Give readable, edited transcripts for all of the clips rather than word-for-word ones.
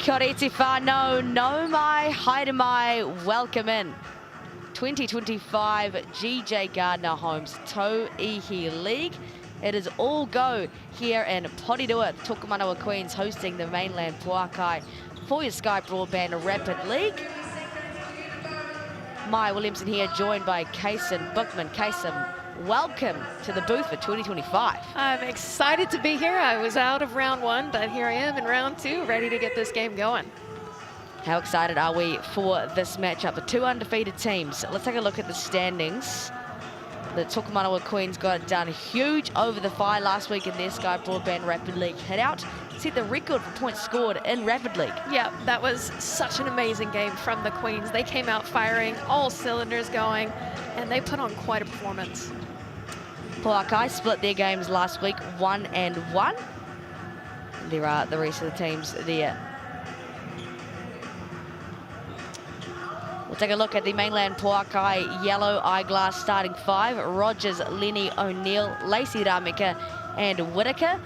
Kia ora te whānau, no mai, haere mai, welcome in. 2025 GJ Gardner Homes Tauihi League. It is all go here in Porirua, Tokomanawa Queens, hosting the Mainland Pouākai for your Sky Broadband Rapid League. Maya Williamson here, joined by Kaysen Bookman. Kaysen, welcome to the booth for 2025. I'm excited to be here. I was out of round one, but here I am in round two, ready to get this game going. How excited are we for this matchup? The two undefeated teams. Let's take a look at the standings. The Tokomanawa Queens got it done huge over the fire last week in their Sky Broadband Rapid League hit-out. Set the record for points scored in Rapid League. Yeah, that was such an amazing game from the Queens. They came out firing, all cylinders going, and they put on quite a performance. Pouākai split their games last week 1-1. There are the rest of the teams there. We'll take a look at the Mainland Pouākai yellow eyeglass starting five. Rogers, Lenny, O'Neill, Lacey Rameka and Whitaker.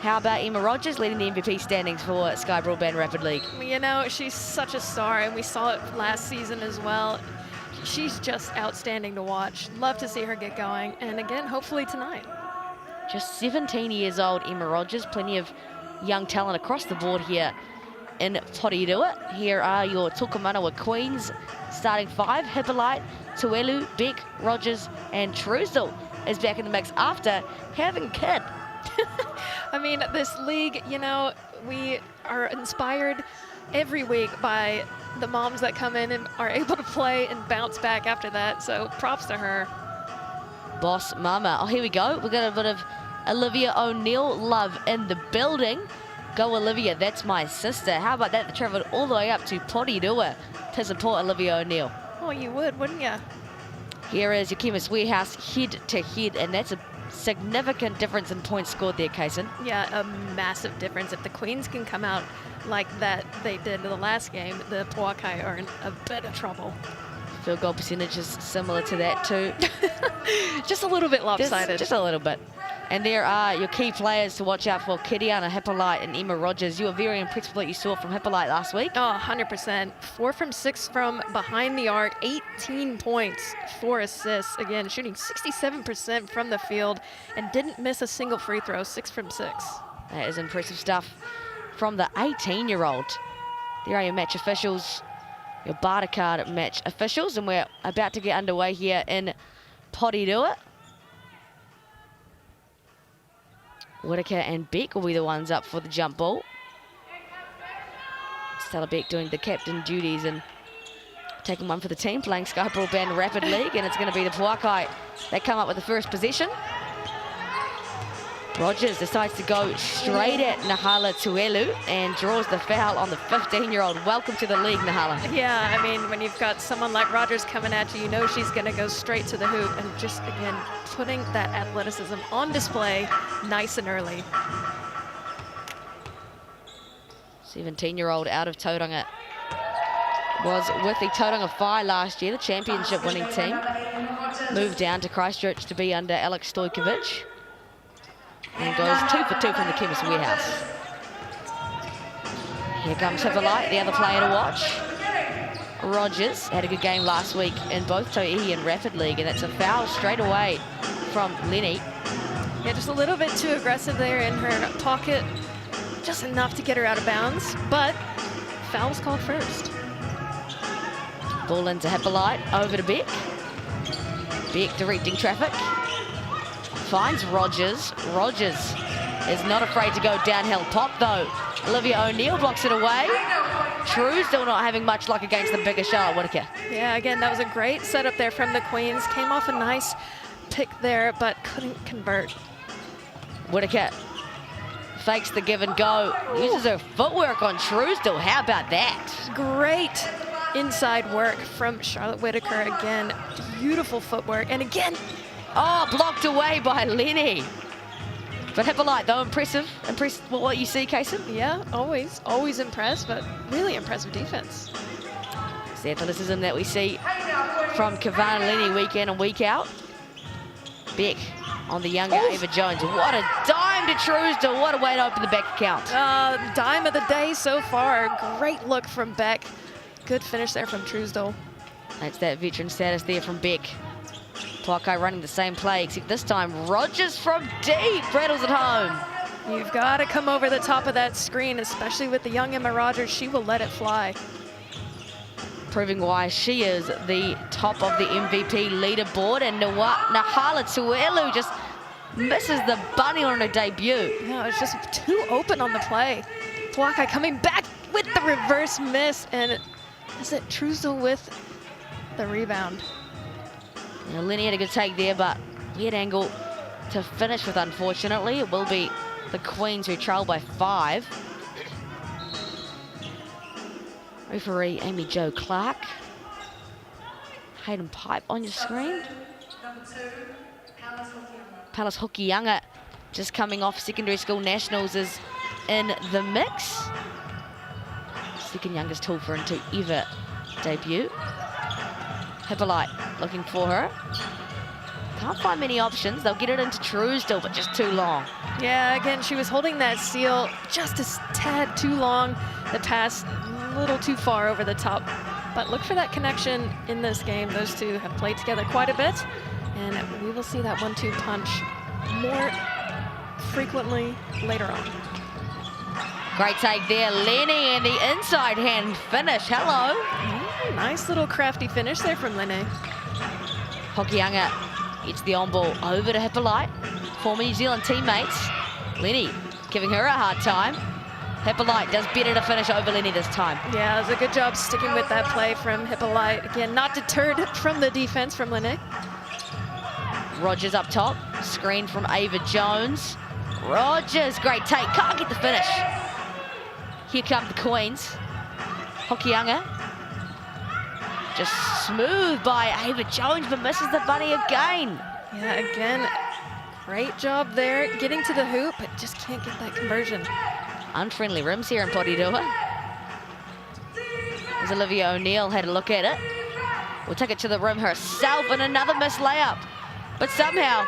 How about Emma Rogers leading the MVP standings for Sky Broadband Rapid League? You know, she's such a star, and we saw it last season as well. She's just outstanding to watch. Love to see her get going, and again, hopefully tonight. Just 17 years old, Emma Rogers. Plenty of young talent across the board here in Porirua. Here are your Tokomanawa Queens starting five. Hippolyte, Tuelu, Beck, Rogers and Truesdell is back in the mix after having a kid. I mean, this league, you know, we are inspired every week by the moms that come in and are able to play and bounce back after that. So props to her. Boss mama. Oh, here we go. We've got a bit of Olivia O'Neill love in the building. Go Olivia, that's my sister. How about that? They travelled all the way up to Porirua to support Olivia O'Neill. Oh, you would, wouldn't you? Here is your Chemist Warehouse head to head, and that's a significant difference in points scored there, Kaysen. Yeah, a massive difference. If the Queens can come out like that they did in the last game, the Pouākai are in a bit of trouble. Field goal percentage is similar to that too. Just a little bit lopsided. Just a little bit. And there are your key players to watch out for, Kiriana Hippolyte and Emma Rogers. You were very impressed with what you saw from Hippolyte last week. Oh, 100%. 4 from 6 from behind the arc, 18 points, 4 assists. Again, shooting 67% from the field and didn't miss a single free throw, 6 from 6. That is impressive stuff from the 18-year-old. There are your match officials, your barter card match officials, and we're about to get underway here in Porirua. Whitaker and Beck will be the ones up for the jump ball. Stella Beck doing the captain duties and taking one for the team, playing Sky Broadband Rapid League, and it's going to be the Pouākai that come up with the first possession. Rogers decides to go straight at Nahala Tuelu and draws the foul on the 15-year-old. Welcome to the league, Nahala. Yeah, I mean, when you've got someone like Rogers coming at you, you know she's going to go straight to the hoop, and just, again, putting that athleticism on display nice and early. 17-year-old out of Tauranga. Was with the Tauranga Fire last year, the championship winning team. Moved down to Christchurch to be under Alex Stojkovic. And goes 2 for 2 from the Chemist Warehouse. Here comes Hippolyte, the other player to watch. Rogers had a good game last week in both Tauihi and Rapid League, and that's a foul straight away from Lenny. Yeah, just a little bit too aggressive there in her pocket. Just enough to get her out of bounds, but foul was called first. Ball into Hippolyte, over to Beck. Beck directing traffic. Finds Rogers. Rogers is not afraid to go downhill pop though. Olivia O'Neill blocks it away. True still not having much luck against the bigger Charlotte Whitaker. Yeah, again, that was a great setup there from the Queens. Came off a nice pick there, but couldn't convert. Whitaker fakes the give and go. Uses her footwork on Truesdell. How about that? Great inside work from Charlotte Whitaker. Again, beautiful footwork. And again, oh, blocked away by Lenny. But Hippolyte, though, impressive. Impressed with what you see, Kaysen? Yeah, always impressed, but really impressive defense. It's the athleticism that we see from Kavana Lenny week in and week out. Beck on the younger Ava Jones. What a dime to Truesdale. What a way to open the Beck account. Dime of the day so far. Great look from Beck. Good finish there from Truesdale. That's that veteran status there from Beck. Pouākai running the same play, except this time Rogers from deep rattles it home. You've got to come over the top of that screen, especially with the young Emma Rogers. She will let it fly. Proving why she is the top of the MVP leaderboard, and Nahala Tuelu just misses the bunny on her debut. No, it's just too open on the play. Pouākai coming back with the reverse miss, and is it Truesdale with the rebound? Now, Lenny had a good take there, but weird angle to finish with, unfortunately. It will be the Queens who trail by 5. Referee Amy Jo Clark. Hayden Pipe on your screen. Palace Hokianga, just coming off secondary school nationals, is in the mix. Second youngest Tulfer to ever debut. Hippolyte looking for her. Can't find many options. They'll get it into Truesdale, but just too long. Yeah, again, she was holding that seal just a tad too long. The pass a little too far over the top. But look for that connection in this game. Those two have played together quite a bit, and we will see that 1-2 punch more frequently later on. Great take there, Lenny, and the inside hand finish. Hello. Nice little crafty finish there from Lenny. Hokianga gets the on ball over to Hippolyte. Former New Zealand teammates. Lenny giving her a hard time. Hippolyte does better to finish over Lenny this time. Yeah, it was a good job sticking with that play from Hippolyte. Again, not deterred from the defense from Lenny. Rogers up top. Screen from Ava Jones. Rogers, great take. Can't get the finish. Here come the Queens. Hokianga. Just smooth by Ava Jones, but misses the bunny again. Yeah, again, great job there getting to the hoop, but just can't get that conversion. Unfriendly rims here in Porirua. As Olivia O'Neill had a look at it. Will take it to the rim herself, and another missed layup. But somehow,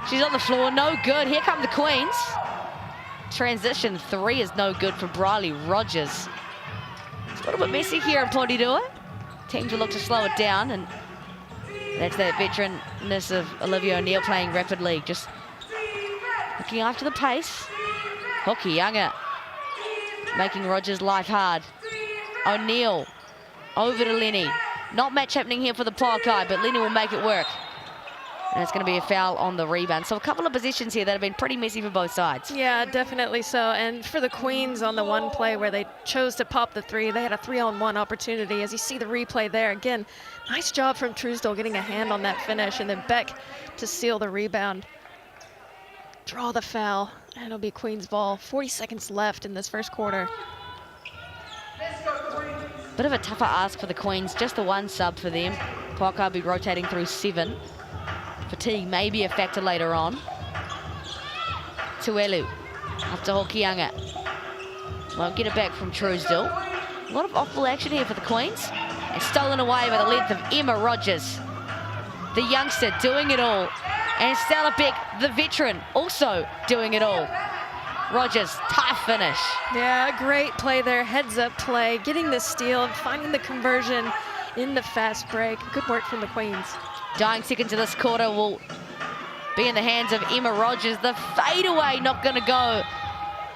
she's on the floor, no good. Here come the Queens. Transition 3 is no good for Briley Rogers. It's a little bit messy here in Porirua. Teams will look to slow it down, and that's that veteranness of Olivia O'Neill playing rapid league, just looking after the pace. Hokianga making Rogers' life hard. O'Neill over to Lenny. Not match happening here for the Pouākai, but Lenny will make it work. And it's going to be a foul on the rebound. So a couple of positions here that have been pretty messy for both sides. Yeah, definitely so. And for the Queens on the one play where they chose to pop the 3, they had a 3-on-1 opportunity. As you see the replay there, again, nice job from Truesdale getting a hand on that finish, and then Beck to seal the rebound. Draw the foul, and it'll be Queens ball. 40 seconds left in this first quarter. Bit of a tougher ask for the Queens, just the one sub for them. Pouākai will be rotating through 7. Fatigue may be a factor later on. Tuelu up to Hokianga. Won't get it back from Truesdale. A lot of off-ball action here for the Queens. And stolen away by the length of Emma Rogers. The youngster doing it all. And Stella Beck, the veteran, also doing it all. Rogers, tough finish. Yeah, great play there. Heads-up play, getting the steal, finding the conversion in the fast break. Good work from the Queens. Dying seconds of this quarter will be in the hands of Emma Rogers. The fadeaway not going to go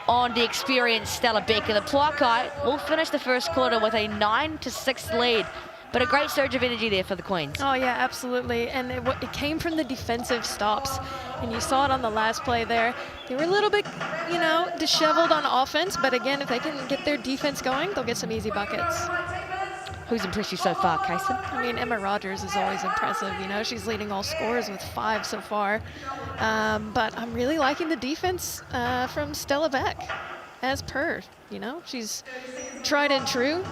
on the experienced Stella Beck. And the Pouākai will finish the first quarter with a 9-6 lead. But a great surge of energy there for the Queens. Oh, yeah, absolutely. And it came from the defensive stops. And you saw it on the last play there. They were a little bit, you know, disheveled on offense. But again, if they can get their defense going, they'll get some easy buckets. Who's impressed you so far, Kaysen? I mean, Emma Rogers is always impressive. You know, she's leading all scorers with 5 so far. But I'm really liking the defense from Stella Beck, as per. You know, she's tried and true.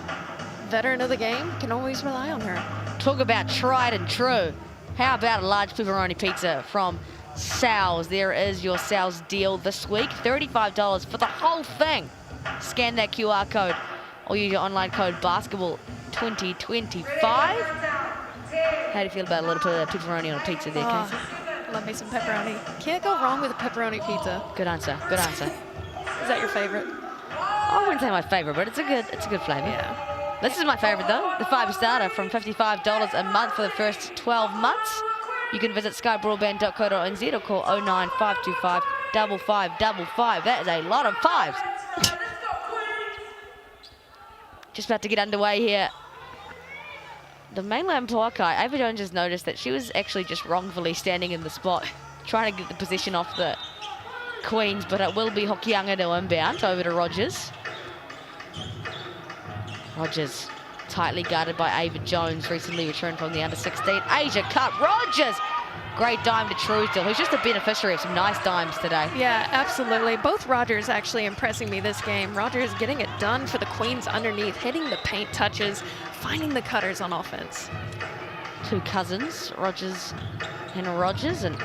Veteran of the game, can always rely on her. Talk about tried and true. How about a large pepperoni pizza from Sal's? There is your Sal's deal this week. $35 for the whole thing. Scan that QR code or use your online code basketball 2025. How do you feel about a little bit of pepperoni on a pizza there, Casey? Love me some pepperoni. Can't go wrong with a pepperoni pizza. Good answer. Good answer. Is that your favorite? I wouldn't say my favorite, but it's a good flavor. Yeah. This is my favorite though, the fibre starter from $55 a month for the first 12 months. You can visit skybroadband.co.nz or call 09525 5555. That is a lot of fives. Just about to get underway here. The Mainland Pouākai, Ava Jones just noticed that she was actually just wrongfully standing in the spot, trying to get the position off the Queens, but it will be Hokianga to inbound over to Rogers. Rogers tightly guarded by Ava Jones, recently returned from the under-16 Asia Cup. Rogers! Great dime to Truesdale, who's just a beneficiary of some nice dimes today. Yeah, absolutely. Both Rogers actually impressing me this game. Rogers getting it done for the Queens underneath, hitting the paint touches, finding the cutters on offense. Two cousins, Rogers and Rogers, and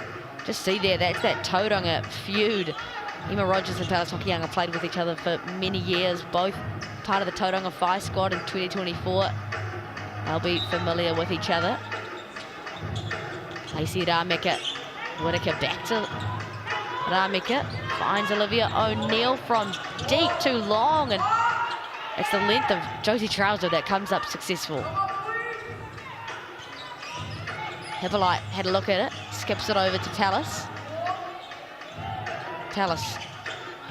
just see there, that's that Tauranga feud. Emma Rogers and Palace Hokianga played with each other for many years, both part of the Tauranga 5 squad in 2024. They'll be familiar with each other. Lacey Rameka, Whitaker back to Rameka, finds Olivia O'Neill from deep, too long, and it's the length of Josie Trouser that comes up successful. Hippolyte had a look at it, skips it over to Tallis. Tallis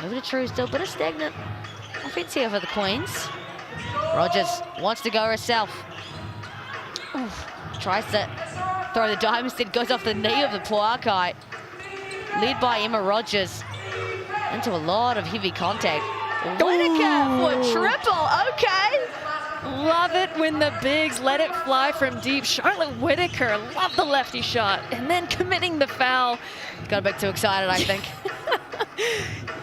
over to Truesdale, bit of stagnant offense here for the Queens. Rogers wants to go herself. Oof. Tries to throw the dime, instead goes off the knee of the Pouākai. Led by Emma Rogers into a lot of heavy contact. Whitaker for triple, okay. Love it when the bigs let it fly from deep. Charlotte Whitaker, love the lefty shot, and then committing the foul. Got a bit too excited, I think.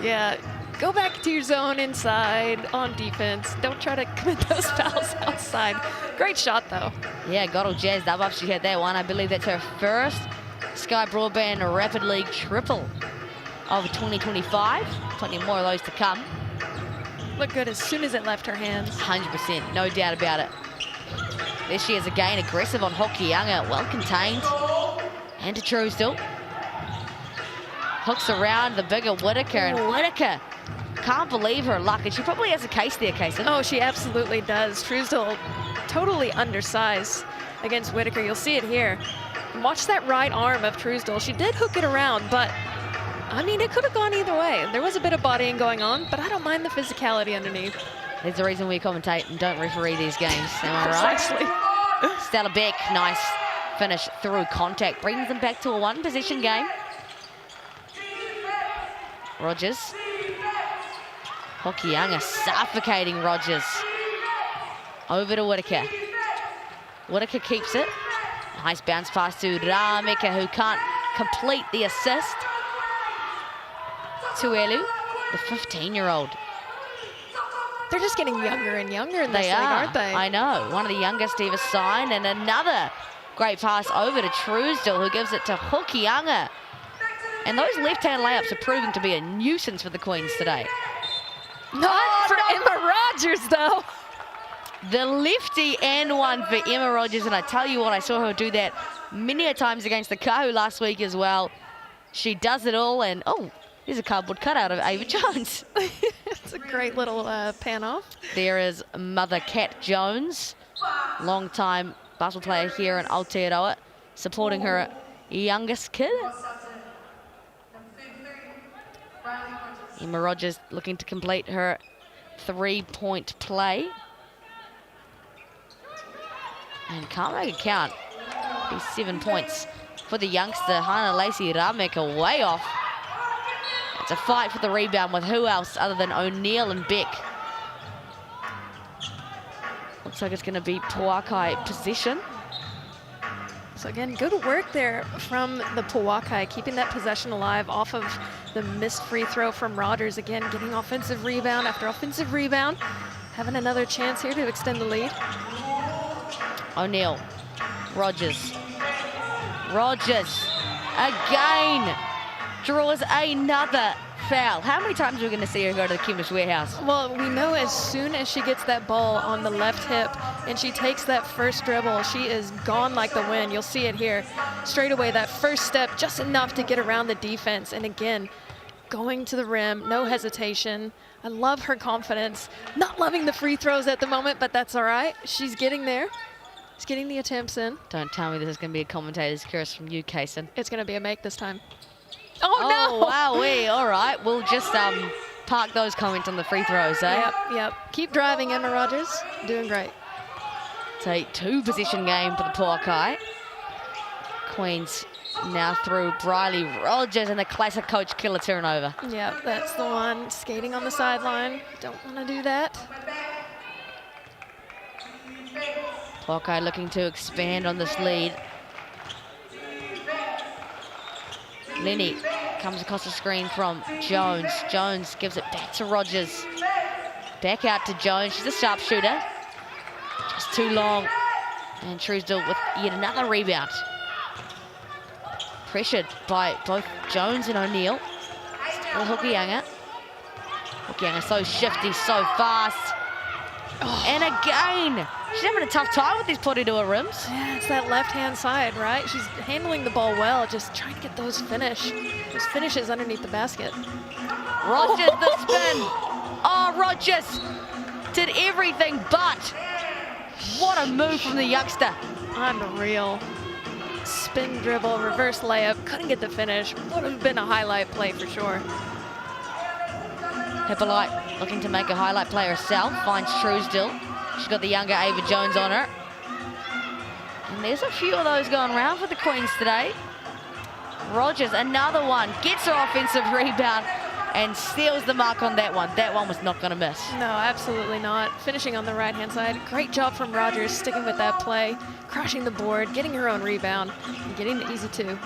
Yeah, go back to your zone inside on defense. Don't try to commit those fouls outside. Great shot, though. Yeah, got all jazzed up after she hit that one. I believe that's her first Sky Broadband Rapid League triple of 2025. Plenty more of those to come. Looked good as soon as it left her hands. 100%, no doubt about it. There she is again, aggressive on Hokianga, well contained. And to Truesdale. Hooks around the bigger Whitaker, and Whitaker can't believe her luck, and she probably has a case there, Casey. Oh, she absolutely does. Truesdale totally undersized against Whitaker. You'll see it here. And watch that right arm of Truesdale. She did hook it around, but I mean, it could have gone either way. There was a bit of bodying going on, but I don't mind the physicality underneath. There's the reason we commentate and don't referee these games, am I right? Precisely. Stella Beck, nice finish through contact, brings them back to a one-possession game. Rogers. Hokianga suffocating Rogers. Over to Whitaker. Whitaker keeps it. Nice bounce pass to Rameka, who can't complete the assist. Tuelu, the 15-year-old. They're just getting younger and younger in this league, aren't they? I know. One of the youngest ever signed, and another great pass over to Truesdale, who gives it to Hokianga. And those left-hand layups are proving to be a nuisance for the Queens today. Not for Emma Rogers, though. The lefty and one for Emma Rogers, and I tell you what, I saw her do that many a times against the Kahu last week as well. She does it all, and oh, there's a cardboard cutout of Ava Jones. It's a great little pan off. There is Mother Cat Jones, long-time basketball player here in Aotearoa, supporting her youngest kid. Emma Rogers looking to complete her three-point play. And can't make it count. Be 7 points for the youngster, Hana Lacey Rameka, way off. It's a fight for the rebound with who else other than O'Neill and Beck. Looks like it's going to be Pouākai possession. So again, good work there from the Pouākai, keeping that possession alive off of the missed free throw from Rogers. Again, getting offensive rebound after offensive rebound. Having another chance here to extend the lead. O'Neill, Rogers. Rogers again draws another foul. How many times are we going to see her go to the Chemist Warehouse? Well, we know as soon as she gets that ball on the left hip and she takes that first dribble, she is gone like the wind. You'll see it here. Straight away, that first step, just enough to get around the defense. And again, going to the rim, no hesitation. I love her confidence. Not loving the free throws at the moment, but that's all right. She's getting there. She's getting the attempts in. Don't tell me this is going to be a commentator's curse from you, Kaysen. It's going to be a make this time. Oh, no! Wowee. All right, we'll just park those comments on the free throws, eh? Yep. Keep driving, Emma Rogers. Doing great. It's a two-position game for the Pouākai. Queens now through Briley Rogers and the classic coach killer turnover. Yep, that's the one. Skating on the sideline. Don't want to do that. Pouākai looking to expand on this lead. Lenny comes across the screen from Jones. Jones gives it back to Rogers. Back out to Jones. She's a sharpshooter. Just too long. And Truesdale with yet another rebound. Pressured by both Jones and O'Neill. Still Hokianga. Hokianga so shifty, so fast. Oh. And again, she's having a tough time with these Porirua rims. Yeah, it's that left-hand side, right? She's handling the ball well, just trying to get those finishes underneath the basket. Rogers, the spin. Oh, Rogers did everything but. What a move from the youngster. Unreal. Spin dribble, reverse layup, couldn't get the finish. Would have been a highlight play for sure. Hippolyte looking to make a highlight play herself, finds Truesdale. She's got the younger Ava Jones on her. And there's a few of those going around for the Queens today. Rogers, another one, gets her offensive rebound and steals the mark on that one. That one was not going to miss. No, absolutely not. Finishing on the right-hand side. Great job from Rogers, sticking with that play, crashing the board, getting her own rebound, and getting the easy 2.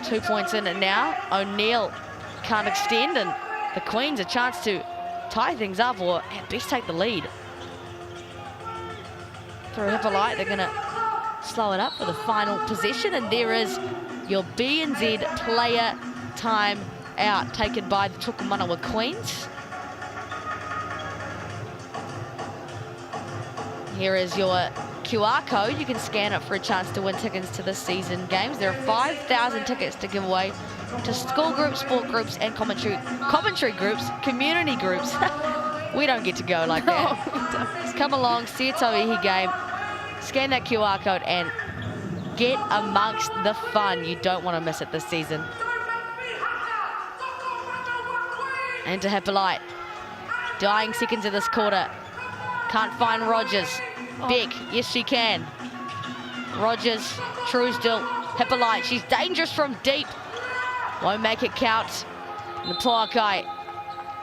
2 points in it now. O'Neill can't extend, and the Queens a chance to tie things up or at best take the lead. Through Hippolyte, they're going to slow it up for the final possession, and there is your BNZ player time out taken by the Tokomanawa Queens. Here is your QR code. You can scan it for a chance to win tickets to this season games. There are 5,000 tickets to give away to school groups, sport groups, and commentary groups, community groups. We don't get to go like that. No, Just come along, see a Tauihi game, scan that QR code, and get amongst the fun. You don't want to miss it this season. And to Hippolyte, dying seconds of this quarter. Can't find Rogers. Beck, yes she can. Rogers, Truesdale, Hippolyte, she's dangerous from deep. Won't make it count. And the Pouākai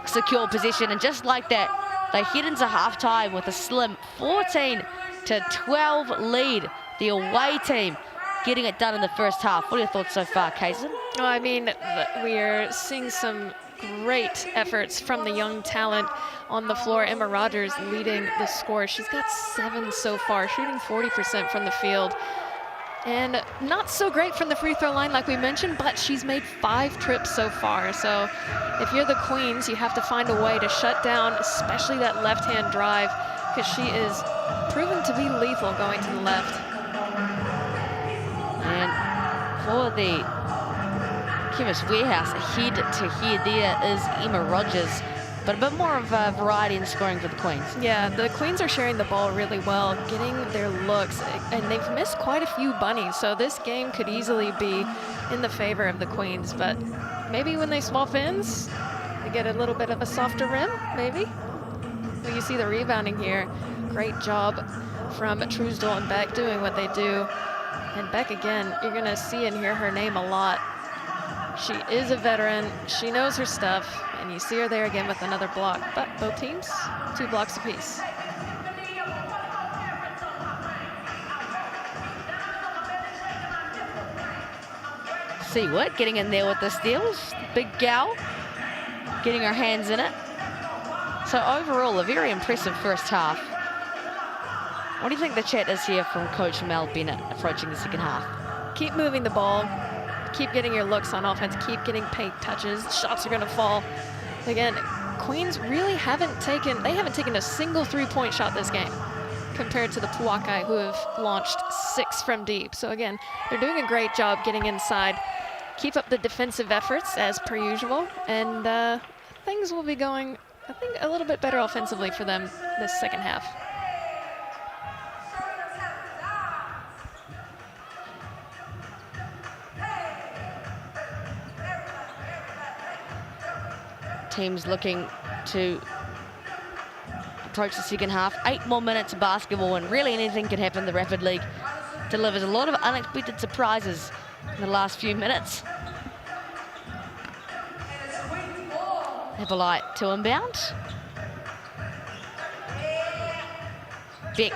secure possession, and just like that, they head into halftime with a slim 14-12 lead. The away team getting it done in the first half. What are your thoughts so far, Kaysen? Oh, I mean, we are seeing some great efforts from the young talent on the floor. Emma Rogers leading the score. She's got 7 so far, shooting 40% from the field. And not so great from the free throw line like we mentioned, but she's made 5 trips so far. So if you're the Queens, you have to find a way to shut down, especially that left-hand drive, because she is proven to be lethal going to the left. And for the Chemist Warehouse, head to head, there is Emma Rogers, but a bit more of a variety in scoring for the Queens. Yeah, the Queens are sharing the ball really well, getting their looks, and they've missed quite a few bunnies, so this game could easily be in the favor of the Queens, but maybe when they swap ends, they get a little bit of a softer rim, maybe. Well, you see the rebounding here. Great job from Truesdale and Beck doing what they do. And Beck, again, you're going to see and hear her name a lot. She is a veteran. She knows her stuff. And you see her there again with another block. But both teams, 2 blocks apiece. Seawood getting in there with the steals. Big gal getting her hands in it. So overall, a very impressive first half. What do you think the chat is here from Coach Mel Bennett approaching the second half? Keep moving the ball. Keep getting your looks on offense. Keep getting paint touches. Shots are going to fall. Again, Queens really haven't taken a single three-point shot this game compared to the Pouākai, who have launched 6 from deep. So again, they're doing a great job getting inside. Keep up the defensive efforts as per usual, and things will be going, I think, a little bit better offensively for them this second half. Teams looking to approach the second half. 8 more minutes of basketball, and really anything can happen. The Rapid League delivers a lot of unexpected surprises in the last few minutes. Hippolyte to inbound. Beck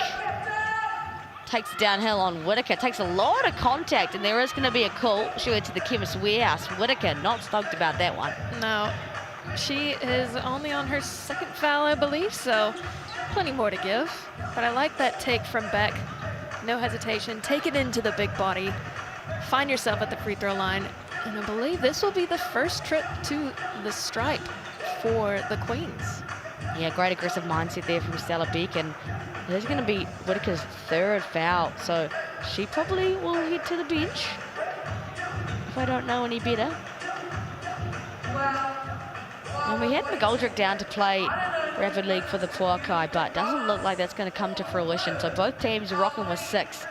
takes it downhill on Whitaker. Takes a lot of contact, and there is going to be a call. She went to the Chemist Warehouse. Whitaker not stoked about that one. No. She is only on her 2nd foul, I believe, so plenty more to give. But I like that take from Beck. No hesitation. Take it into the big body. Find yourself at the free throw line. And I believe this will be the first trip to the stripe for the Queens. Yeah, great aggressive mindset there from Stella Beck. And there's going to be Whitaker's 3rd foul. So she probably will head to the bench, if I don't know any better. And we had McGoldrick down to play Rapid League for the Pouākai, but doesn't look like that's going to come to fruition. So both teams are rocking with 6.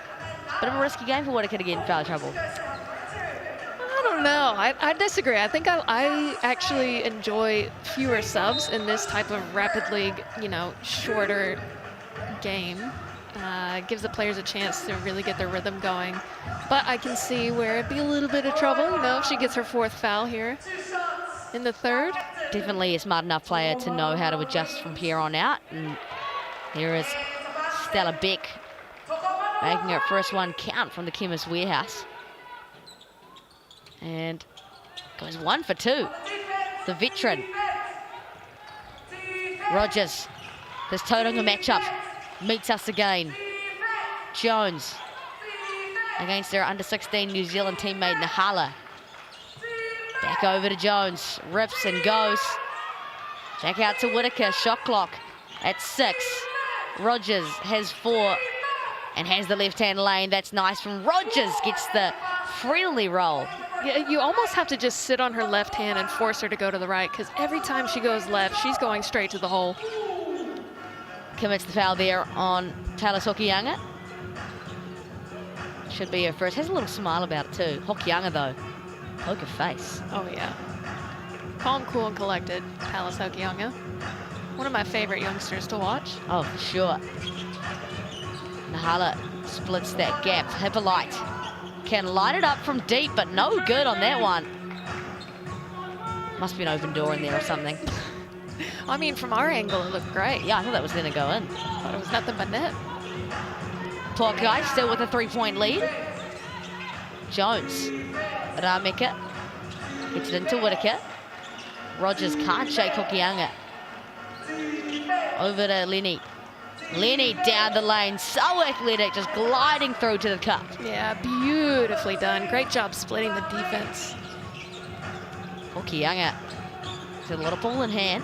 Bit of a risky game for Whitaker to get in foul trouble. I don't know. I disagree. I think I actually enjoy fewer subs in this type of Rapid League, you know, shorter game. Gives the players a chance to really get their rhythm going. But I can see where it'd be a little bit of trouble, you know, if she gets her 4th foul here in the 3rd. Definitely a smart enough player to know how to adjust from here on out. And here is Stella Beck making her first one count from the Chemist Warehouse. And goes 1 for 2. The veteran. Rogers, this Tauranga matchup meets us again. Jones against their under-16 New Zealand teammate Nahala. Back over to Jones, rips and goes. Back out to Whitaker, shot clock at 6. Rogers has 4 and has the left-hand lane. That's nice from Rogers, gets the friendly roll. Yeah, you almost have to just sit on her left hand and force her to go to the right, because every time she goes left, she's going straight to the hole. Commits the foul there on Taylor Hokianga. Should be her first. Has a little smile about it too. Hokianga though, poker face. Oh yeah. Calm, cool, and collected, Palace Hokianga. One of my favorite youngsters to watch. Oh, for sure. Nahala splits that gap. Hippolyte can line it up from deep, but no good on that one. Must be an open door in there or something. I mean, from our angle, it looked great. Yeah, I thought that was going to go in. But it was nothing but net. Pouākai still with a 3-point lead. Jones, Rameka gets it into Whitaker. Rogers can't shake Hokianga. Over to Lenny. Lenny down the lane, so athletic, just gliding through to the cup. Yeah, beautifully done. Great job splitting the defense. Hokianga, with a lot of ball in hand.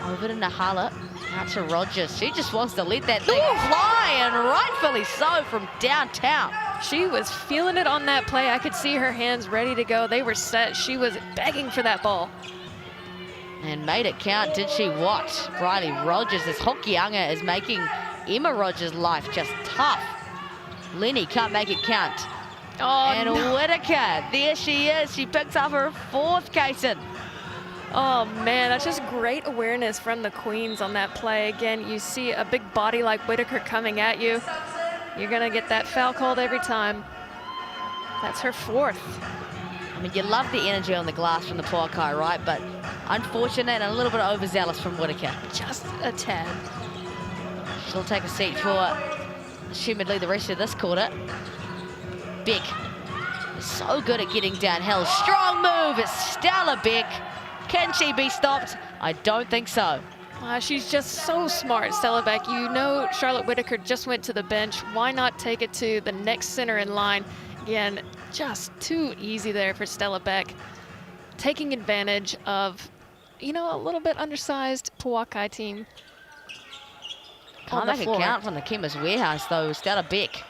Over to Nahala, out to Rogers. She just wants to let that thing fly, and rightfully so from downtown. She was feeling it on that play. I could see her hands ready to go. They were set. She was begging for that ball. And made it count, did she what? Riley Rogers, as Hokianga is making Emma Rogers' life just tough. Lenny can't make it count. Oh, and no. Whitaker, there she is. She picks up her 4th Kaysen. Oh man, that's just great awareness from the Queens on that play. Again, you see a big body like Whitaker coming at you. You're gonna get that foul called every time. That's her 4th. I mean, you love the energy on the glass from the Pouākai, right? But unfortunate and a little bit overzealous from Whitaker. Just a tad. She'll take a seat for, assumedly, the rest of this quarter. Beck is so good at getting downhill. Strong move, it's Stella Beck. Can she be stopped? I don't think so. She's just so smart, Stella Beck. You know Charlotte Whitaker just went to the bench. Why not take it to the next center in line? Again, just too easy there for Stella Beck. Taking advantage of you know, a little bit undersized Pouākai team. Can't make a count from the Chemist Warehouse, though. Stella Beck.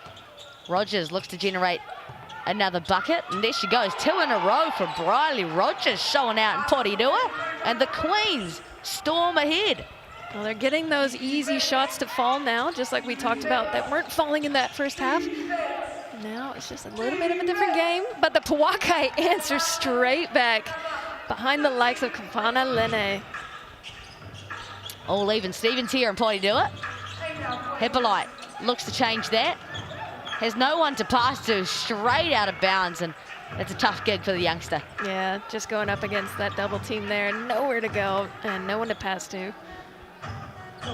Rogers looks to generate another bucket, and there she goes. 2 in a row for Briley Rogers, showing out in Porirua, and the Queens storm ahead. Well, they're getting those easy shots to fall now, just like we talked about, that weren't falling in that first half. Now it's just a little bit of a different game, but the Pouākai answers straight back behind the likes of Kapana Lene. All even Stevens here in Porirua. Hippolyte looks to change that. Has no one to pass to, straight out of bounds, and it's a tough gig for the youngster. Yeah, just going up against that double team there, nowhere to go and no one to pass to.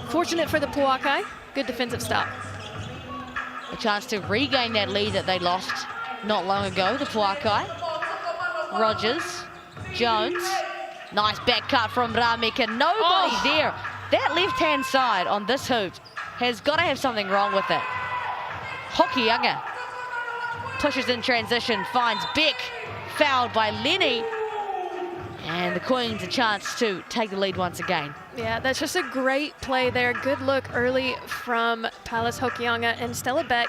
Fortunate for the Pouākai, good defensive stop. A chance to regain that lead that they lost not long ago, the Pouākai. Rogers, Jones, nice back cut from Rameka, nobody there. That left-hand side on this hoop has got to have something wrong with it. Hokianga pushes in transition, finds Beck, fouled by Lenny, and the Queens a chance to take the lead once again. Yeah, that's just a great play there. Good look early from Palace Hokianga, and Stella Beck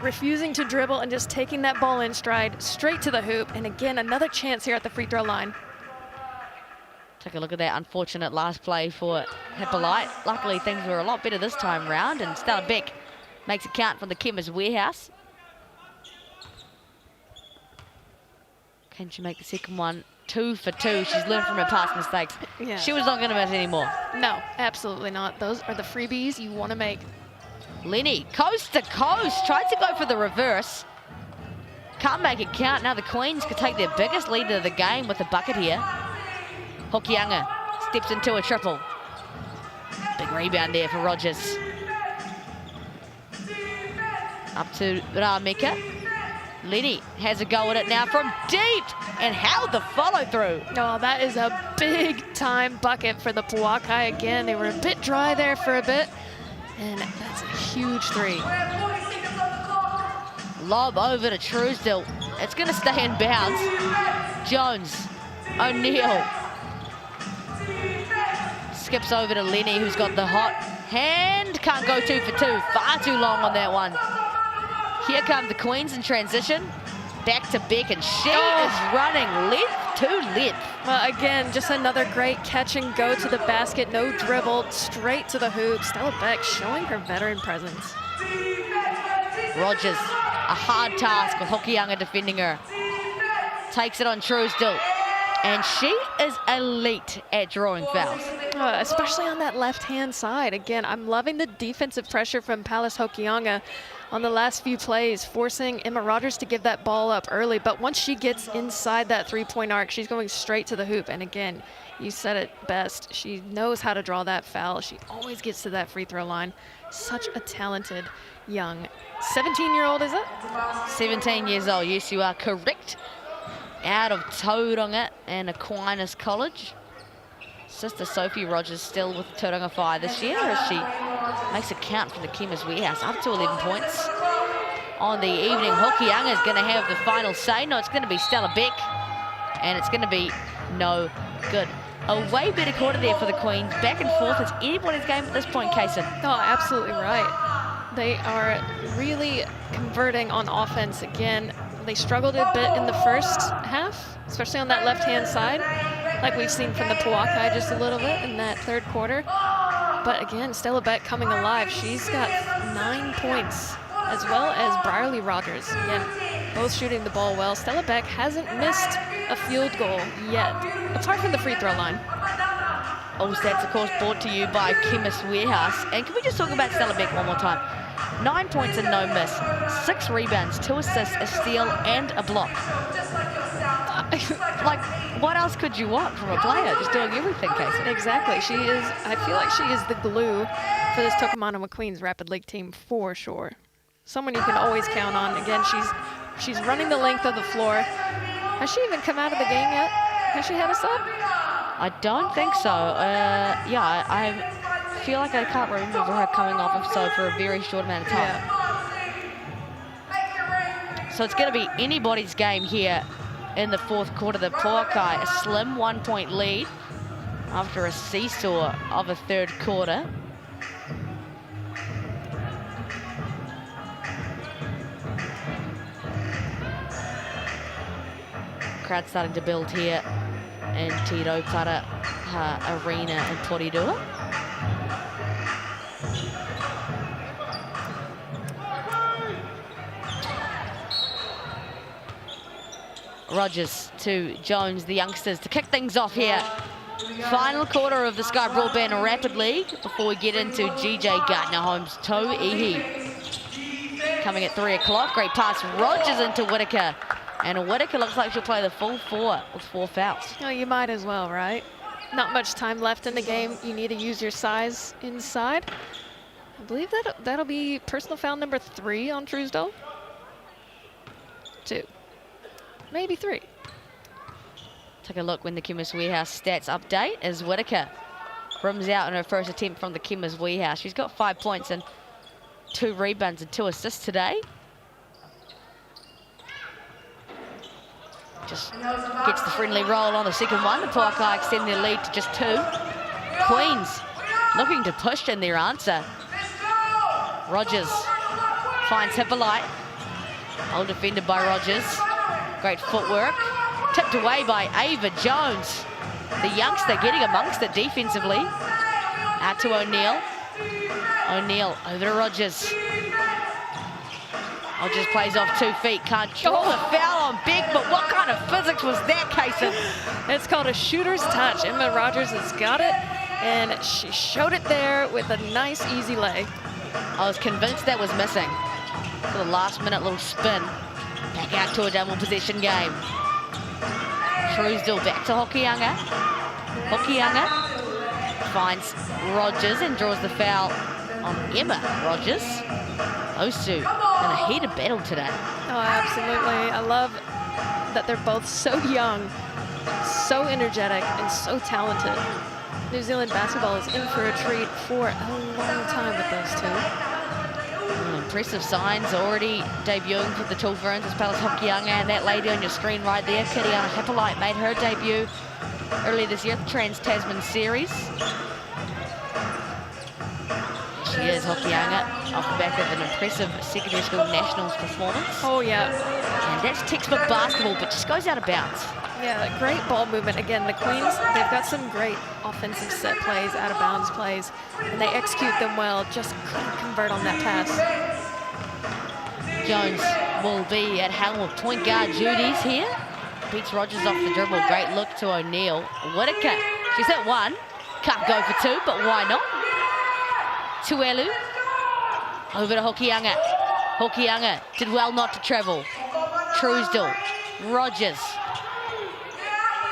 refusing to dribble and just taking that ball in stride straight to the hoop. And again, another chance here at the free throw line. Take a look at that unfortunate last play for Hippolyte. Luckily, things were a lot better this time round, and Stella Beck makes a count from the Chemist Warehouse. Can she make the second one? 2 for 2. She's learned from her past mistakes. Yeah. She was not going to miss anymore. No, absolutely not. Those are the freebies you want to make. Lenny, coast to coast, tried to go for the reverse. Can't make it count. Now the Queens could take their biggest lead of the game with a bucket here. Hokianga steps into a triple. Big rebound there for Rogers. Up to Rameka. Lenny has a go at it now from deep, and how the follow through. Oh, that is a big time bucket for the Pouākai again. They were a bit dry there for a bit, and that's a huge three. Lob over to Truesdale. It's going to stay in bounds. Jones, O'Neill. Skips over to Lenny, who's got the hot hand. Can't go 2 for 2. Far too long on that one. Here come the Queens in transition. Back to Beck, and she is running length to length. Well, again, just another great catch and go to the basket. No dribble, straight to the hoop. Stella Beck showing her veteran presence. Rogers, a hard task with Hokianga defending her. Takes it on Truesdale. And she is elite at drawing fouls. Especially on that left-hand side. Again, I'm loving the defensive pressure from Palace Hokianga on the last few plays, forcing Emma Rogers to give that ball up early. But once she gets inside that three-point arc, she's going straight to the hoop. And again, you said it best. She knows how to draw that foul. She always gets to that free throw line. Such a talented young 17-year-old, is it? 17 years old, yes, you are correct. Out of Tauranga and Aquinas College. Sister Sophie Rogers still with Tauranga Fire this year, as she makes a count from the Chemist Warehouse, up to 11 points on the evening. Hokianga is going to have the final say. No, it's going to be Stella Beck, and it's going to be no good. A way better quarter there for the Queens. Back and forth. It's anybody's game at this point, Kaysen. Oh, absolutely right. They are really converting on offense again. They struggled a bit in the first half, especially on that left-hand side, like we've seen from the Pouākai just a little bit in that third quarter. But again, Stella Beck coming alive. She's got 9 points, as well as Briley Rogers. Again, both shooting the ball well. Stella Beck hasn't missed a field goal yet, apart from the free throw line. All stats, of course, brought to you by Chemist Warehouse. And can we just talk about Stella Beck one more time? 9 points and no miss, 6 rebounds, 2 assists, a steal, and a block. Like, what else could you want from a player? Just doing everything, Casey. Exactly. She is, I feel like she is the glue for this Tokomanawa Queens Rapid League team for sure. Someone you can always count on. Again, she's running the length of the floor. Has she even come out of the game yet? Has she had a sub? I don't think so. Yeah, I feel like I can't remember her coming off of so for a very short amount of time. Yeah. So it's going to be anybody's game here in the fourth quarter. The Pouākai, a slim 1-point lead. after a seesaw of a third quarter. Crowd starting to build here in Te Rauparaha Arena in Porirua. Rogers to Jones, the youngsters, to kick things off here. Final quarter of the Sky Broadband Rapid League before we get into GJ Gardner Holmes' Tauihi. Coming at 3 o'clock. Great pass, Rogers into Whitaker. And Whitaker looks like she'll play the full 4 with 4 fouls. Oh, you might as well, right? Not much time left in the game. You need to use your size inside. I believe that'll be personal foul number 3 on Truesdale. 2. Maybe 3. Take a look when the Chemist Warehouse stats update as Whitaker rims out in her first attempt from the Chemist Warehouse. She's got 5 points and 2 rebounds and 2 assists today. Just gets the friendly roll on the second one. The Pouākai extend their lead to just 2. Queens looking to push in their answer. Rogers finds Hippolyte. Well defended by Rogers. Great footwork. Tipped away by Ava Jones. The youngster getting amongst it defensively. Out to O'Neill. O'Neill over to Rogers. Rogers plays off 2 feet. Can't draw the foul on Big, but what kind of physics was that, Kason? It's called a shooter's touch. Emma Rogers has got it, and she showed it there with a nice, easy lay. I was convinced that was missing. For the last minute little spin. Back out to a double possession game. Truesdale back to Hokianga. Hokianga finds Rogers and draws the foul on Emma Rogers. Those two in a heated battle today. Oh, absolutely. I love that they're both so young, so energetic, and so talented. New Zealand basketball is in for a treat for a long time with those two. Impressive signs already debuting for the Tall Ferns as Palace Hokianga, and that lady on your screen right there, Kiriana Hippolyte, made her debut earlier this year, the Trans-Tasman Series. She is Hokianga off the back of an impressive secondary school nationals performance. Oh, yeah. And that's textbook basketball, but just goes out of bounds. Yeah, great ball movement. Again, the Queens, they've got some great offensive set plays, out of bounds plays, and they execute them well, just couldn't convert on that pass. Jones will be at helm of point guard duties here. Beats Rogers off the dribble. Great look to O'Neill. Whitaker, she's at 1. Can't go for 2, but why not? Tuelu over to Hokianga. Hokianga did well not to travel. Truesdale, Rogers.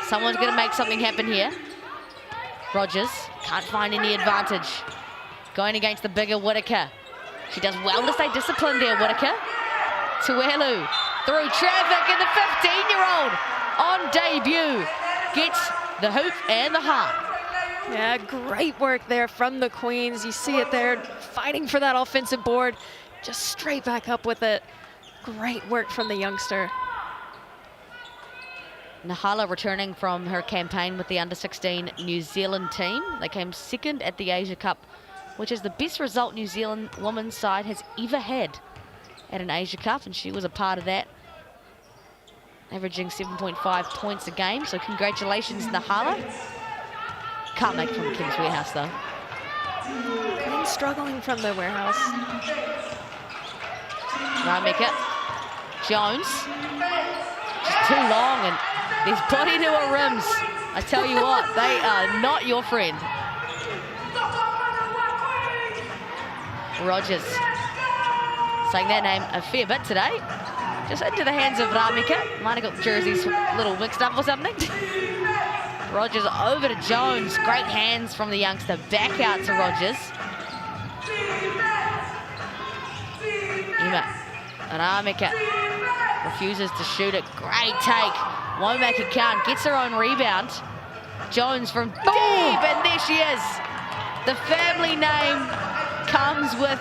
Someone's going to make something happen here. Rogers can't find any advantage. Going against the bigger Whitaker. She does well to stay disciplined there, Whitaker. Tuelu through traffic, and the 15-year-old on debut gets the hoop and the heart. Yeah, great work there from the Queens. You see it there, fighting for that offensive board. Just straight back up with it. Great work from the youngster. Nahala returning from her campaign with the under-16 New Zealand team. They came second at the Asia Cup, which is the best result New Zealand women's side has ever had at an Asia Cup, and she was a part of that, averaging 7.5 points a game. So congratulations, Nahala. Can't make it from the King's Warehouse, though. Queens struggling from the warehouse. Raumeka, Jones, just too long, and these Porirua rims, I tell you what, they are not your friend. Rogers, saying that name a fair bit today. Just into the hands of Raumeka. Might have got jerseys a little mixed up or something. Rogers over to Jones. Great hands from the youngster. Back out to Rogers. Emma Raumeka refuses to shoot it. Great take. Won't make it count. Gets her own rebound. Jones from deep, and there she is. The family name comes with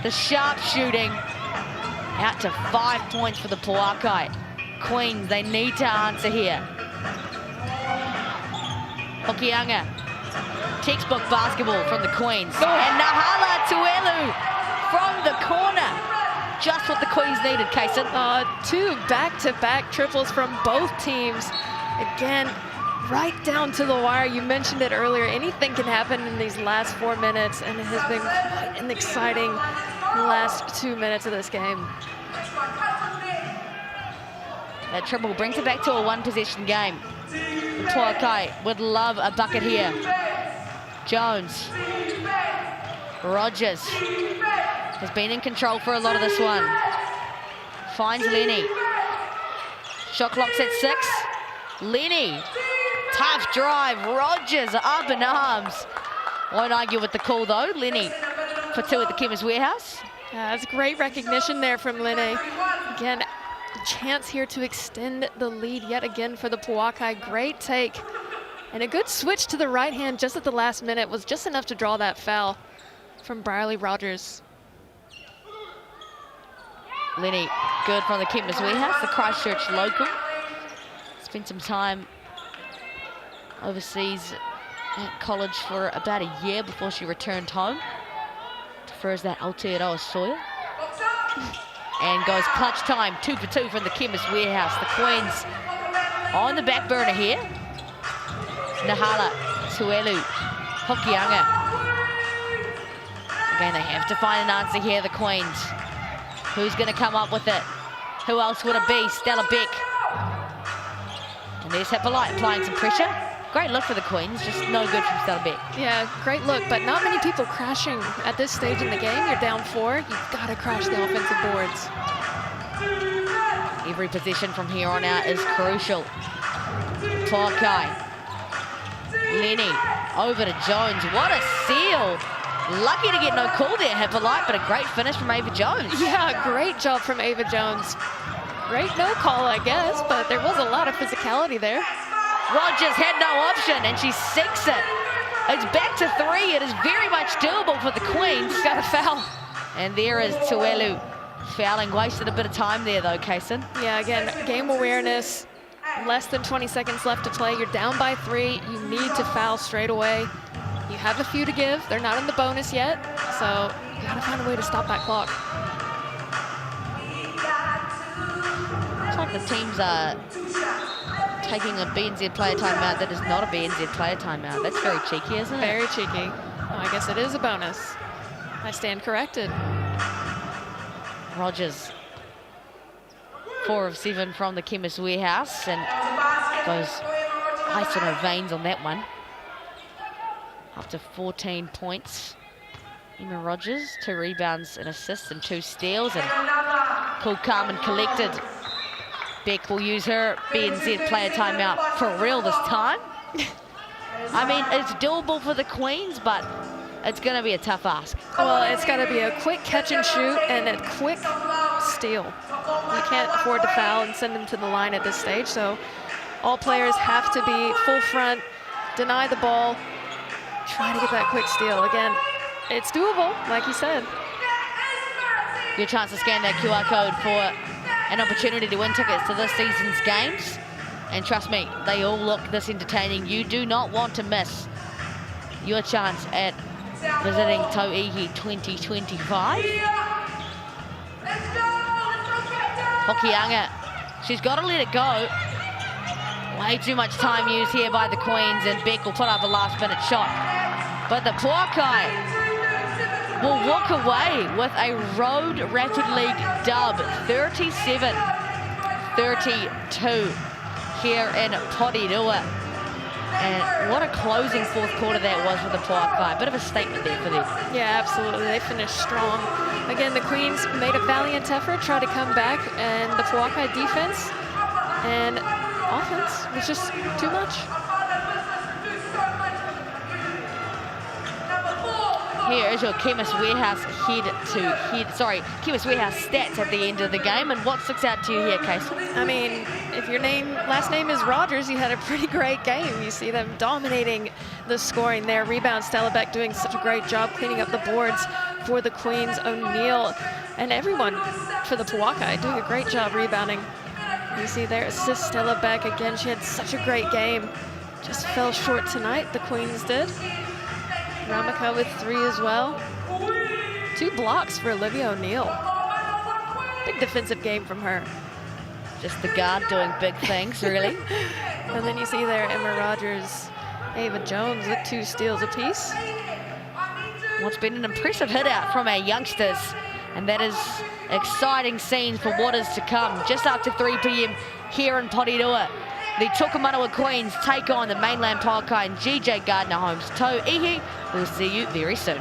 the sharp shooting. Out to 5 points for the Pouākai. Queens, they need to answer here. Hokianga Textbook basketball from the Queens. And Nahala Tuelu from the corner. Just what the Queens needed, Kaysen. 2 back-to-back triples from both teams. Again, right down to the wire. You mentioned it earlier. Anything can happen in these last 4 minutes, and it has been quite an exciting last 2 minutes of this game. That triple brings it back to a 1-possession game. Pouākai would love a bucket here. Jones. Rogers has been in control for a lot of this one. Finds Lenny. Shot clock's at 6. Lenny. Tough drive. Rogers up in arms. Won't argue with the call though. Lenny for 2 at the Chemist Warehouse. That's great recognition there from Lenny. Again, a chance here to extend the lead yet again for the Pouākai. Great take. And a good switch to the right hand just at the last minute was just enough to draw that foul from Briley Rogers. Lenny, good from the Chemist Warehouse, the Christchurch local. Spent some time overseas at college for about a year before she returned home. Prefers that Aotearoa soil. And goes clutch time, 2 for 2 from the Chemist Warehouse. The Queens on the back burner here. Nahala, Tuelu, Hokianga. Again, they have to find an answer here, the Queens. Who's going to come up with it? Who else would it be? Stella Beck. And there's Hippolyte applying some pressure. Great look for the Queens, just no good from Stella Beck. Yeah, great look, but not many people crashing at this stage in the game. You're down 4, you've got to crash the offensive boards. Every possession from here on out is crucial. Pouākai. Lenny over to Jones. What a seal. Lucky to get no call there, Hippolyte, but a great finish from Ava Jones. Yeah, great job from Ava Jones. Great no call, I guess, but there was a lot of physicality there. Rogers had no option, and she sinks it. It's back to 3. It is very much doable for the Queens. Got a foul. And there is Tuelu fouling. Wasted a bit of time there, though, Kaysen. Yeah, again, game awareness. Less than 20 seconds left to play. You're down by 3. You need to foul straight away. You have a few to give. They're not in the bonus yet, so you gotta find a way to stop that clock. Looks like the teams are taking a BNZ player timeout that is not a BNZ player timeout. That's very cheeky, isn't it? Very cheeky. Oh, I guess it is a bonus. I stand corrected. Rogers, 4 of 7 from the Chemist Warehouse, and goes ice on her veins on that one. Up to 14 points. Emma Rogers, 2 rebounds, an assist, and 2 steals, and cool, calm, and collected. Beck will use her BNZ player timeout for real this time. I mean, it's doable for the Queens, but it's going to be a tough ask. Well, it's got to be a quick catch and shoot and a quick steal. You can't afford to foul and send them to the line at this stage, so all players have to be full front, deny the ball, try to get that quick steal. Again, it's doable, like you said. Good chance to scan that QR code for an opportunity to win tickets to this season's games. And trust me, they all look this entertaining. You do not want to miss your chance at visiting Tauihi 2025. Hokianga, she's got to let it go. Way too much time used here by the Queens, and Beck will put up a last-minute shot. But the Pouākai will walk away with a Road Rapid League dub, 37-32 here in Porirua. And what a closing 4th quarter that was for the Pouākai. Bit of a statement there for them. Yeah, absolutely. They finished strong. Again, the Queens made a valiant effort, tried to come back, and the Pouākai defense and offense was just too much. Here is your Chemist Warehouse Chemist Warehouse stats at the end of the game, and what sticks out to you here, Casey? I mean, if your last name is Rogers, you had a pretty great game. You see them dominating the scoring there. Rebound, Stella Beck doing such a great job cleaning up the boards for the Queens. O'Neill and everyone for the Pouākai doing a great job rebounding. You see their assist, Stella Beck. Again, she had such a great game. Just fell short tonight, the Queens did. Ramaka with 3 as well. 2 blocks for Olivia O'Neill. Big defensive game from her. Just the guard doing big things, really. And then you see there Emma Rogers, Ava Jones with 2 steals apiece. What's been an impressive hit out from our youngsters, and that is exciting scenes for what is to come. Just after 3 p.m. here in Porirua, the Tokomanawa Queens take on the Mainland Pouākai and GJ Gardner Homes. Tauihi, we'll see you very soon.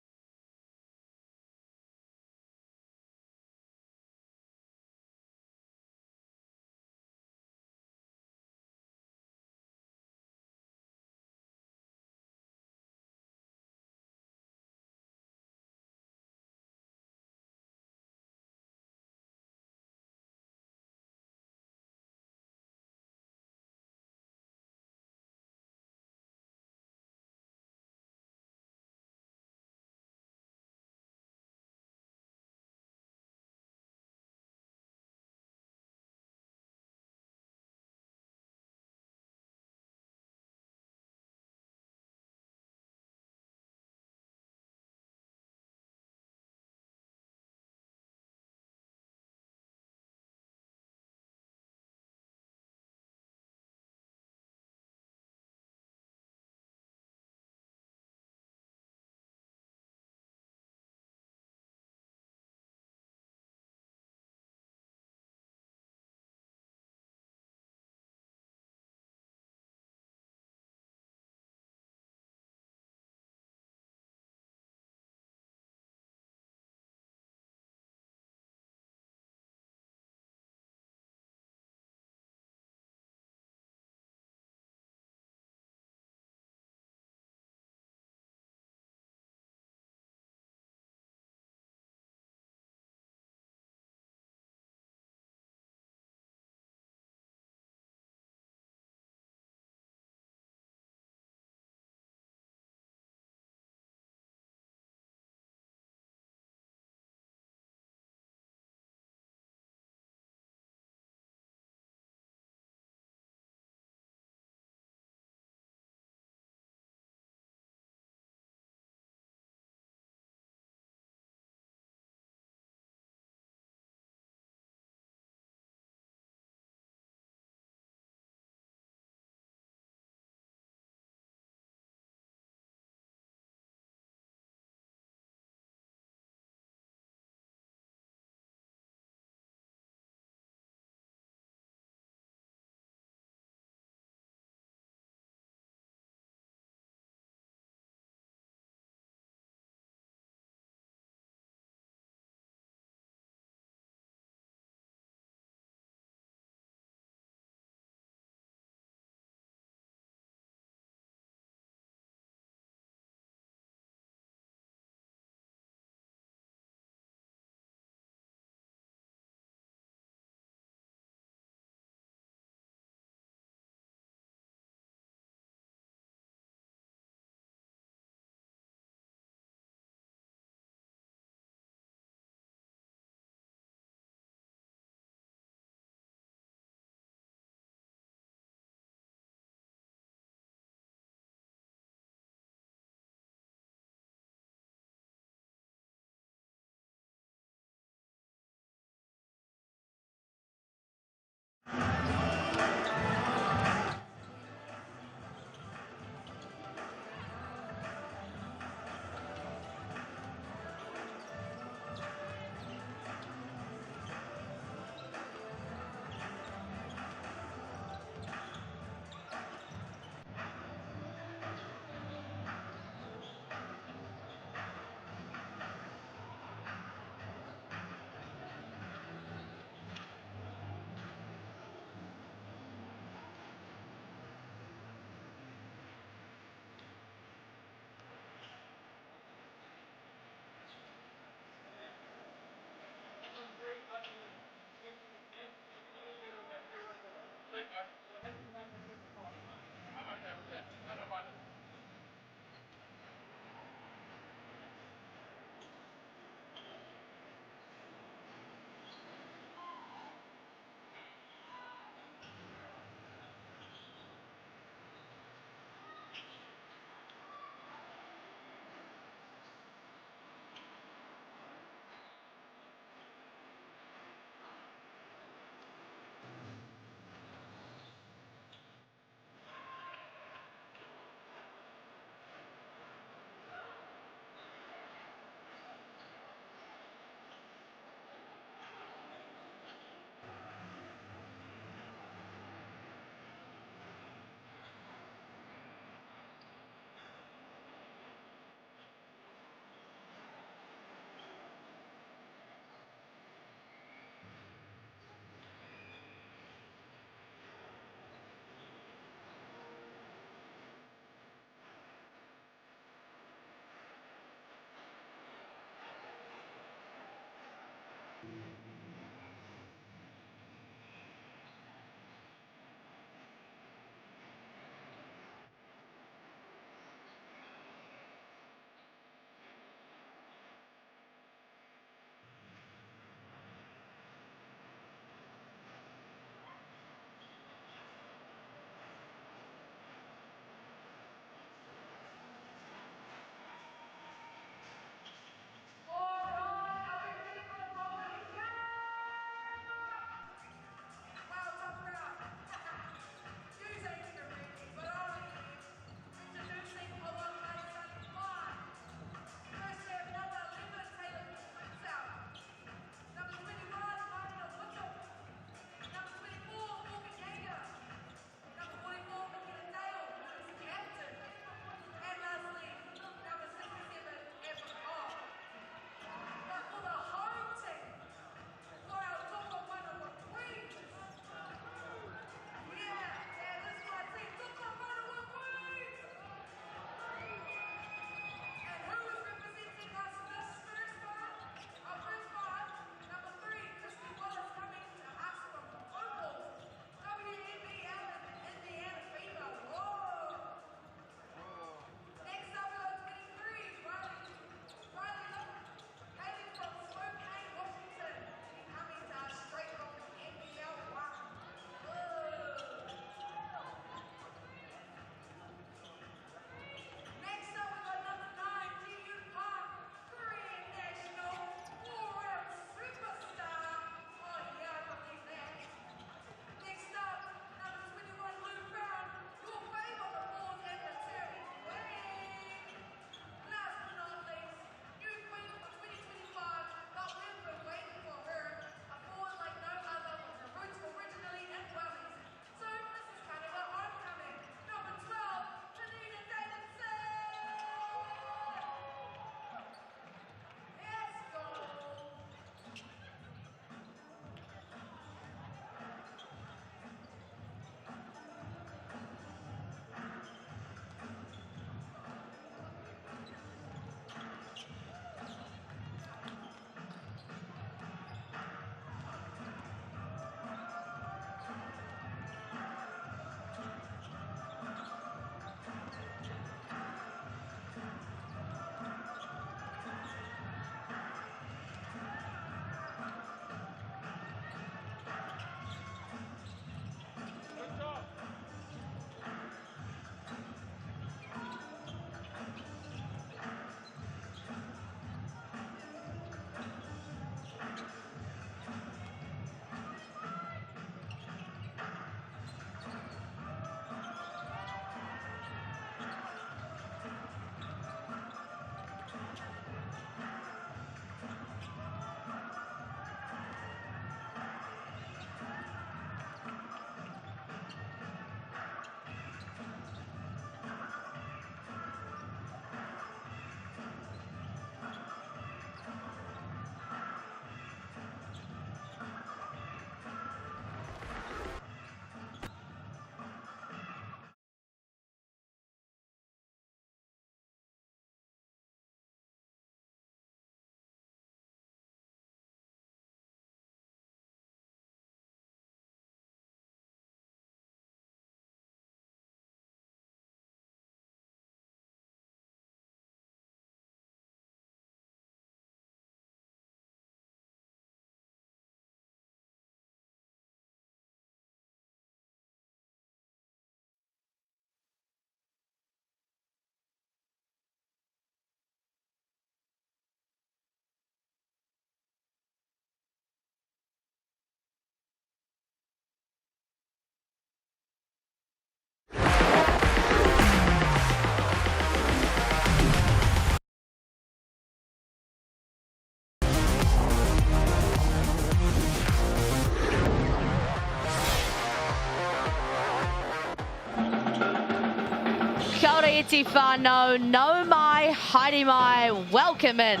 Kia ora iti whānau, no mai, haere mai, welcome in.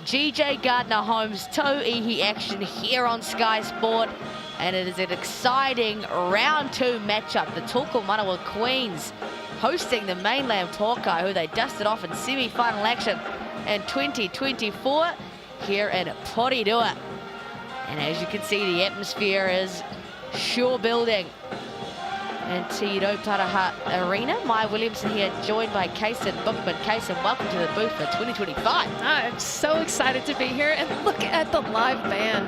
GJ Gardner Homes Tauihi action here on Sky Sport. And it is an exciting round 2 matchup. The Tokomanawa Queens hosting the Mainland Pouākai, who they dusted off in semi-final action in 2024 here in Porirua. And as you can see, the atmosphere is sure building into Rauparaha Arena. Maya Williamson here, joined by Kaysen Bookman. Kaysen, welcome to the booth for 2025. I'm so excited to be here, and look at the live band.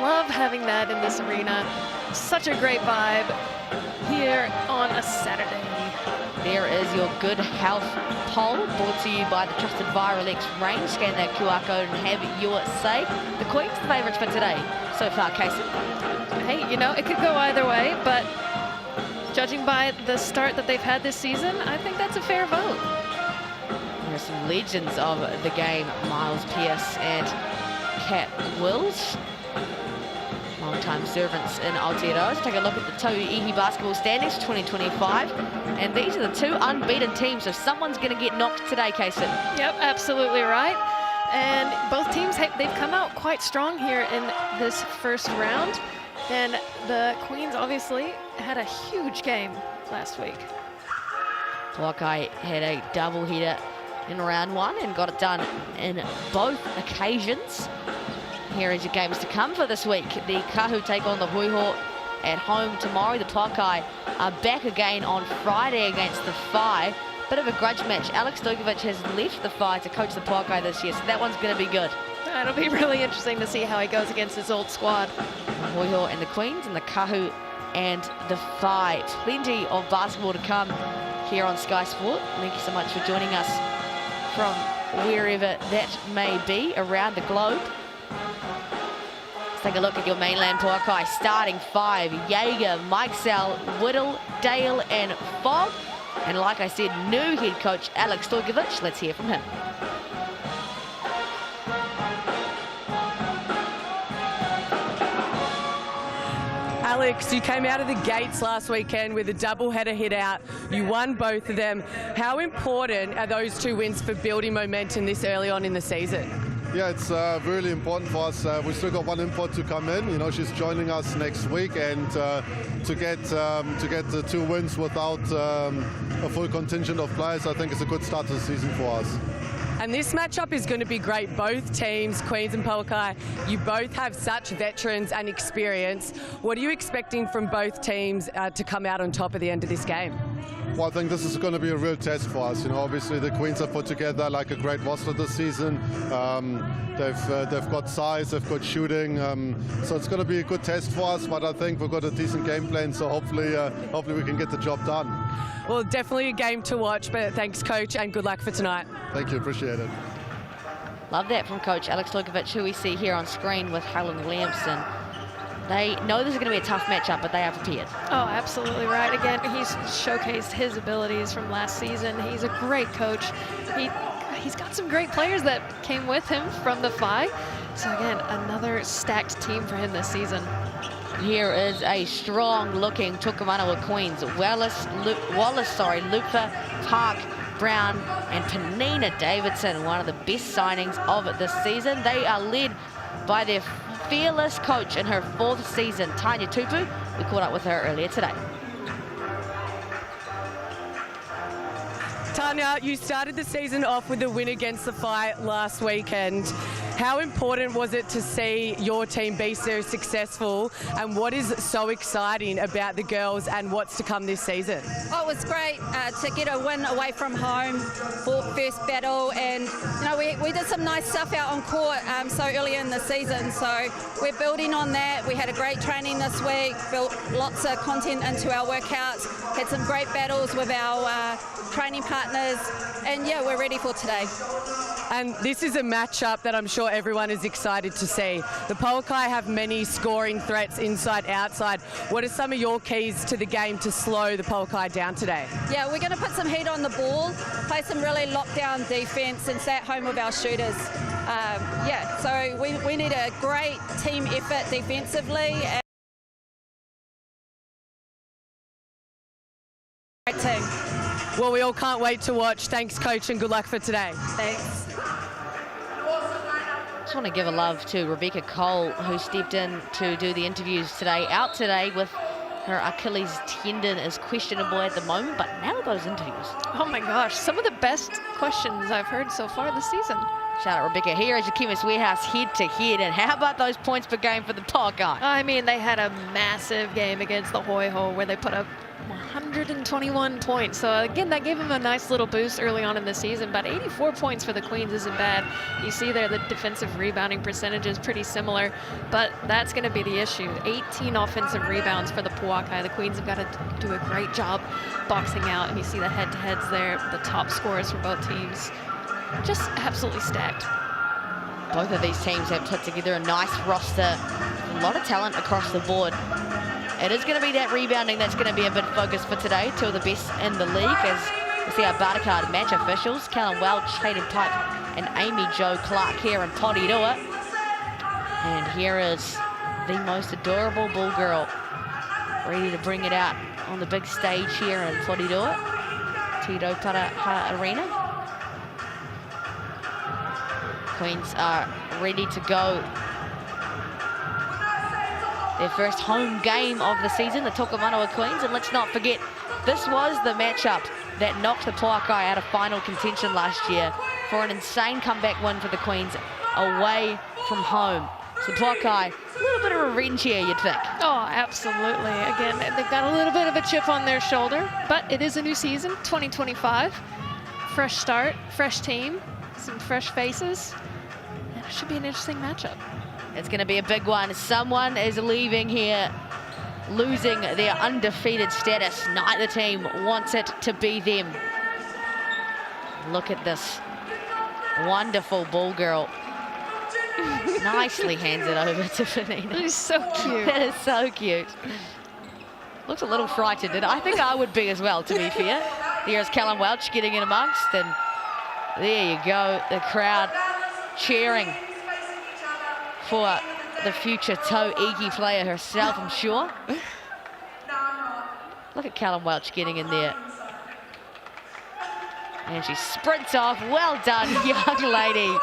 Love having that in this arena. Such a great vibe here on a Saturday. There is your good health poll brought to you by the trusted Viral X range. Scan that QR code and have your say. The Queen's the favourites for today so far, Kaysen. Hey, you know, it could go either way, but judging by the start that they've had this season, I think that's a fair vote. There are some legends of the game, Miles Pearce and Kat Wills, long-time servants in Aotearoa. Let's take a look at the Tauihi Basketball standings for 2025. And these are the 2 unbeaten teams, so someone's going to get knocked today, Kaysen. Yep, absolutely right. And both teams, they've come out quite strong here in this first round. And the Queens obviously had a huge game last week. Pouākai had a double-header in round 1 and got it done in both occasions. Here is your games to come for this week. The Kahu take on the Huiho at home tomorrow. The Pouākai are back again on Friday against the Phi. Bit of a grudge match. Alex Stojkovic has left the Phi to coach the Pouākai this year, so that one's going to be good. It'll be really interesting to see how he goes against his old squad. The Huiho and the Queens, and the Kahu and the Phi. Plenty of basketball to come here on Sky Sport. Thank you so much for joining us from wherever that may be around the globe. Take a look at your Mainland Pouākai starting 5. Jaeger, Mikesell, Whittle, Dale and Fogg. And like I said, new head coach Alex Stojkovic. Let's hear from him. Alex, you came out of the gates last weekend with a double-header hit out. You won both of them. How important are those 2 wins for building momentum this early on in the season? Yeah, it's really important for us. We still got 1 import to come in. You know, she's joining us next week, and to get the 2 wins without a full contingent of players, I think is a good start to the season for us. And this matchup is going to be great. Both teams, Queens and Pouākai, you both have such veterans and experience. What are you expecting from both teams to come out on top at the end of this game? Well, I think this is going to be a real test for us. You know, obviously the Queens have put together like a great roster this season. They've got size, they've got shooting, so it's going to be a good test for us. But I think we've got a decent game plan, so hopefully we can get the job done. Well, definitely a game to watch. But thanks, coach, and good luck for tonight. Thank you, appreciate it. Love that from coach Alex Stojkovic, who we see here on screen with Helen Williamson. They know this is going to be a tough matchup, but they are prepared. Oh, absolutely right. Again, he's showcased his abilities from last season. He's a great coach. He's got some great players that came with him from the Phi. So again, another stacked team for him this season. Here is a strong-looking Tokomanawa Queens. Lupa, Park, Brown, and Penina Davidson, one of the best signings of this season. They are led by their fearless coach in her 4th season, Tanya Tupu. We caught up with her earlier today. Tanya, you started the season off with a win against the Phi last weekend. How important was it to see your team be so successful, and what is so exciting about the girls and what's to come this season? Oh, it was great to get a win away from home for first battle, and you know we did some nice stuff out on court so early in the season, so we're building on that. We had a great training this week, built lots of content into our workouts, had some great battles with our training partners, and yeah, we're ready for today. And this is a matchup that I'm sure everyone is excited to see. The Pouākai have many scoring threats inside, outside. What are some of your keys to the game to slow the Pouākai down today? Yeah, we're going to put some heat on the ball, play some really lockdown defence and stay at home with our shooters. Yeah, so we need a great team effort defensively. Great team. Well, we all can't wait to watch. Thanks, Coach, and good luck for today. Thanks. Just want to give a love to Rebecca Cole, who stepped in to do the interviews today. Out today with her Achilles tendon is questionable at the moment, but now those interviews. Oh my gosh, some of the best questions I've heard so far this season. Shout out Rebecca. Here is your Chemist Warehouse head-to-head. And how about those points per game for the Pouākai? I mean, they had a massive game against the Hoiho where they put up 121 points. So again, that gave them a nice little boost early on in the season, but 84 points for the Queens isn't bad. You see there the defensive rebounding percentage is pretty similar, but that's going to be the issue. 18 offensive rebounds for the Pouākai. The Queens have got to do a great job boxing out, and you see the head-to-heads there, the top scorers for both teams. Just absolutely stacked. Both of these teams have put together a nice roster, a lot of talent across the board. It is going to be that rebounding that's going to be a big focus for today. Two of the best in the league, as we see our Bartercard match officials, Callum Welch, Hayden Pipe, and Amy Jo Clark here in Porirua. And here is the most adorable bull girl, ready to bring it out on the big stage here in Porirua, Rauparaha Arena. Queens are ready to go. Their first home game of the season, the Tokomanawa Queens. And let's not forget, this was the matchup that knocked the Pouākai out of final contention last year for an insane comeback win for the Queens away from home. So Pouākai, a little bit of revenge here, you'd think. Oh, absolutely. Again, they've got a little bit of a chip on their shoulder, but it is a new season, 2025. Fresh start, fresh team, some fresh faces. It should be an interesting matchup. It's going to be a big one. Someone is leaving here, losing their undefeated status. Neither team wants it to be them. Look at this wonderful ball girl. Nicely hands it over to Vanina. She's so cute. That is so cute. Looks a little frightened, and I think I would be as well, to be fair. There's Callum Welch getting in amongst, and there you go, the crowd cheering for the future Tauihi player herself, I'm sure. Look at Callum Welch getting in there. And she sprints off. Well done, young lady.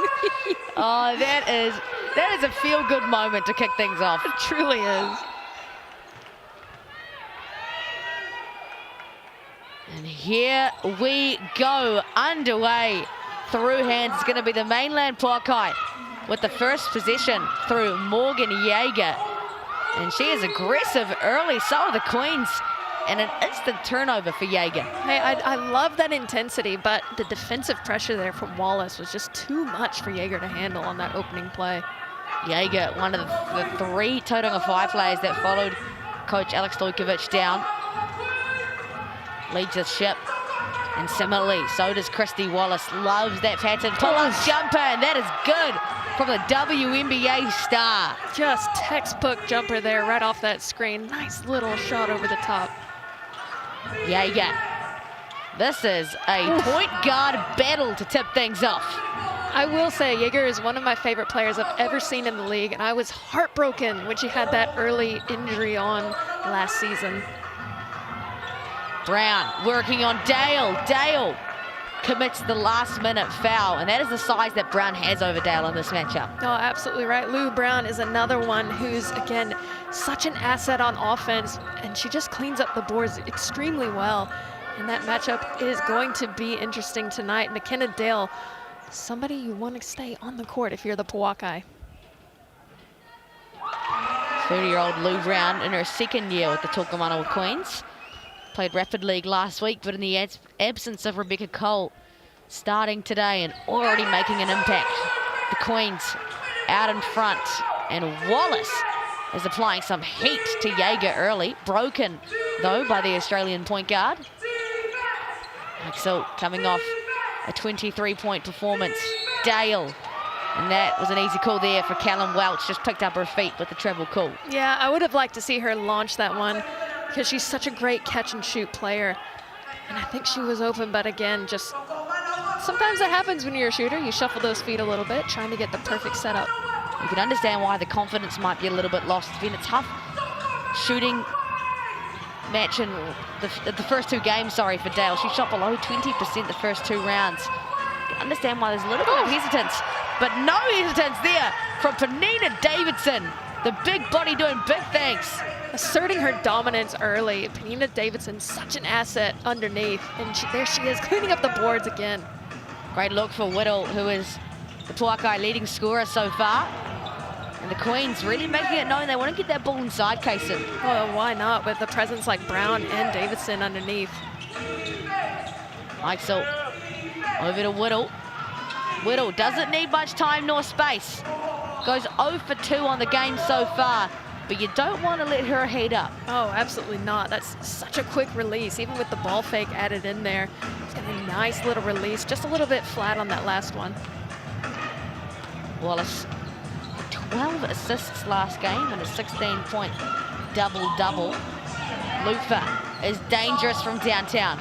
Oh, that is a feel-good moment to kick things off. It truly is. And here we go, underway. Through hands, it's going to be the Mainland Pouākai with the first possession through Morgan Jaeger. And she is aggressive early, so are the Queens. And an instant turnover for Jaeger. Hey, I love that intensity, but the defensive pressure there from Wallace was just too much for Jaeger to handle on that opening play. Jaeger, one of the three Tauranga 5 players that followed Coach Alex Stojkovic down, leads the ship. And similarly, so does Christy Wallace. Loves that pattern. Pull-up jumper, and that is good from the WNBA star. Just textbook jumper there right off that screen. Nice little shot over the top. Jaeger. This is a point guard battle to tip things off. I will say Jaeger is one of my favorite players I've ever seen in the league, and I was heartbroken when she had that early injury on last season. Brown working on Dale. Dale commits the last-minute foul, and that is the size that Brown has over Dale in this matchup. Oh, absolutely right. Lou Brown is another one who's, again, such an asset on offense, and she just cleans up the boards extremely well. And that matchup is going to be interesting tonight. McKenna Dale, somebody you want to stay on the court if you're the Pouākai. 30-year-old Lou Brown in her second year with the Tokomanawa Queens. Played Rapid League last week, but in the absence of Rebecca Cole, starting today and already making an impact. The Queens out in front, and Wallace is applying some heat to Jaeger early. Broken, though, by the Australian point guard. Axel coming off a 23-point performance. Dale, and that was an easy call there for Callum Welch. Just picked up her feet with the treble call. Yeah, I would have liked to see her launch that one, because she's such a great catch-and-shoot player. And I think she was open, but again, just sometimes that happens when you're a shooter. You shuffle those feet a little bit, trying to get the perfect setup. You can understand why the confidence might be a little bit lost. It's been a tough shooting match in the first 2 games, sorry, for Dale. She shot below 20% the first 2 rounds. I understand why there's a little bit of hesitance, but no hesitance there from Penina Davidson. The big body doing big things. Asserting her dominance early. Penina Davidson, such an asset underneath. And there she is, cleaning up the boards again. Great look for Whittle, who is the Pouākai leading scorer so far. And the Queens really making it known they want to get that ball inside, Kaysen. Well, why not with a presence like Brown and Davidson underneath. Mikesell over to Whittle. Whittle doesn't need much time nor space. Goes 0 for 2 on the game so far, but you don't want to let her heat up. Oh, absolutely not. That's such a quick release, even with the ball fake added in there. It's got a nice little release, just a little bit flat on that last one. Wallace, 12 assists last game and a 16-point double-double. Lufa is dangerous from downtown.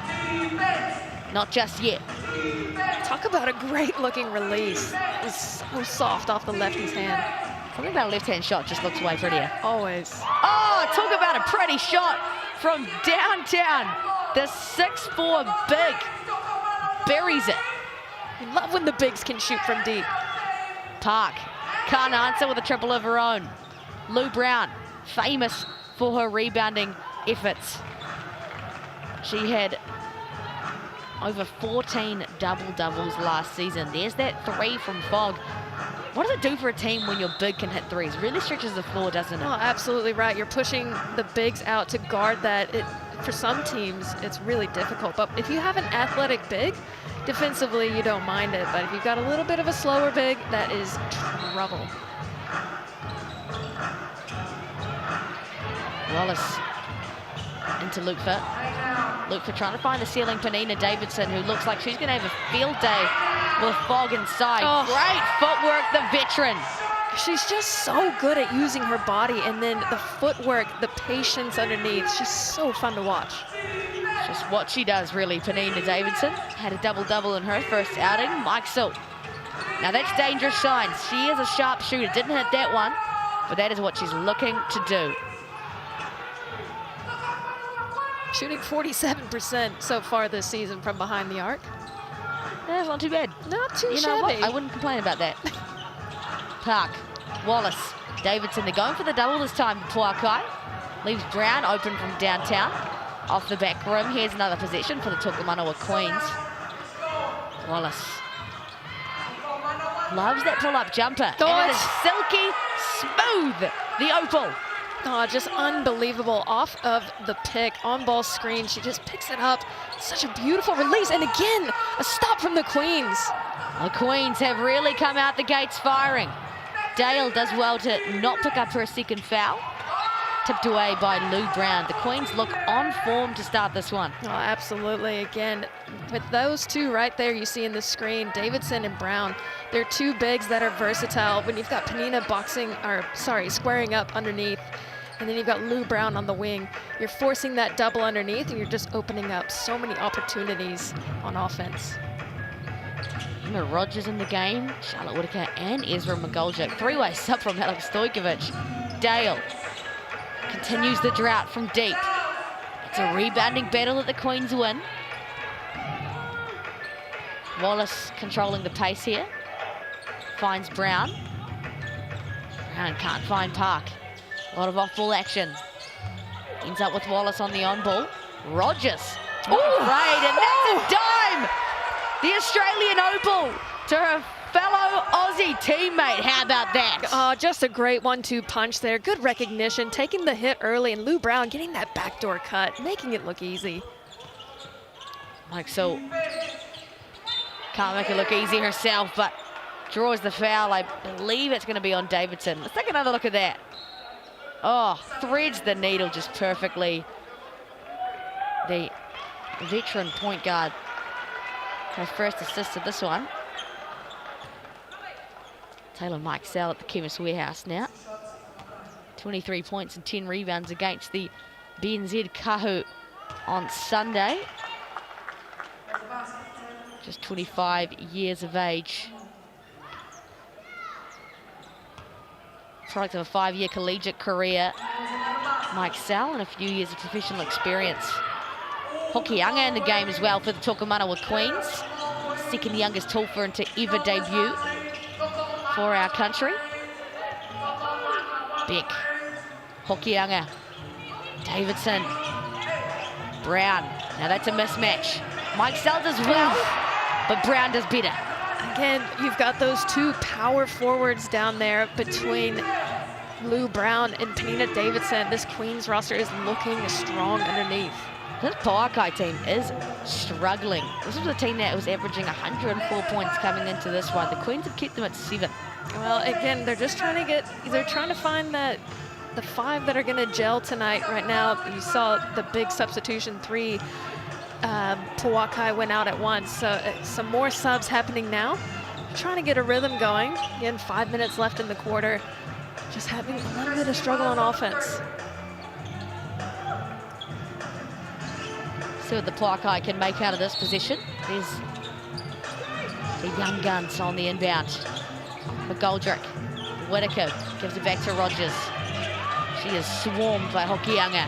Not just yet. Talk about a great-looking release. It's so soft off the lefty's hand. Something about a left-hand shot just looks way prettier. Always. Oh, talk about a pretty shot from downtown. The 6'4" big buries it. We love when the bigs can shoot from deep. Park can't answer with a triple of her own. Lou Brown, famous for her rebounding efforts. She had over 14 double-doubles last season. There's that 3 from Fogg. What does it do for a team when your big can hit threes? Really stretches the floor, doesn't it? Oh, absolutely right. You're pushing the bigs out to guard that. For some teams, it's really difficult. But if you have an athletic big, defensively, you don't mind it. But if you've got a little bit of a slower big, that is trouble. Wallace into Lukfa. Lukfa trying to find the ceiling. Penina Davidson, who looks like she's going to have a field day with Fogg inside. Oh. Great footwork, the veteran. She's just so good at using her body, and then the footwork, the patience underneath. She's so fun to watch. Just what she does, really. Penina Davidson had a double-double in her first outing. Mikesell. Now that's dangerous signs. She is a sharp shooter. Didn't hit that one, but that is what she's looking to do. Shooting 47% so far this season from behind the arc. That's not too bad. Not too You shabby. know what? I wouldn't complain about that. Park, Wallace, Davidson. They're going for the double this time. Pouākai leaves Brown open from downtown. Off the back rim. Here's another possession for the Tokomanawa Queens. Wallace loves that pull-up jumper. Oh, and it is silky smooth. The opal. Oh, just unbelievable. Off of the pick, on-ball screen. She just picks it up. Such a beautiful release. And again, a stop from the Queens. The Queens have really come out the gates firing. Dale does well to not pick up her second foul. Tipped away by Lou Brown. The Queens look on form to start this one. Oh, absolutely. Again, with those two right there you see in the screen, Davidson and Brown, they're two bigs that are versatile. When you've got Penina squaring up underneath, and then you've got Lou Brown on the wing, you're forcing that double underneath, and you're just opening up so many opportunities on offense. Emma Rogers in the game, Charlotte Whitaker and Ezra McGoljic. Three-way sub from Alex Stojkovic. Dale continues the drought from deep. It's a rebounding battle that the Queens win. Wallace controlling the pace here. Finds Brown. Brown can't find Park. A lot of off-ball action. Ends up with Wallace on the on-ball. Rogers. Right, and that's a dime! The Australian opal to her fellow Aussie teammate. How about that? Oh, just a great 1-2 punch there. Good recognition, taking the hit early, and Lou Brown getting that backdoor cut, making it look easy. So can't make it look easy herself, but draws the foul. I believe it's going to be on Davidson. Let's take another look at that. Oh, threads the needle just perfectly. The veteran point guard, her first assist of this one. Taylor Mikesell at the Chemist Warehouse now. 23 points and 10 rebounds against the BBNZ Kahu on Sunday. Just 25 years of age. Product of a 5-year collegiate career Mike Sell and a few years of professional experience. Hokianga in the game as well for the Tokomanawa Queens. Second youngest Tulferen to ever debut for our country. Beck, Hokianga, Davidson, Brown. Now that's a mismatch. Mike Sell does well, but Brown does better. Again, you've got those two power forwards down there between Lou Brown and Penina Davidson. This Queens roster is looking strong underneath. This Pouākai team is struggling. This was a team that was averaging 104 points coming into this one. The Queens have kept them at 7. Well, again, they're just trying to find the 5 that are going to gel tonight. Right now, you saw the big substitution 3. Pouākai went out at once, so some more subs happening now. Trying to get a rhythm going. Again, 5 minutes left in the quarter. Just having a little bit of struggle on offense. See what the Pouākai can make out of this position. There's the young guns on the inbound. McGoldrick, Whitaker gives it back to Rogers. She is swarmed by Hokianga.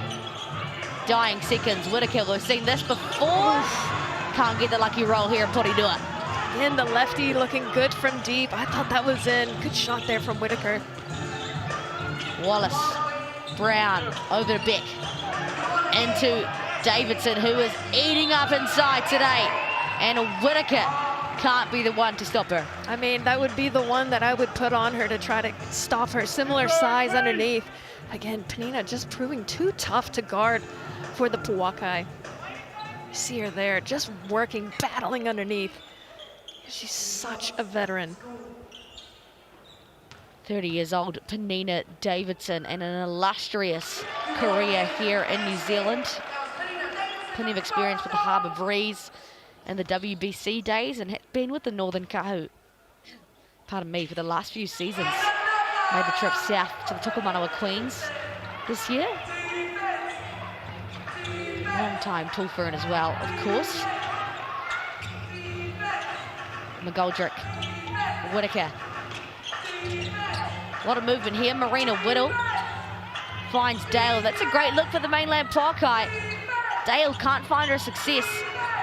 Dying seconds, Whitaker, we've seen this before. Can't get the lucky roll here at Porirua. Again, the lefty looking good from deep. I thought that was in. Good shot there from Whitaker. Wallace, Brown, over to Beck. Into Davidson, who is eating up inside today. And Whitaker can't be the one to stop her. I mean, that would be the one that I would put on her to try to stop her. Similar size underneath. Again, Penina just proving too tough to guard for the Pouākai. You see her there, just working, battling underneath. She's such a veteran. 30 years old, Penina Davidson, and an illustrious career here in New Zealand. Plenty of experience with the Harbour Breeze and the WBC days, and had been with the Northern Kahu, pardon me, for the last few seasons. Made the trip south to the Tokomanawa Queens this year. Long time Tulferen as well, of course. McGoldrick, Whitaker. A lot of movement here. Marina Whittle finds Dale. That's a great look for the Mainland Pouākai. Dale can't find her success.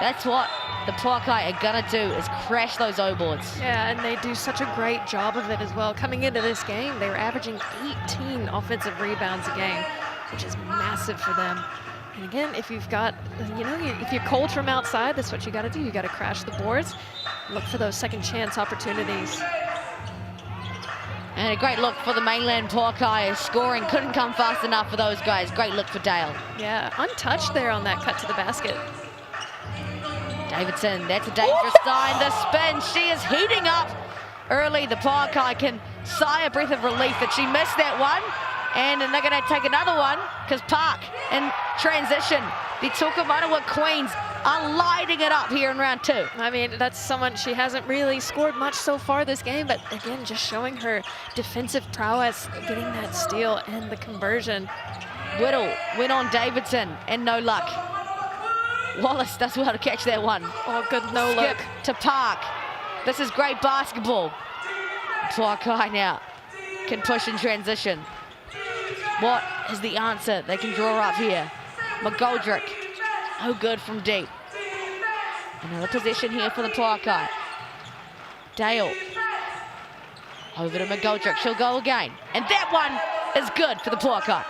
That's what the Pouākai are gonna do, is crash those O-boards. Yeah, and they do such a great job of it as well. Coming into this game, they were averaging 18 offensive rebounds a game, which is massive for them. And again, if you've got, if you're cold from outside, that's what you gotta do. You gotta crash the boards, look for those second chance opportunities. And a great look for the Mainland Pouākai. Scoring couldn't come fast enough for those guys. Great look for Dale. Yeah, untouched there on that cut to the basket. Davidson, that's a dangerous sign. The spin, she is heating up early. The Pouākai can sigh a breath of relief that she missed that one. And then they're going to take another one, because Park in transition. The Tokomanawa Queens are lighting it up here in round 2. I mean, that's someone, she hasn't really scored much so far this game, but again, just showing her defensive prowess, getting that steal and the conversion. Whittle went on Davidson and no luck. Wallace does well to catch that one. Oh, good no Skip look. to Park. This is great basketball. Pouākai now can push in transition. What is the answer they can draw up here? McGoldrick, oh good from deep. Another possession here for the Pouākai. Dale, over to McGoldrick, she'll go again. And that one is good for the Pouākai.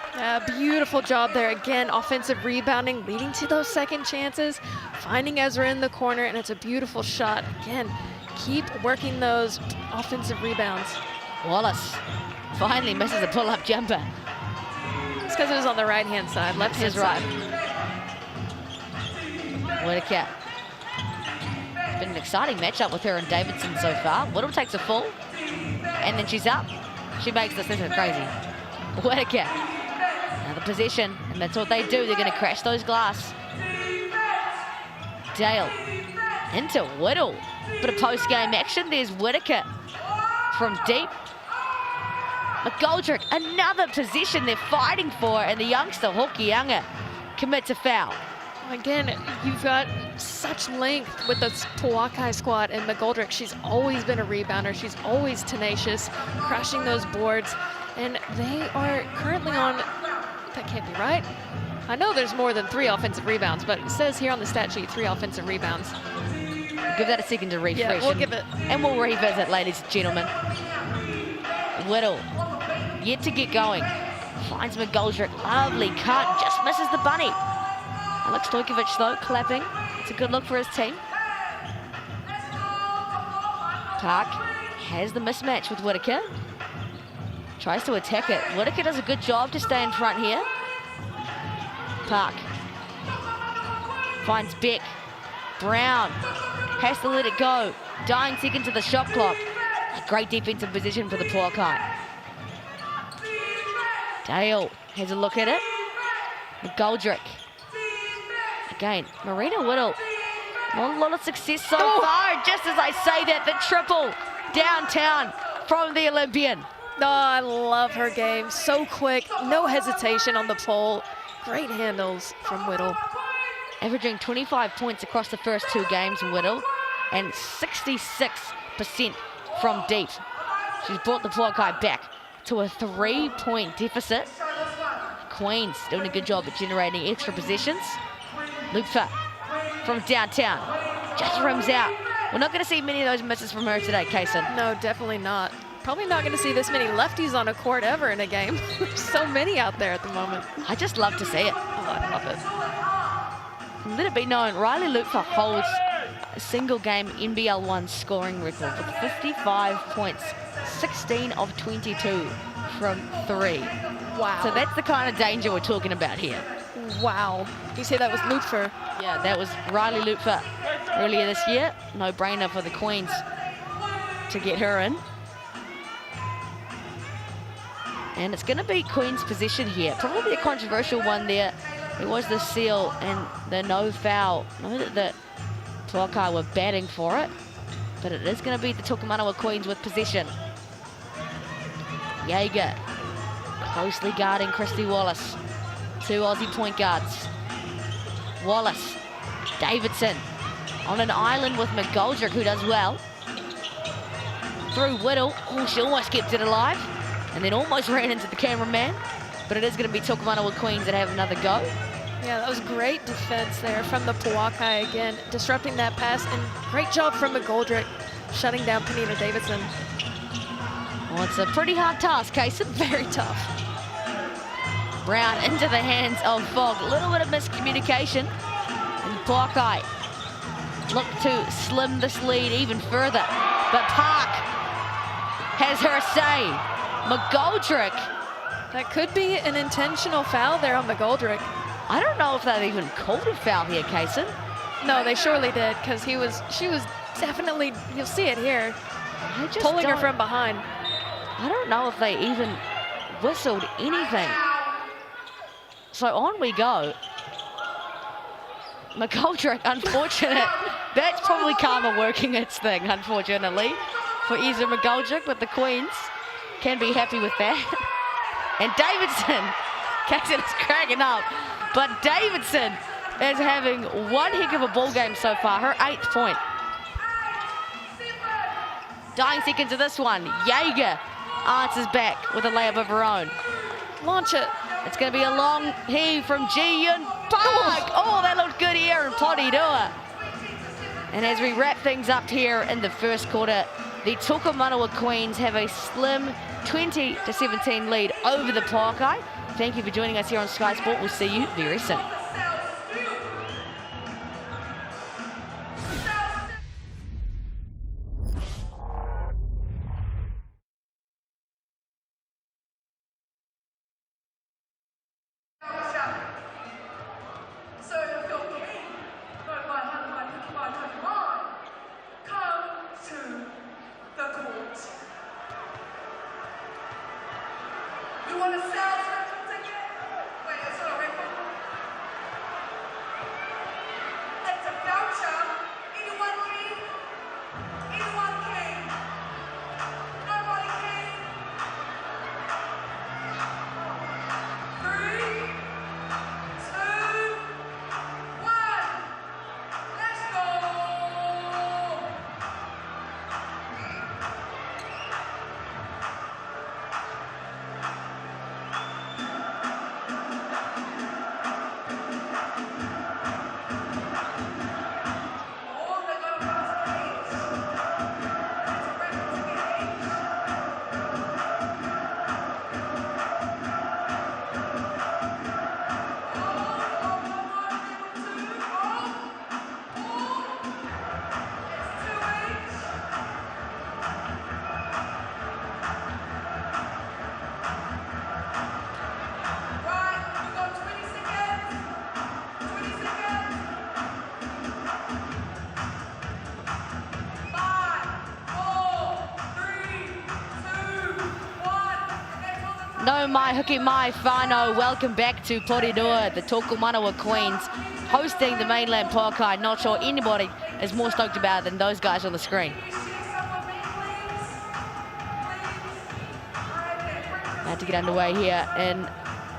Beautiful job there. Again, offensive rebounding, leading to those second chances, finding Ezra in the corner, and it's a beautiful shot. Again, keep working those offensive rebounds. Wallace finally misses a pull-up jumper. It's because it was on the right-hand side, left-hand right. side. Whitaker. It's been an exciting matchup with her and Davidson so far. Whittle takes a full, and then she's up. She makes this is crazy. Whitaker. Another possession, and that's what they do. They're going to crash those glass. Dale into Whittle. Bit of post-game action. There's Whitaker from deep. McGoldrick, another position they're fighting for, and the youngster Hokianga commits a foul. Again, you've got such length with this Pouākai squad, and McGoldrick, she's always been a rebounder. She's always tenacious, crashing those boards, and they are currently on That can't be right. I know there's more than 3 offensive rebounds, but it says here on the stat sheet 3 offensive rebounds. Give that a second to refresh. Yeah, we'll give it. And we'll revisit, ladies and gentlemen. Whittle, yet to get going. Finds McGoldrick, lovely cut, just misses the bunny. Alex Stojkovic, though, clapping. It's a good look for his team. Park has the mismatch with Whitaker. Tries to attack it. Whitaker does a good job to stay in front here. Park finds Beck. Brown has to let it go. Dying second to the shot clock. A great defensive position for the Pouākai. Dale has a look at it. McGoldrick. Again, Marina Whittle. Not a lot of success so far. Just as I say that, the triple downtown from the Olympian. Oh, I love her game. So quick, no hesitation on the pole. Great handles from Whittle. Averaging 25 points across the first 2 games, Whittle, and 66% from deep. She's brought the Pouākai back to a 3-point deficit. Queens doing a good job at generating extra possessions. Lupfer from downtown, just rims out. We're not going to see many of those misses from her today, Kaysen. No, definitely not. Probably not going to see this many lefties on a court ever in a game. There's so many out there at the moment. I just love to see it. Oh, I love it. Let it be known, Riley Lupfer holds a single-game NBL 1 scoring record with 55 points, 16 of 22 from 3. Wow. So that's the kind of danger we're talking about here. Wow. You say that was Lupfer? Yeah, that was Riley Lupfer earlier this year. No-brainer for the Queens to get her in. And it's going to be Queen's position here. Probably a controversial one there. It was the seal and the no foul. I know that the Pouākai were batting for it, but it is going to be the Tokomanawa Queens with possession. Jaeger closely guarding Christy Wallace. 2 Aussie point guards. Wallace, Davidson on an island with McGoldrick, who does well. Through Whittle. Oh, she almost kept it alive. And then almost ran into the cameraman. But it is going to be Tokomanawa Queens that have another go. Yeah, that was great defense there from the Pouākai again, disrupting that pass, and great job from McGoldrick, shutting down Penina Davidson. Well, it's a pretty hard task, Kaysen. Very tough. Brown into the hands of Fogg. A little bit of miscommunication. And Pouākai look to slim this lead even further. But Park has her say. McGoldrick. That could be an intentional foul there on McGoldrick. I don't know if they've even called a foul here, Kaysen. No, they surely did, because she was definitely, you'll see it here, pulling her from behind. I don't know if they even whistled anything. So on we go. McGoldrick, unfortunate. That's probably karma working its thing, unfortunately, for Ezra McGoldrick, but the Queens can be happy with that. And Davidson, Kaysen is cracking up, but Davidson is having one heck of a ball game so far, her 8th point. Dying seconds of this one, Jaeger answers back with a layup of her own. Launch it. It's going to be a long heave from Ji-Yun Park. Oh, that looked good here in Porirua. And as we wrap things up here in the first quarter, the Tokomanawa Queens have a slim 20-17 lead over the Pouākai. Thank you for joining us here on Sky Sport. We'll see you very soon. No mai huki mai whānau. Welcome back to Porirua, the Tokomanawa Queens, hosting the Mainland Pouākai. Not sure anybody is more stoked about it than those guys on the screen. About to get underway here in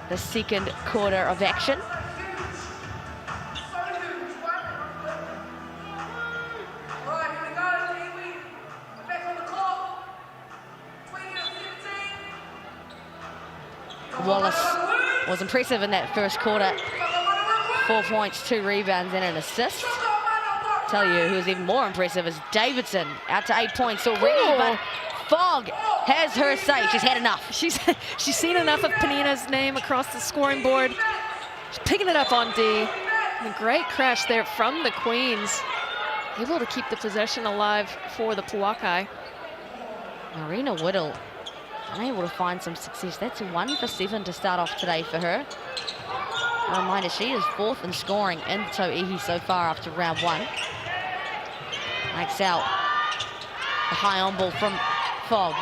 the second quarter of action. Wallace was impressive in that first quarter. 4 points, 2 rebounds and an assist. Tell you who was even more impressive is Davidson, out to 8 points already, but Fogg has her say. She's had enough. She's seen enough of Penina's name across the scoring board. She's picking it up on D. And a great crash there from the Queens. Able to keep the possession alive for the Pouākai. Marina Whittle unable to find some success. That's 1 for 7 to start off today for her. A reminder, she is 4th in scoring in Tauihi so far after round 1. Makes out the high on ball from Fogg.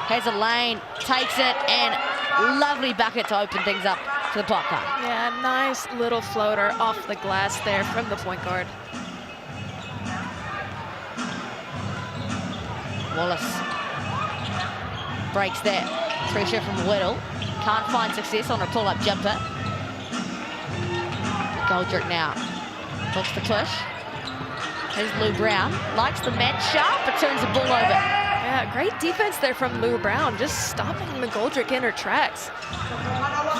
Has a lane, takes it, and lovely bucket to open things up for the Pouākai. Yeah, nice little floater off the glass there from the point guard. Wallace breaks that pressure from Whittle. Can't find success on a pull-up jumper. Goldrick now looks to push. Here's Lou Brown. Likes the match up, but turns the ball over. Yeah, great defense there from Lou Brown, just stopping McGoldrick in her tracks,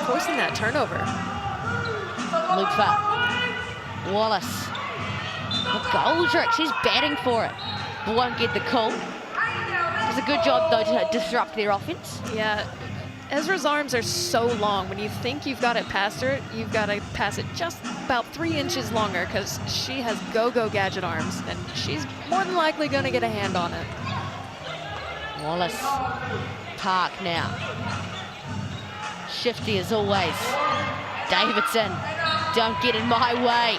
forcing that turnover. Lupa. Wallace. McGoldrick, she's batting for it, but won't get the call. Does a good job, though, to disrupt their offense. Yeah, Ezra's arms are so long. When you think you've got it past her, you've got to pass it just about 3 inches longer because she has go-go gadget arms, and she's more than likely going to get a hand on it. Wallace. Park now. Shifty as always. Davidson. Don't get in my way.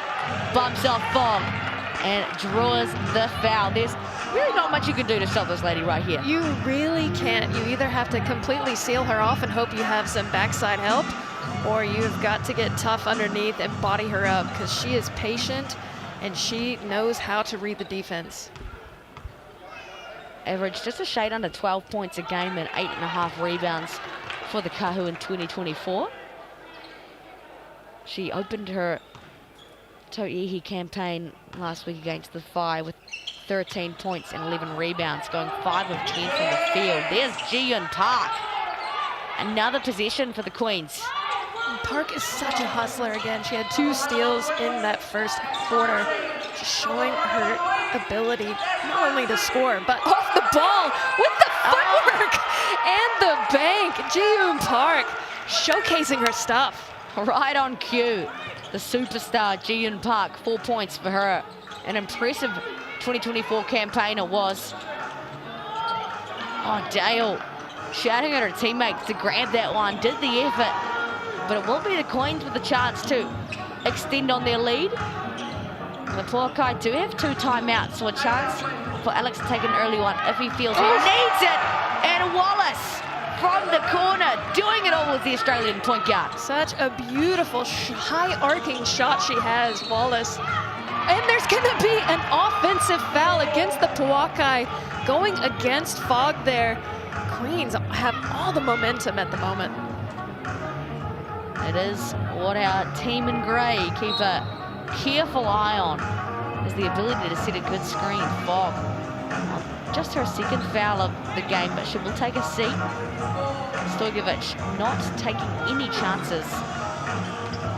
Bumps off Fogg and draws the foul. There's really not much you can do to stop this lady right here. You really can't. You either have to completely seal her off and hope you have some backside help, or you've got to get tough underneath and body her up because she is patient and she knows how to read the defense. Averaged just a shade under 12 points a game and 8.5 rebounds for the Kahu in 2024. She opened her Tauihi campaign last week against the Phi with 13 points and 11 rebounds, going 5 of 10 from the field. There's Ji-Yun Park. Another possession for the Queens. Park is such a hustler again. She had 2 steals in that first quarter, just showing her ability not only to score, but off the ball with the footwork and the bank. Ji-Yun Park showcasing her stuff. Right on cue. The superstar Ji-Yun Park, 4 points for her. An impressive 2024 campaign it was. Oh, Dale shouting at her teammates to grab that one, did the effort. But it will be the Queens with a chance to extend on their lead. The Pouākai do have 2 timeouts, so a chance for Alex to take an early one if he feels he needs it. And Wallace from the corner, doing it all with the Australian point guard. Such a beautiful high arcing shot she has, Wallace. And there's gonna be an offensive foul against the Pouākai, going against Fogg there. Queens have all the momentum at the moment. It is what our team in grey keep a careful eye on, is the ability to set a good screen. Fogg, just her second foul of the game, but she will take a seat. Stojkovic not taking any chances.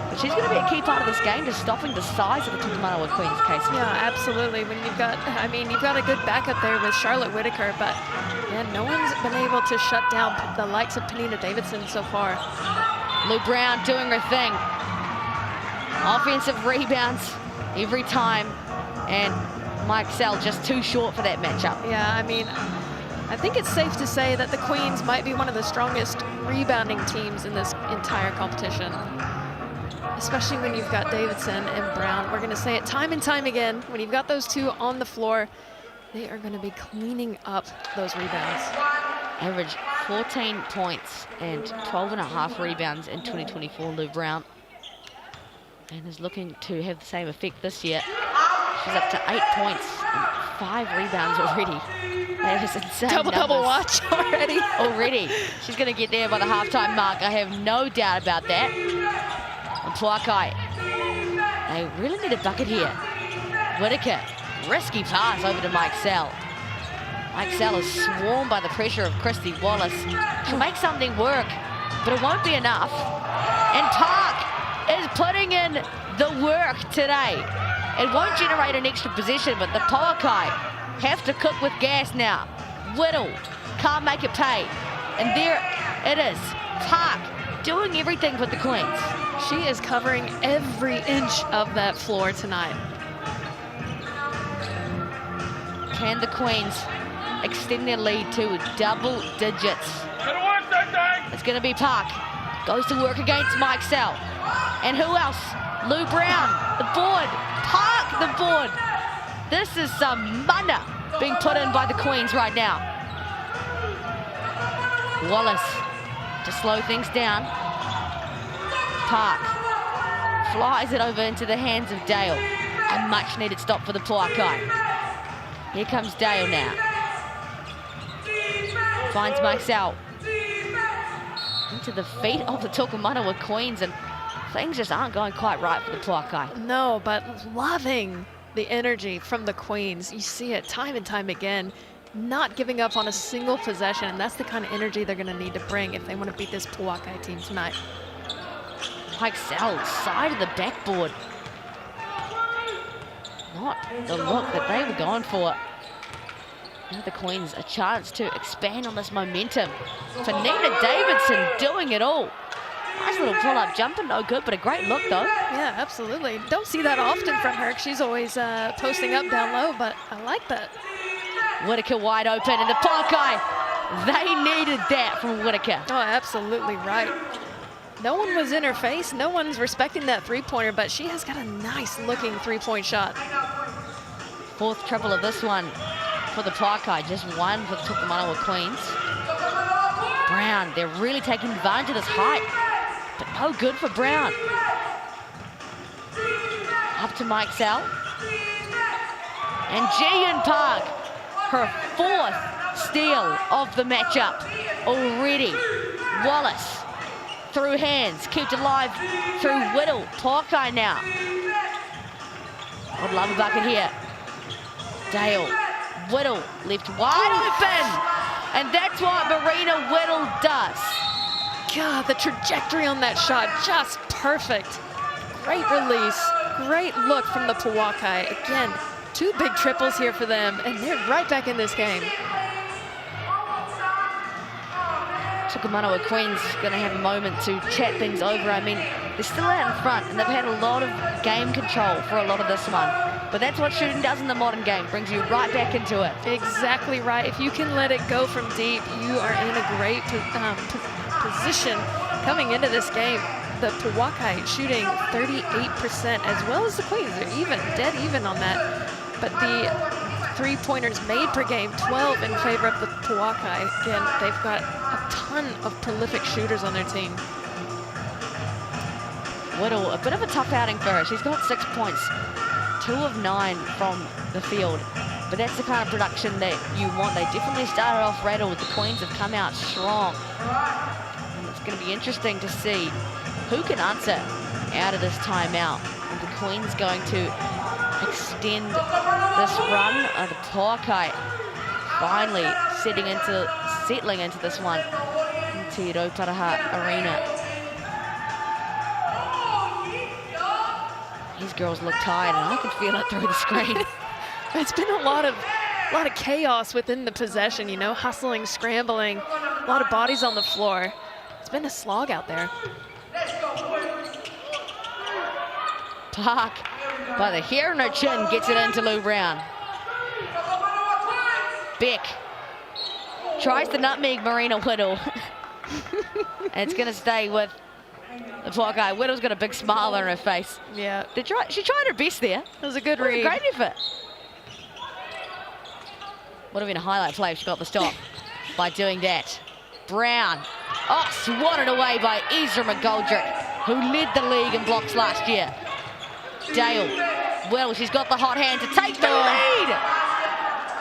But she's going to be a key part of this game, just stopping the size of the Tokomanawa Queens, Casey. Yeah, absolutely. When you've got, I mean, you've got a good backup there with Charlotte Whitaker, but yeah, no one's been able to shut down the likes of Penina Davidson so far. Lou Brown doing her thing. Offensive rebounds every time, and Mike Sell just too short for that matchup. Yeah, I mean, I think it's safe to say that the Queens might be one of the strongest rebounding teams in this entire competition, especially when you've got Davidson and Brown. We're going to say it time and time again. When you've got those 2 on the floor, they are going to be cleaning up those rebounds. Average 14 points and 12.5 rebounds in 2024, Lou Brown. And is looking to have the same effect this year. She's up to 8 points and 5 rebounds already. That is insane. Double watch already. Already. She's going to get there by the halftime mark. I have no doubt about that. And Pouākai, they really need a bucket here. Whitaker, risky pass over to Mike Sell. Mike Sell is swarmed by the pressure of Christy Wallace. She'll make something work, but it won't be enough. And Park is putting in the work today. It won't generate an extra possession, but the Pouākai have to cook with gas now. Whittle can't make it pay. And there it is. Park doing everything for the Queens. She is covering every inch of that floor tonight. Can the Queens extend their lead to double digits? It's going to be Park. Goes to work against Mike Sell. And who else? Lou Brown, the board. Park, the board. This is some mana being put in by the Queens right now. Wallace to slow things down. Park flies it over into the hands of Dale. A much needed stop for the Pouākai. Here comes Dale now. Finds Mike Sell. Into the feet of the Tokomanawa Queens, and things just aren't going quite right for the Pouākai. No, but loving the energy from the Queens. You see it time and time again, not giving up on a single possession, and that's the kind of energy they're going to need to bring if they want to beat this Pouākai team tonight. Mike Sell, side of the backboard. Not the look that they were going for. Now the Queens a chance to expand on this momentum. For Nina Davidson doing it all. Nice little pull-up jumper, no good, but a great look though. Yeah, absolutely. Don't see that often from her. She's always posting up down low, but I like that. Whitaker wide open, and the Pouākai, they needed that from Whitaker. Oh, absolutely right. No one was in her face. No one's respecting that three-pointer, but she has got a nice-looking three-point shot. Fourth triple of this one for the Pouākai, just one for the Tokomanawa Queens. Brown, they're really taking advantage of this height, but no good for Brown. Up to Mike Sell. And Ji-Yun Park, her fourth steal of the matchup already. Wallace through hands, kept alive through Whittle. Pouākai now. Would love a bucket here. Dale, Whittle left wide open. And that's what Marina Whittle does. God, the trajectory on that shot, just perfect. Great release, great look from the Pouākai. Again, two big triples here for them, and they're right back in this game. Tokomanawa Queens going to have a moment to chat things over. I mean, they're still out in front, and they've had a lot of game control for a lot of this one. But that's what shooting does in the modern game, brings you right back into it. Exactly right. If you can let it go from deep, you are in a great position coming into this game. The Pouākai shooting 38%, as well as the Queens. They're even, dead even on that. But the three-pointers made per game, 12 in favor of the Pouākai. Again, they've got a ton of prolific shooters on their team. Whittle, a bit of a tough outing for her. She's got 6 points, 2 of 9 from the field. But that's the kind of production that you want. They definitely started off rattled. The Queens have come out strong. And it's going to be interesting to see who can answer out of this timeout. And the Queens going to extend this run. The Pouākai finally settling into this one into Rauparaha Arena. These girls look tired, and I can feel it through the screen. It's been a lot of chaos within the possession, you know, hustling, scrambling, a lot of bodies on the floor. It's been a slog out there. Park, by the hair on her chin, gets it into Lou Brown. Beck tries to nutmeg Marina Whittle. And it's going to stay with the Pouākai. Whittle's got a big smile on her face. Yeah. She tried her best there. It was a good A read. great effort. Would have been a highlight play if she got the stop by doing that. Brown. Oh, swatted away by Ezra McGoldrick, who led the league in blocks last year. Dale, well, she's got the hot hand to take the lead.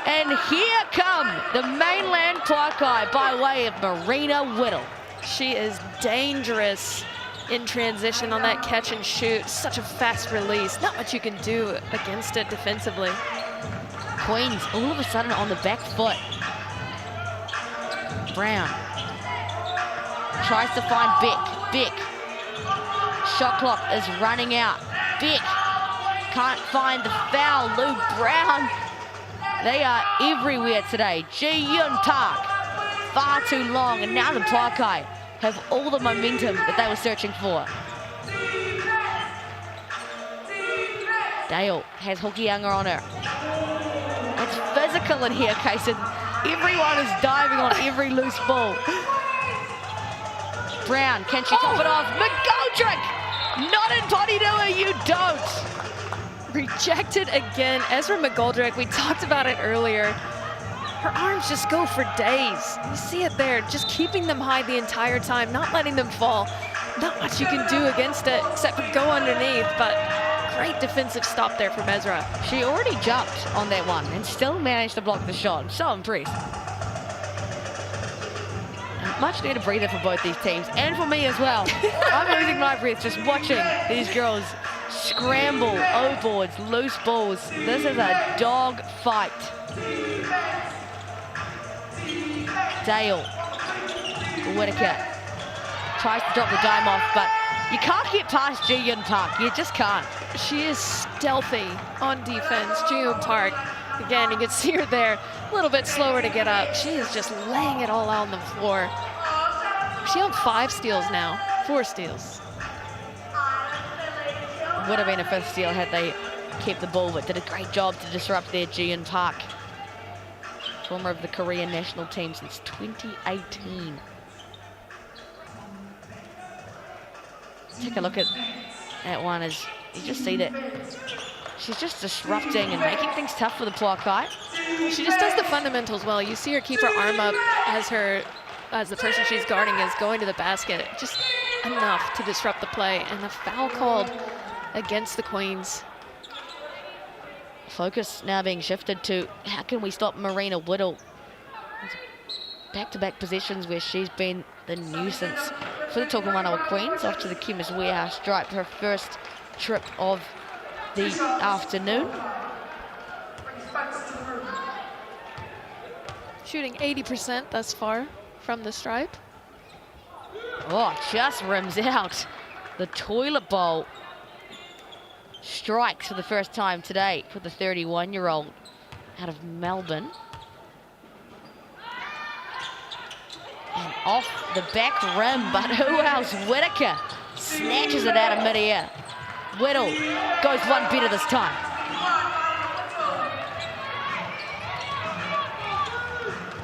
And here come the Mainland Pouākai by way of Marina Whittle. She is dangerous in transition on that catch and shoot. Such a fast release. Not much you can do against it defensively. Queens all of a sudden on the back foot. Brown tries to find Beck. Beck. Shot clock is running out. Beck can't find the foul. Lou Brown. They are everywhere today. Ji-Yun Park. Far too long. And now the Pouākai have all the momentum that they were searching for. Dale has Hokianga on her. It's physical in here, Kaysen. Everyone is diving on every loose ball. Brown, can she top it off? McGoldrick! Not in Porirua, you don't! Rejected again. Ezra McGoldrick, we talked about it earlier. Her arms just go for days. You see it there, just keeping them high the entire time, not letting them fall. Not much you can do against it except for go underneath, but great defensive stop there from Ezra. She already jumped on that one and still managed to block the shot. I'm so impressed. Much needed breather for both these teams and for me as well. I'm losing my breath just watching these girls scramble, O-boards, loose balls. This is a dog fight. Dale, Whitaker tries to drop the dime off, but you can't get past Ji-Yun Park. You just can't. She is stealthy on defense. Ji-Yun Park, again, you can see her there, a little bit slower to get up. She is just laying it all out on the floor. She on 5 steals now, 4 steals. Would have been a 5th steal had they kept the ball, but did a great job to disrupt their Ji-Yun Park. Former of the Korean national team since 2018. Take a look at that one as you just see that she's just disrupting and making things tough for the Pouākai. She just does the fundamentals well. You see her keep her arm up as the person she's guarding is going to the basket. Just enough to disrupt the play. And the foul called against the Queens. Focus now being shifted to how can we stop Marina Whittle? Back-to-back positions where she's been the nuisance for the Tokomanawa Queens. Off to the Chemist Warehouse stripe, her first trip of the afternoon. Shooting 80% thus far from the stripe. Oh, just rims out. The toilet bowl strikes for the first time today for the 31-year-old out of Melbourne. And off the back rim, but who else? Whitaker snatches it out of mid-air. Whittle goes one better this time.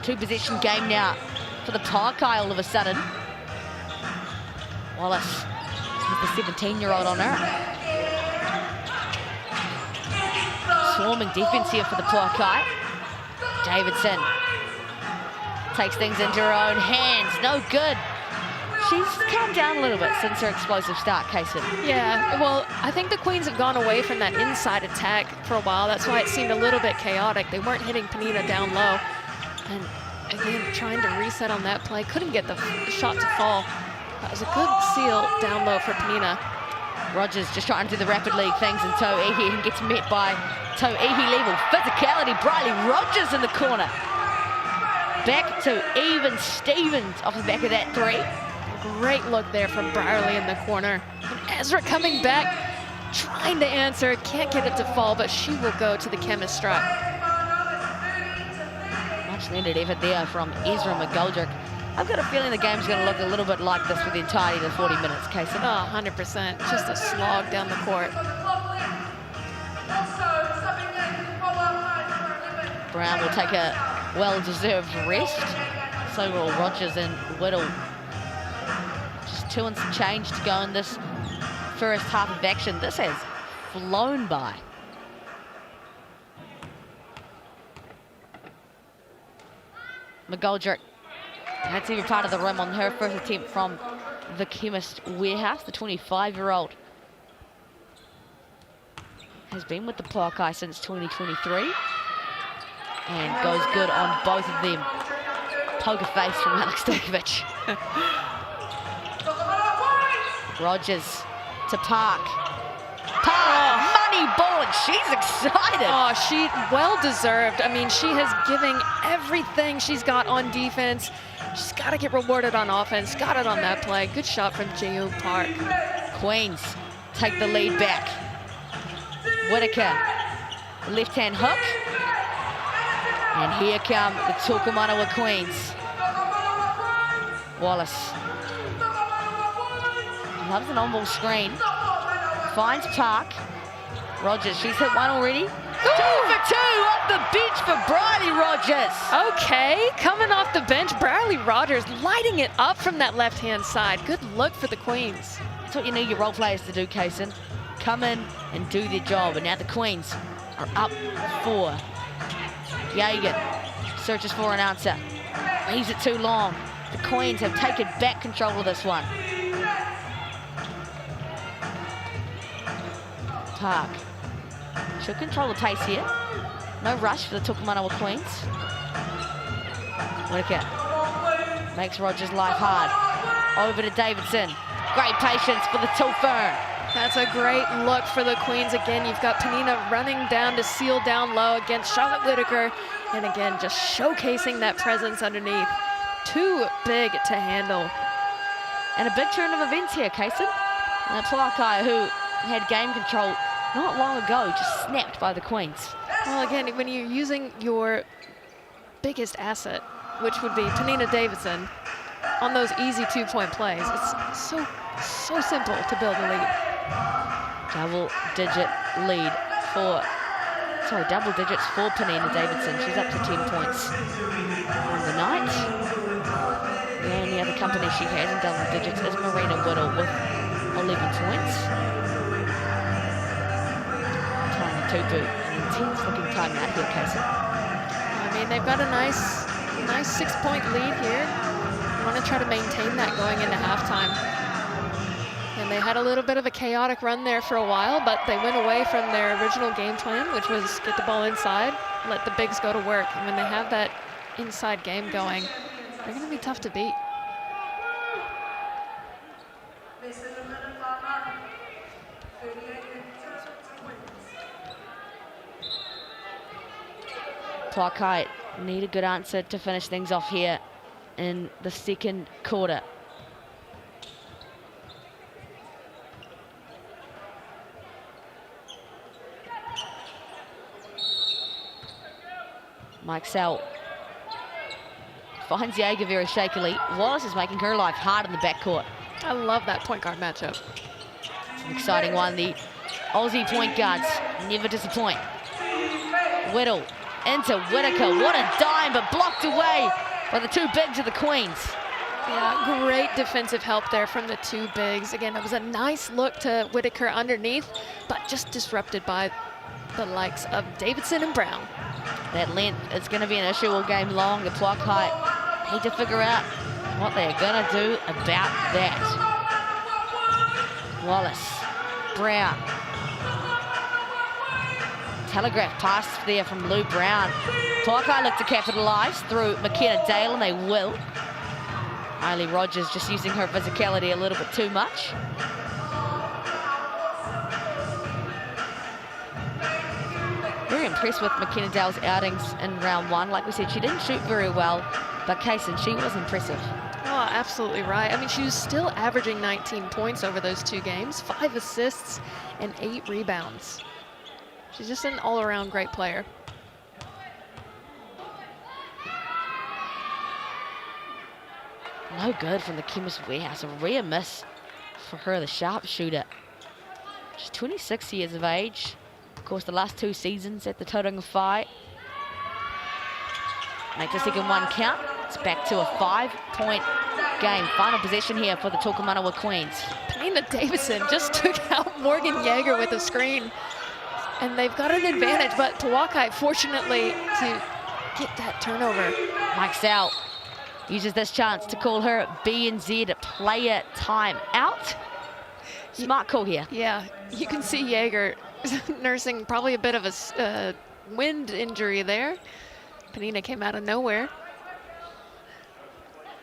Two-possession game now for the Pouākai all of a sudden. Wallace with the 17-year-old on her. Swarming defense here for the Pouākai. Davidson takes things into her own hands. No good. She's calmed down a little bit since her explosive start, Kaysen. Yeah, well, I think the Queens have gone away from that inside attack for a while. That's why it seemed a little bit chaotic. They weren't hitting Penina down low. And again, trying to reset on that play. Couldn't get the shot to fall. That was a good seal down low for Penina. Rogers just trying to do the rapid league things in Tauihi and gets met by Tauihi level physicality. Briley Rogers in the corner. Back to even Stevens off the back of that three. Great look there from Brierly in the corner. And Ezra coming back, trying to answer. Can't get it to fall, but she will go to the chemist stripe. Much needed effort there from Ezra McGoldrick. I've got a feeling the game's going to look a little bit like this for the entirety of the 40 minutes, Kaysen. Oh, 100%. Just a slog down the court. Brown will take a well-deserved rest. So will Rogers and Whittle. Just 2 and some change to go in this first half of action. This has flown by. McGoldrick That's even part of the rim on her first attempt from the Chemist Warehouse. The 25-year-old has been with the Pouākai since 2023 and goes good on both of them. Poker face from Alex Stojkovic. Rogers to Park. Money ball, and she's excited. Oh, she well deserved. I mean, she has given everything she's got on defense. She's got to get rewarded on offense. Got it on that play. Good shot from Jiu Park. Queens take the lead back. Whitaker, left-hand hook. And here come the Tokomanawa Queens. Wallace loves an on-ball screen. Finds Park. Rogers, she's hit one already. 2 for 2 off the bench for Briley Rogers. Okay, coming off the bench, Briley Rogers lighting it up from that left-hand side. Good look for the Queens. That's what you need your role players to do, Kaysen. Come in and do their job. And now the Queens are up 4. Jaeger searches for an answer. Leaves it too long. The Queens have taken back control of this one. Park. She'll control the pace here. No rush for the Tokomanawa Queens. Whitaker makes Rogers' life hard. Over to Davidson. Great patience for the Tilfern. That's a great look for the Queens. Again, you've got Penina running down to seal down low against Charlotte Whitaker. And again, just showcasing that presence underneath. Too big to handle. And a big turn of events here, Kaysen. Pouākai, who had game control not long ago, just snapped by the Queens. Well, again, when you're using your biggest asset, which would be Penina Davidson, on those easy 2-point plays, it's so simple to build a lead. Double digits for Penina Davidson. She's up to 10 points on the night. The only other company she has in double digits is Marina Whittle with 11 points. Tiny Tupu, an intense looking time out here, Casey. I mean, they've got a nice 6-point lead here. They want to try to maintain that going into halftime. And they had a little bit of a chaotic run there for a while, but they went away from their original game plan, which was get the ball inside, let the bigs go to work. And when they have that inside game going, they're going to be tough to beat. Pouākai need a good answer to finish things off here in the second quarter. Mike Sell finds Jaeger very shakily. Wallace is making her life hard in the backcourt. I love that point guard matchup. It's an exciting one. The Aussie point guards never disappoint. Whittle into Whitaker. What a dime, but blocked away by the two bigs of the Queens. Yeah, great defensive help there from the two bigs. Again, it was a nice look to Whitaker underneath, but just disrupted by the likes of Davidson and Brown. That length is going to be an issue all game long. The Pouākai need to figure out what they're going to do about that. Wallace, Brown. Telegraph pass there from Lou Brown. Pouākai look to capitalise through McKenna Dale, and they will. Riley Rogers just using her physicality a little bit too much. Very impressed with McKenna Dale's outings in round one. Like we said, she didn't shoot very well, but Kaysen, she was impressive. Oh, absolutely right. I mean, she was still averaging 19 points over those 2 games, 5 assists and 8 rebounds. She's just an all-around great player. No good from the Chemist Warehouse. A rare miss for her, the sharpshooter. She's 26 years of age. Of course, the last 2 seasons at the Tauranga Whai. Make the second one count. It's back to a 5-point game. Final possession here for the Tokomanawa Queens. Penina Davidson just took out Morgan Jaeger with a screen. And they've got an advantage, but Pouākai, fortunately, to get that turnover. Mike Sal uses this chance to call her BNZ player time out. Smart call here. Yeah, you can see Jaeger nursing probably a bit of a wind injury there. Penina came out of nowhere.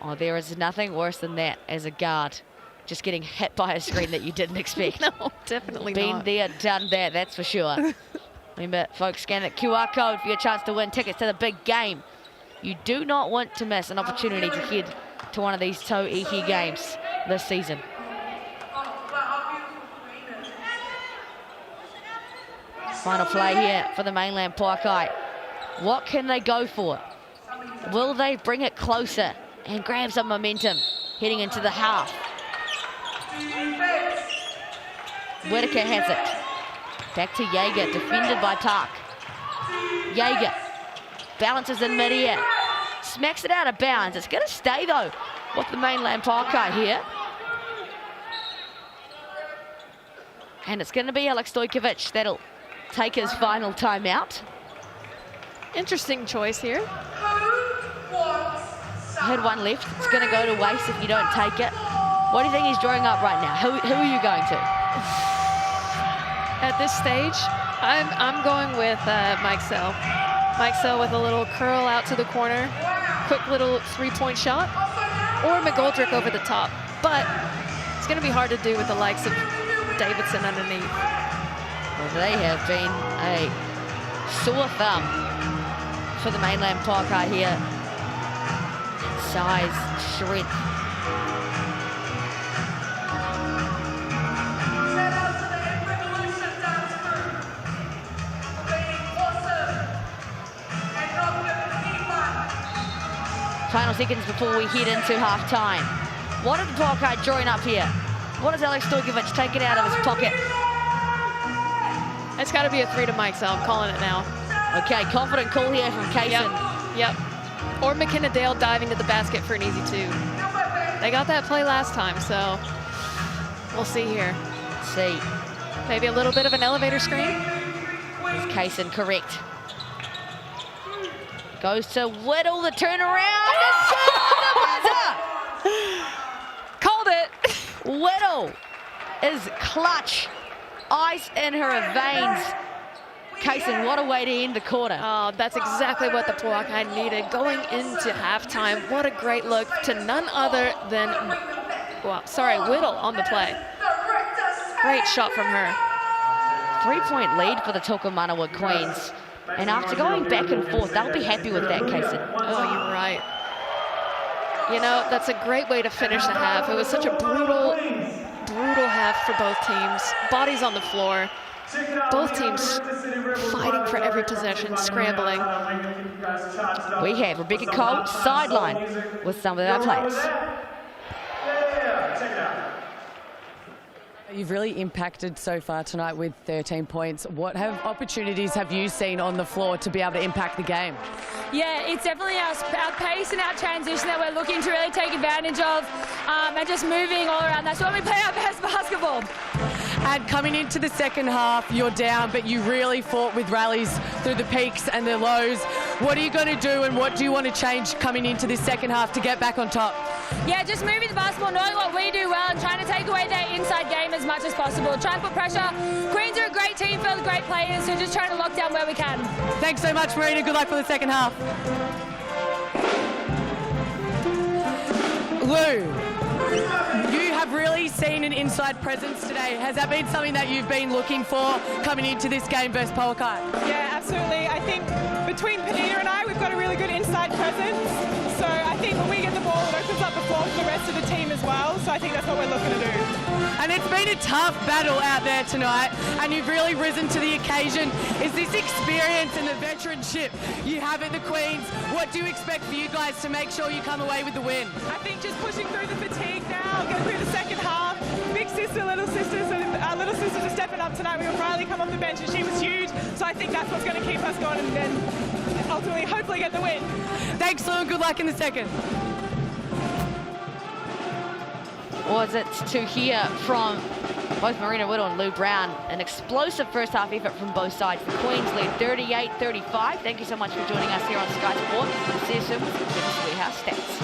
Oh, there is nothing worse than that as a guard. Just getting hit by a screen that you didn't expect. No, definitely Been not. there, done that, that's for sure. Remember, folks, scan that QR code for your chance to win tickets to the big game. You do not want to miss an opportunity to head to one of these Tauihi games this season. Final play here for the Mainland Pouākai. What can they go for? Will they bring it closer and grab some momentum heading into the half? Whitaker has it. Back to Jaeger, defended by Park. Jaeger balances in mid-air. Smacks it out of bounds. It's going to stay, though, with the Mainland Pouākai here. And it's going to be Alex Stojkovic that'll take his final timeout. Interesting choice here. Had one left. It's going to go to waste if you don't take it. What do you think he's drawing up right now? Who are you going to? At this stage, I'm going with Mike Sell. Mike Sell with a little curl out to the corner, quick little three-point shot, or McGoldrick over the top. But it's going to be hard to do with the likes of Davidson underneath. Well, they have been a sore thumb for the Mainland Pouākai here. Size, strength. Final seconds before we head into half-time. What is the Pouākai drawing up here? What does Alex Stojkovic take it out of his pocket? It's got to be a 3 to Mike Sell. I'm calling it now. Okay, confident call here from Kaysen. Yep. Or McKenna Dale diving to the basket for an easy 2. They got that play last time, so we'll see here. Let's see. Maybe a little bit of an elevator screen. Is Kaysen correct? Goes to Whittle, the turnaround. Called it. Whittle is clutch. Ice in her veins. Kaysen, what a way to end the quarter. Oh, that's exactly what the Pouākai needed going into halftime. What a great look to none other than, Whittle on the play. Great shot from her. 3-point lead for the Tokomanawa Queens. And after going back and forth, they'll be happy with that, Kaysen. Oh, you're right. You know, that's a great way to finish the half. It was such a brutal half for both teams. Bodies on the floor. Both teams fighting for every possession, scrambling. We have Rebecca Cole sideline with some of our players. You've really impacted so far tonight with 13 points. What opportunities have you seen on the floor to be able to impact the game? Yeah, it's definitely our pace and our transition that we're looking to really take advantage of, and just moving all around. That's when we play our best basketball. And coming into the second half, you're down, but you really fought with rallies through the peaks and the lows. What are you going to do, and what do you want to change coming into this second half to get back on top? Yeah, just moving the basketball, knowing what we do well, and trying to take away their inside game as much as possible. Try and put pressure. Queens are a great team filled with great players, so just trying to lock down where we can. Thanks so much, Marina. Good luck for the second half. Lou, you have really seen an inside presence today. Has that been something that you've been looking for coming into this game versus Pouākai? Yeah, absolutely. I think between Penina and I, we've got a really good inside presence. So I think when we get the ball, it opens up the floor for the rest of the team as well. So I think that's what we're looking to do. And it's been a tough battle out there tonight, and you've really risen to the occasion. Is this experience and the veteranship you have at the Queens, what do you expect for you guys to make sure you come away with the win? I think just pushing through the fatigue now, getting through the second half. Big sister, little sisters, and our little sisters are stepping up tonight. We got Riley come off the bench, and she was huge. So I think that's what's going to keep us going, and then ultimately, hopefully, get the win. Thanks, Lou, and good luck in the second. Was it to hear from both Marina Whittle and Lou Brown. An explosive first half effort from both sides. The Queens lead 38-35. Thank you so much for joining us here on Sky Sport. We'll see you soon with the Warehouse Stats.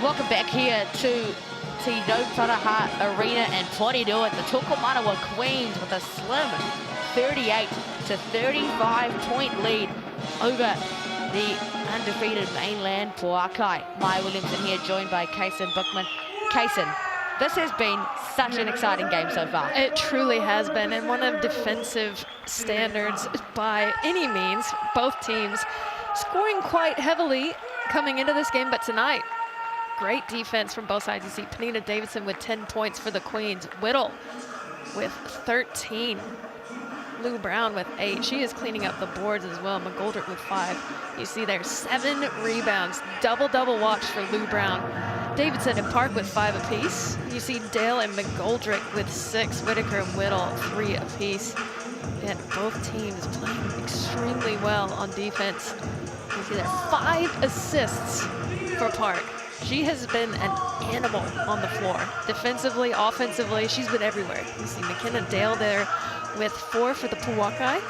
Welcome back here to Te Rauparaha Arena and Porirua at the Tokomanawa Queens with a slim 38-35 point lead over the undefeated Mainland Pouākai. Maya Williamson here, joined by Kaysen Bookman. Kaysen, this has been such an exciting game so far. It truly has been, and one of defensive standards by any means. Both teams scoring quite heavily coming into this game, but tonight, great defense from both sides. You see Penina Davidson with 10 points for the Queens. Whittle with 13. Lou Brown with 8. She is cleaning up the boards as well. McGoldrick with 5. You see there 7 rebounds. Double watch for Lou Brown. Davidson and Park with 5 apiece. You see Dale and McGoldrick with 6. Whitaker and Whittle 3 apiece. And both teams playing extremely well on defense. You see there 5 assists for Park. She has been an animal on the floor. Defensively, offensively, she's been everywhere. You see McKenna Dale there with 4 for the Pouākai.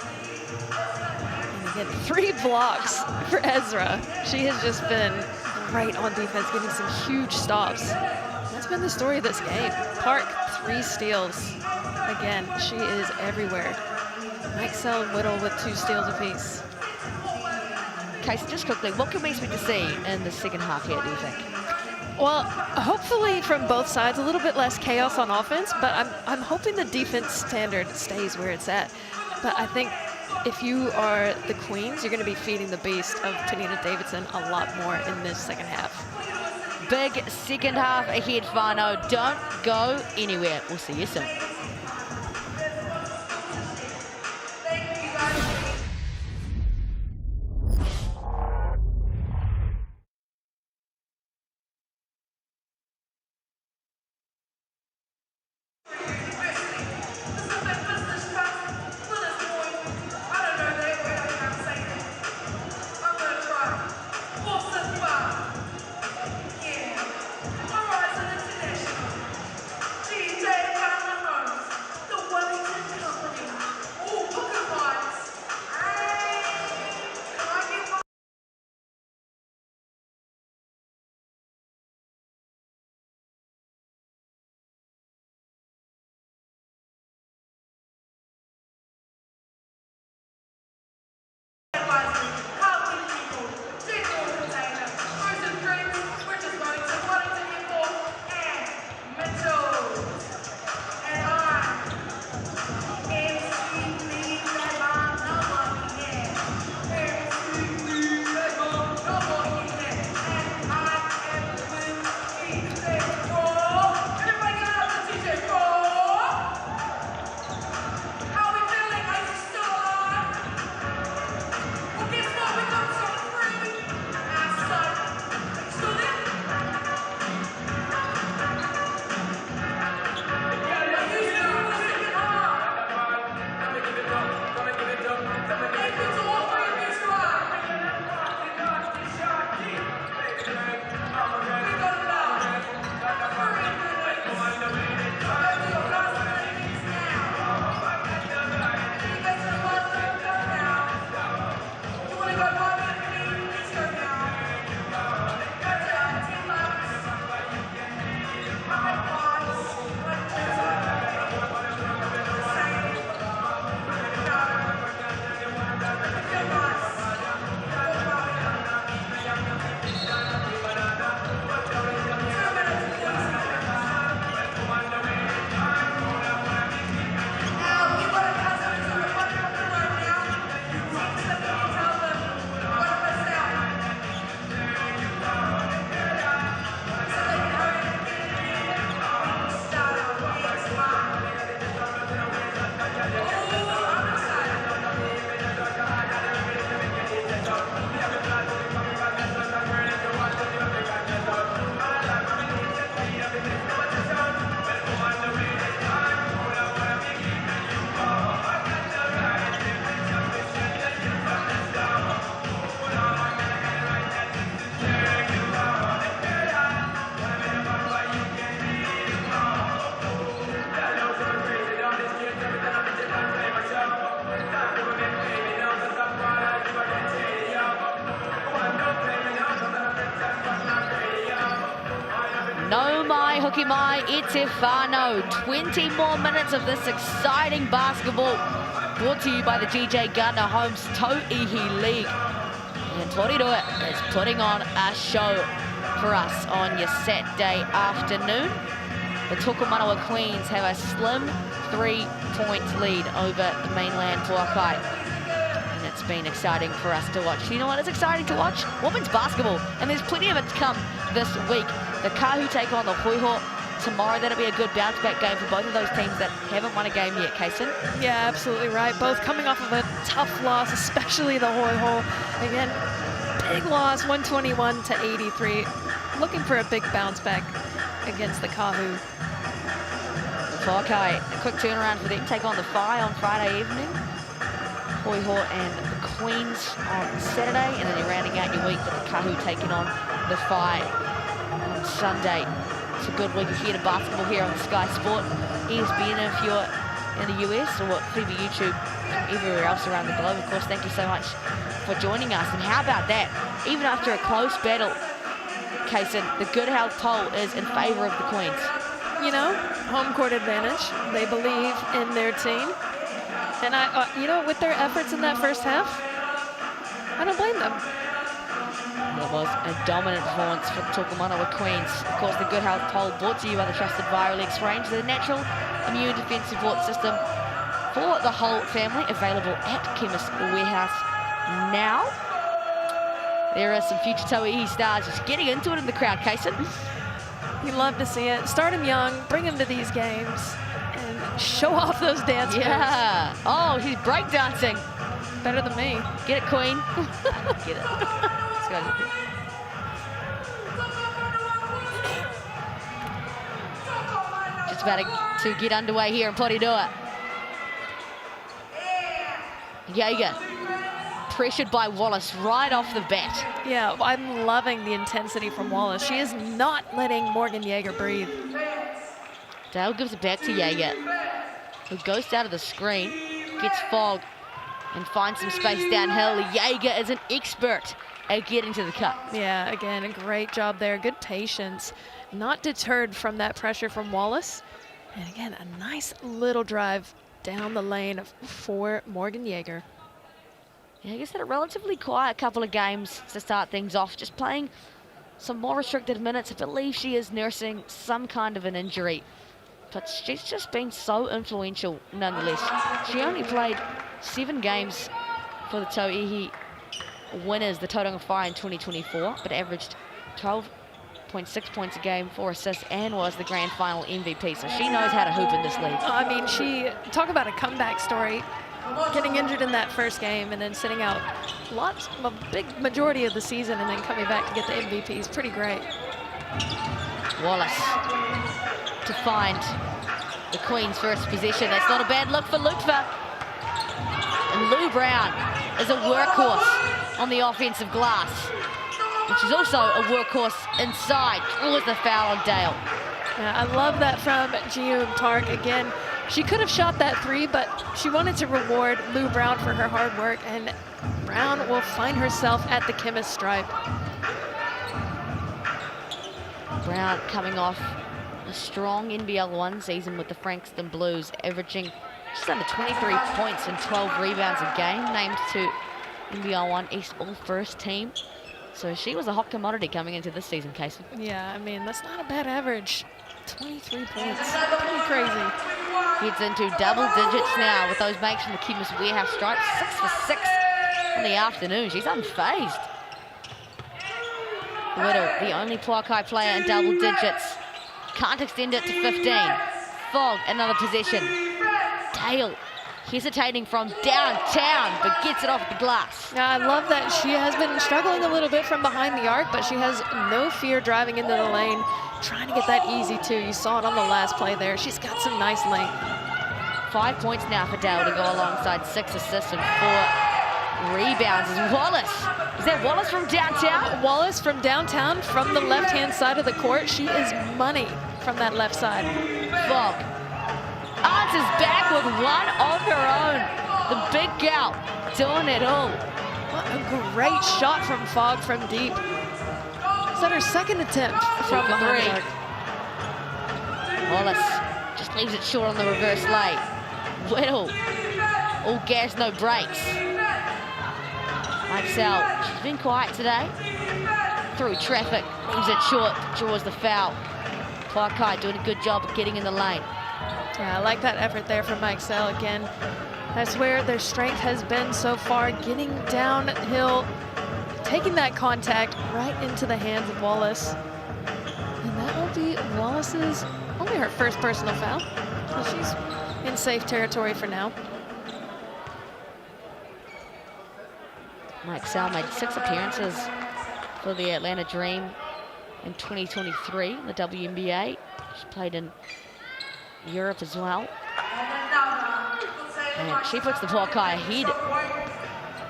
And again, 3 blocks for Ezra. She has just been great on defense, getting some huge stops. That's been the story of this game. Park, 3 steals. Again, she is everywhere. Maxell and Whittle with 2 steals apiece. Casey, just quickly, what can we expect to see in the second half here, do you think? Well, hopefully from both sides, a little bit less chaos on offense, but I'm hoping the defense standard stays where it's at. But I think if you are the Queens, you're going to be feeding the beast of Tanita Davidson a lot more in this second half. Big second half ahead, Whānau. Don't go anywhere. We'll see you soon. No mai hoki mai, e te whānau. 20 more minutes of this exciting basketball brought to you by the GJ Gardner Homes Tauihi League. And Porirua is putting on a show for us on your Saturday afternoon. The Tokomanawa Queens have a slim 3-point lead over the Mainland Pouākai. And it's been exciting for us to watch. You know what is exciting to watch? Women's basketball. And there's plenty of it to come this week. The Kahu take on the Hoiho tomorrow. That'll be a good bounce-back game for both of those teams that haven't won a game yet, Kaysen. Yeah, absolutely right. Both coming off of a tough loss, especially the Hoiho. Again, big loss, 121 to 83. Looking for a big bounce-back against the Kahu. Pouākai, a quick turnaround for them. Take on the Phi on Friday evening. Hoiho and the Queens on Saturday. And then you're rounding out your week with the Kahu taking on the Phi on Sunday. It's a good week ahead of basketball here on Sky Sport. ESPN if you're in the US, or FIBA YouTube everywhere else around the globe. Of course, thank you so much for joining us. And how about that? Even after a close battle, Kaysen, the good health poll is in favour of the Queens. You know, home court advantage. They believe in their team. And you know, with their efforts in that first half, I don't blame them. It was a dominant performance for the Tokomanawa Queens. Of course, the Good Health Poll brought to you by the trusted Virolex range, the natural immune defense support system for the whole family, available at Chemist Warehouse now. There are some future Tauihi stars just getting into it in the crowd, Kaysen. You love to see it. Start them young, bring them to these games, and show off those dance moves. Yeah. Oh, she's breakdancing. Better than me. Get it, Queen. Get it. Let's go. Just about to get underway here in Porirua. Jaeger, pressured by Wallace right off the bat. Yeah, I'm loving the intensity from Wallace. She is not letting Morgan Jaeger breathe. Dale gives it back to Jaeger, who goes down to the screen, gets fogged, and finds some space downhill. Jaeger is an expert at getting to the cup. Yeah, again, a great job there. Good patience. Not deterred from that pressure from Wallace. And again, a nice little drive down the lane for Morgan Jaeger. Yeah, I guess had a relatively quiet couple of games to start things off, just playing some more restricted minutes. I believe she is nursing some kind of an injury, but she's just been so influential nonetheless. She only played 7 games for the Tauihi winners, the Tauranga Fire, in 2024, but averaged 12.6 points a game, 4 assists, and was the grand final MVP. So she knows how to hoop in this league. I mean, talk about a comeback story. Getting injured in that first game and then sitting out a big majority of the season and then coming back to get the MVP is pretty great. Wallace to find the Queen's first possession. That's not a bad look for Lutfa. And Lou Brown is a workhorse on the offensive glass. And she's also a workhorse inside. Draws the foul on Dale. Yeah, I love that from Jiyoon Park. Again, she could have shot that 3, but she wanted to reward Lou Brown for her hard work, and Brown will find herself at the chemist stripe. Brown coming off a strong NBL 1 season with the Frankston Blues, averaging just under 23 points and 12 rebounds a game, named to NBL 1 East All-First team. So she was a hot commodity coming into this season, Casey. Yeah, I mean, that's not a bad average. 23 points, pretty crazy. Heads into double digits now with those makes from the Chemist Warehouse stripe. 6 for 6 in the afternoon. She's unfazed. Whittle, the only Pouākai player in double digits. Can't extend it to 15. Fogg, another possession. Dale hesitating from downtown, but gets it off the glass. Yeah, I love that she has been struggling a little bit from behind the arc, but she has no fear driving into the lane, trying to get that easy too. You saw it on the last play there. She's got some nice length. 5 points now for Dale to go alongside 6 assists and 4 rebounds. Is Wallace? Is that Wallace from downtown? Wallace from downtown, from the left-hand side of the court. She is money from that left side. Fogg answers back with one of her own. The big gal doing it all. What a great shot from Fogg from deep. Is that her second attempt from behind the arc? Wallace just leaves it short on the reverse lay. Whittle, all gas, no brakes. Maxell, she's been quiet today. Through traffic, leaves it short, draws the foul. Pouākai doing a good job of getting in the lane. Yeah, I like that effort there from Maxell again. That's where their strength has been so far, getting downhill, taking that contact right into the hands of Wallace. And that will be Wallace's, only her first personal foul. So she's in safe territory for now. Maxell made 6 appearances for the Atlanta Dream in 2023 in the WNBA. She played in Europe as well. And she puts the Pouākai ahead.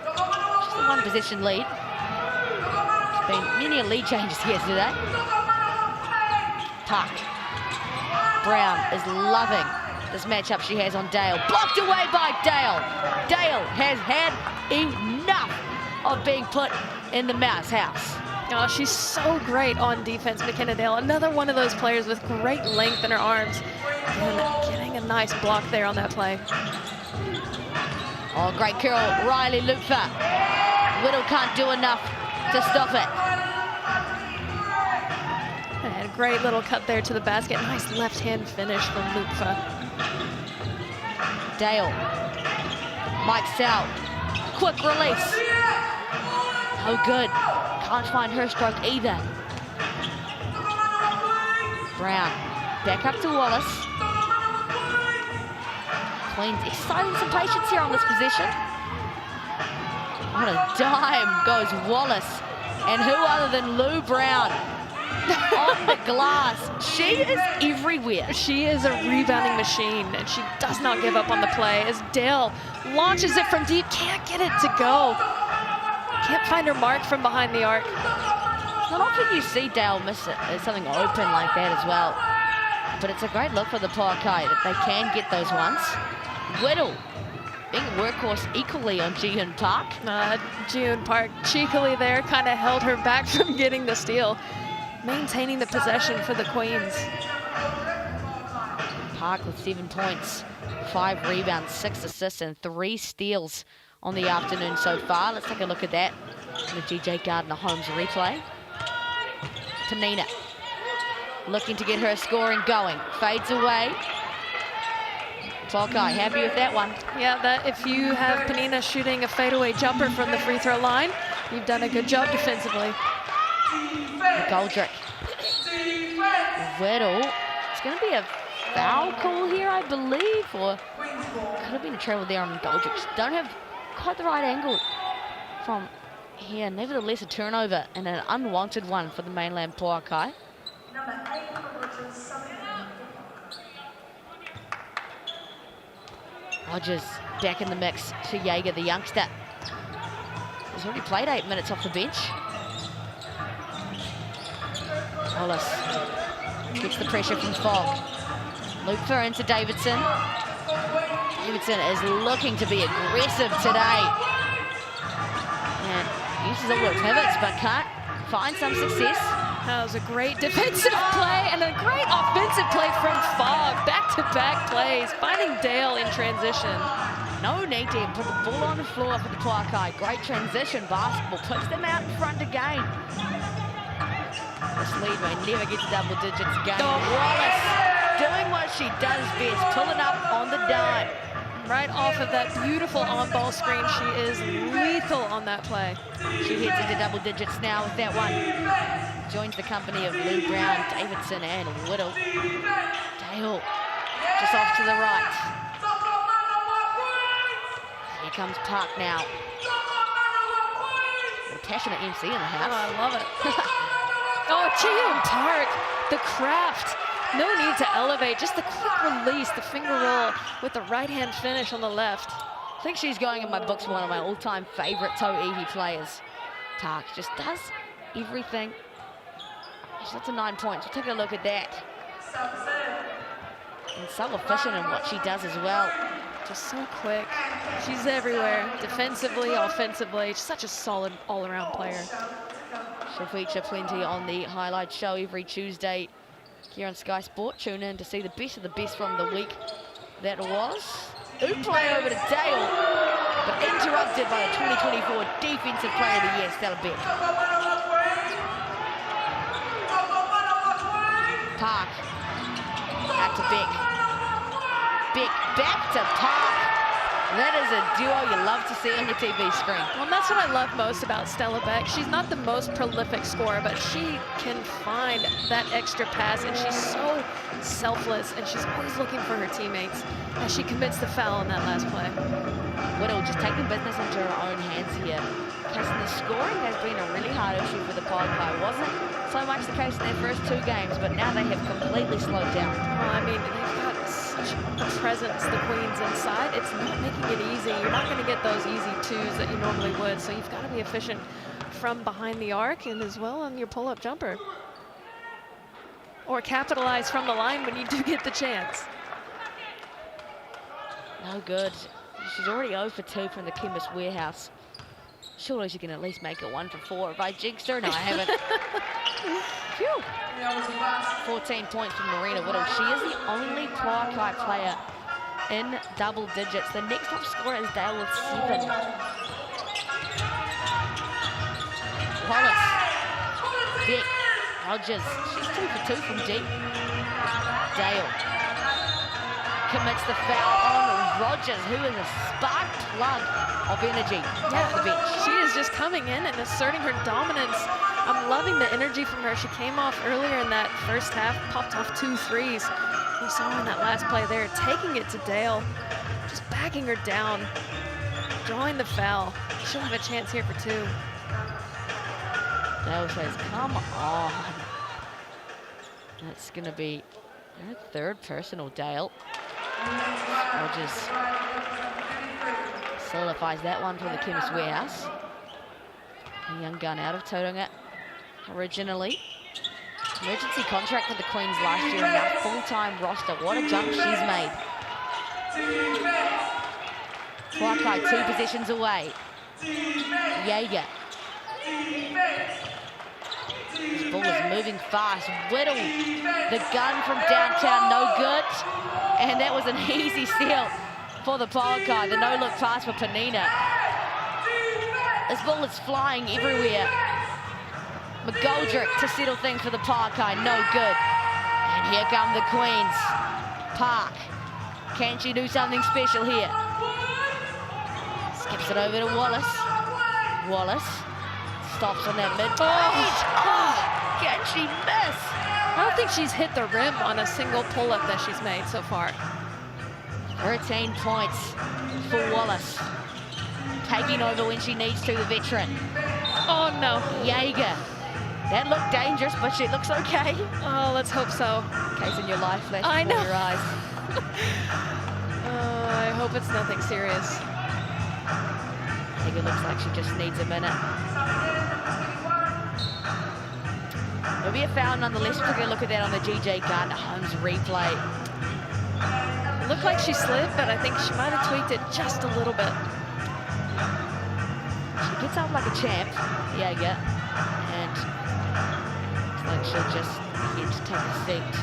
Just a 1 possession lead. There's been many lead changes here today. Park. Brown is loving this matchup she has on Dale. Blocked away by Dale. Dale has had enough of being put in the mouse house. Oh, she's so great on defense, McKenna Dale. Another one of those players with great length in her arms. And getting a nice block there on that play. Oh, great curl, Riley Lutfa. Whittle can't do enough to stop it. And a great little cut there to the basket. Nice left-hand finish from Lutfa. Dale. Mike's out. Quick release. No good. Can't find her stroke either. Brown. Back up to Wallace. Queens exciting some patience here on this possession. What a dime goes Wallace. And who other than Lou Brown on the glass. She is everywhere. She is a rebounding machine, and she does not give up on the play as Dale launches it from deep, can't get it to go. Can't find her mark from behind the arc. Not often you see Dale miss it. There's something open like that as well. But it's a great look for the Pouākai that they can get those ones. Whittle being a workhorse equally on Ji-Hyun Park. Ji-Hyun Park cheekily there, kind of held her back from getting the steal. Maintaining the possession for the Queens. Park with 7 points, 5 rebounds, 6 assists, and 3 steals on the afternoon so far. Let's take a look at that in the GJ Gardner Holmes replay. Panina looking to get her scoring going. Fades away. Pouākai happy with that one. Yeah, that if you have Panina shooting a fadeaway jumper from the free throw line, you've done a good job defensively. Goldrick. Whittle. It's going to be a foul call here, I believe, or could have been a travel there on Goldrick. Just don't have quite the right angle from here. Nevertheless, a turnover and an unwanted one for the Mainland Pouākai. Rogers back in the mix for Jaeger, the youngster. He's already played 8 minutes off the bench. Wallace gets the pressure from Fogg. Loop her into Davidson. Davidson is looking to be aggressive today. And uses all her pivots, but can't find some success. That was a great defensive play and a great offensive play from Fogg. Back-to-back plays, finding Dale in transition. No need to put the ball on the floor for the Pouākai. Great transition basketball, puts them out in front again. This lead may never get to double digits again. Wallace doing what she does best, pulling up on the dime. Right off of that beautiful on-ball screen, she is lethal on that play. She heads into double digits now with that one. Joins the company of Lou Brown, Davidson, and Whittle. Dale just off to the right. Here comes Park now. A passionate MC in the house. Oh, I love it. Oh, Ji-Hyun Park, the craft. No need to elevate, just the quick release, the finger roll with the right-hand finish on the left. I think she's going in my books one of my all-time favorite Tauihi players. Park just does everything. She's up to 9 points. We'll take a look at that. And so efficient in what she does as well. Just so quick. She's everywhere, defensively, offensively. She's such a solid all-around player. She'll feature plenty on the highlight show every Tuesday here on Sky Sport. Tune in to see the best of the best from the week that was. Ooh, play over to Dale, but interrupted by the 2024 Defensive Player of the Year, Stella Beck. Park, out to Beck. Beck back to Park. That is a duo you love to see on your TV screen. Well, that's what I love most about Stella Beck. She's not the most prolific scorer, but she can find that extra pass, and she's so selfless, and she's always looking for her teammates as she commits the foul on that last play. Whittle just taking business into her own hands here. Casting the scoring has been a really hard issue for the Pouākai. Wasn't so much the case in their first 2 games, but now they have completely slowed down. Well, I mean, they've got such a presence, the Queens inside. It's not making it easy. You're not going to get those easy 2s that you normally would, so you've got to be efficient from behind the arc and as well on your pull-up jumper. Or capitalize from the line when you do get the chance. No good. She's already 0 for 2 from the Chemist Warehouse. Surely she can at least make it 1 for 4. If I jinxed her, no, I haven't. Phew. 14 points from Marina Whittle. She is the only Pouākai player in double digits. The next top scorer is Dale with 7. Wallace. Beck. Rogers. She's 2 for 2 from deep. Dale commits the foul on Rogers, who is a spark plug of energy off the bench. She is just coming in and asserting her dominance. I'm loving the energy from her. She came off earlier in that first half, popped off 2 threes. You saw her in that last play there, taking it to Dale, just backing her down, drawing the foul. She'll have a chance here for 2. Dale says, come on. That's going to be her 3rd personal, Dale. Rogers solidifies that one for the Chemist Warehouse. A young gun out of Tauranga originally. Emergency contract with the Queens last year and now full-time roster. What a jump she's made. Pouākai 2 possessions away. Jaeger. This ball is moving fast. Whittle, the gun from downtown, no good. And that was an easy steal for the Pouākai. The no-look pass for Panina. This ball is flying everywhere. McGoldrick to settle things for the Pouākai, no good. And here come the Queens. Park, can she do something special here? Skips it over to Wallace. Wallace stops on that mid-range. Oh, can she miss? I don't think she's hit the rim on a single pull-up that she's made so far. 13 points for Wallace. Taking over when she needs to, the veteran. Oh, no. Jaeger. That looked dangerous, but she looks okay. Oh, let's hope so. Case in your life flash I before know. your eyes. I hope it's nothing serious. Jaeger looks like she just needs a minute. It'll be a foul nonetheless. We'll take a look at that on the GJ Gardner Holmes replay. It looked like she slid, but I think she might have tweaked it just a little bit. She gets up like a champ, Jaeger, and it's like she'll just head to take a seat.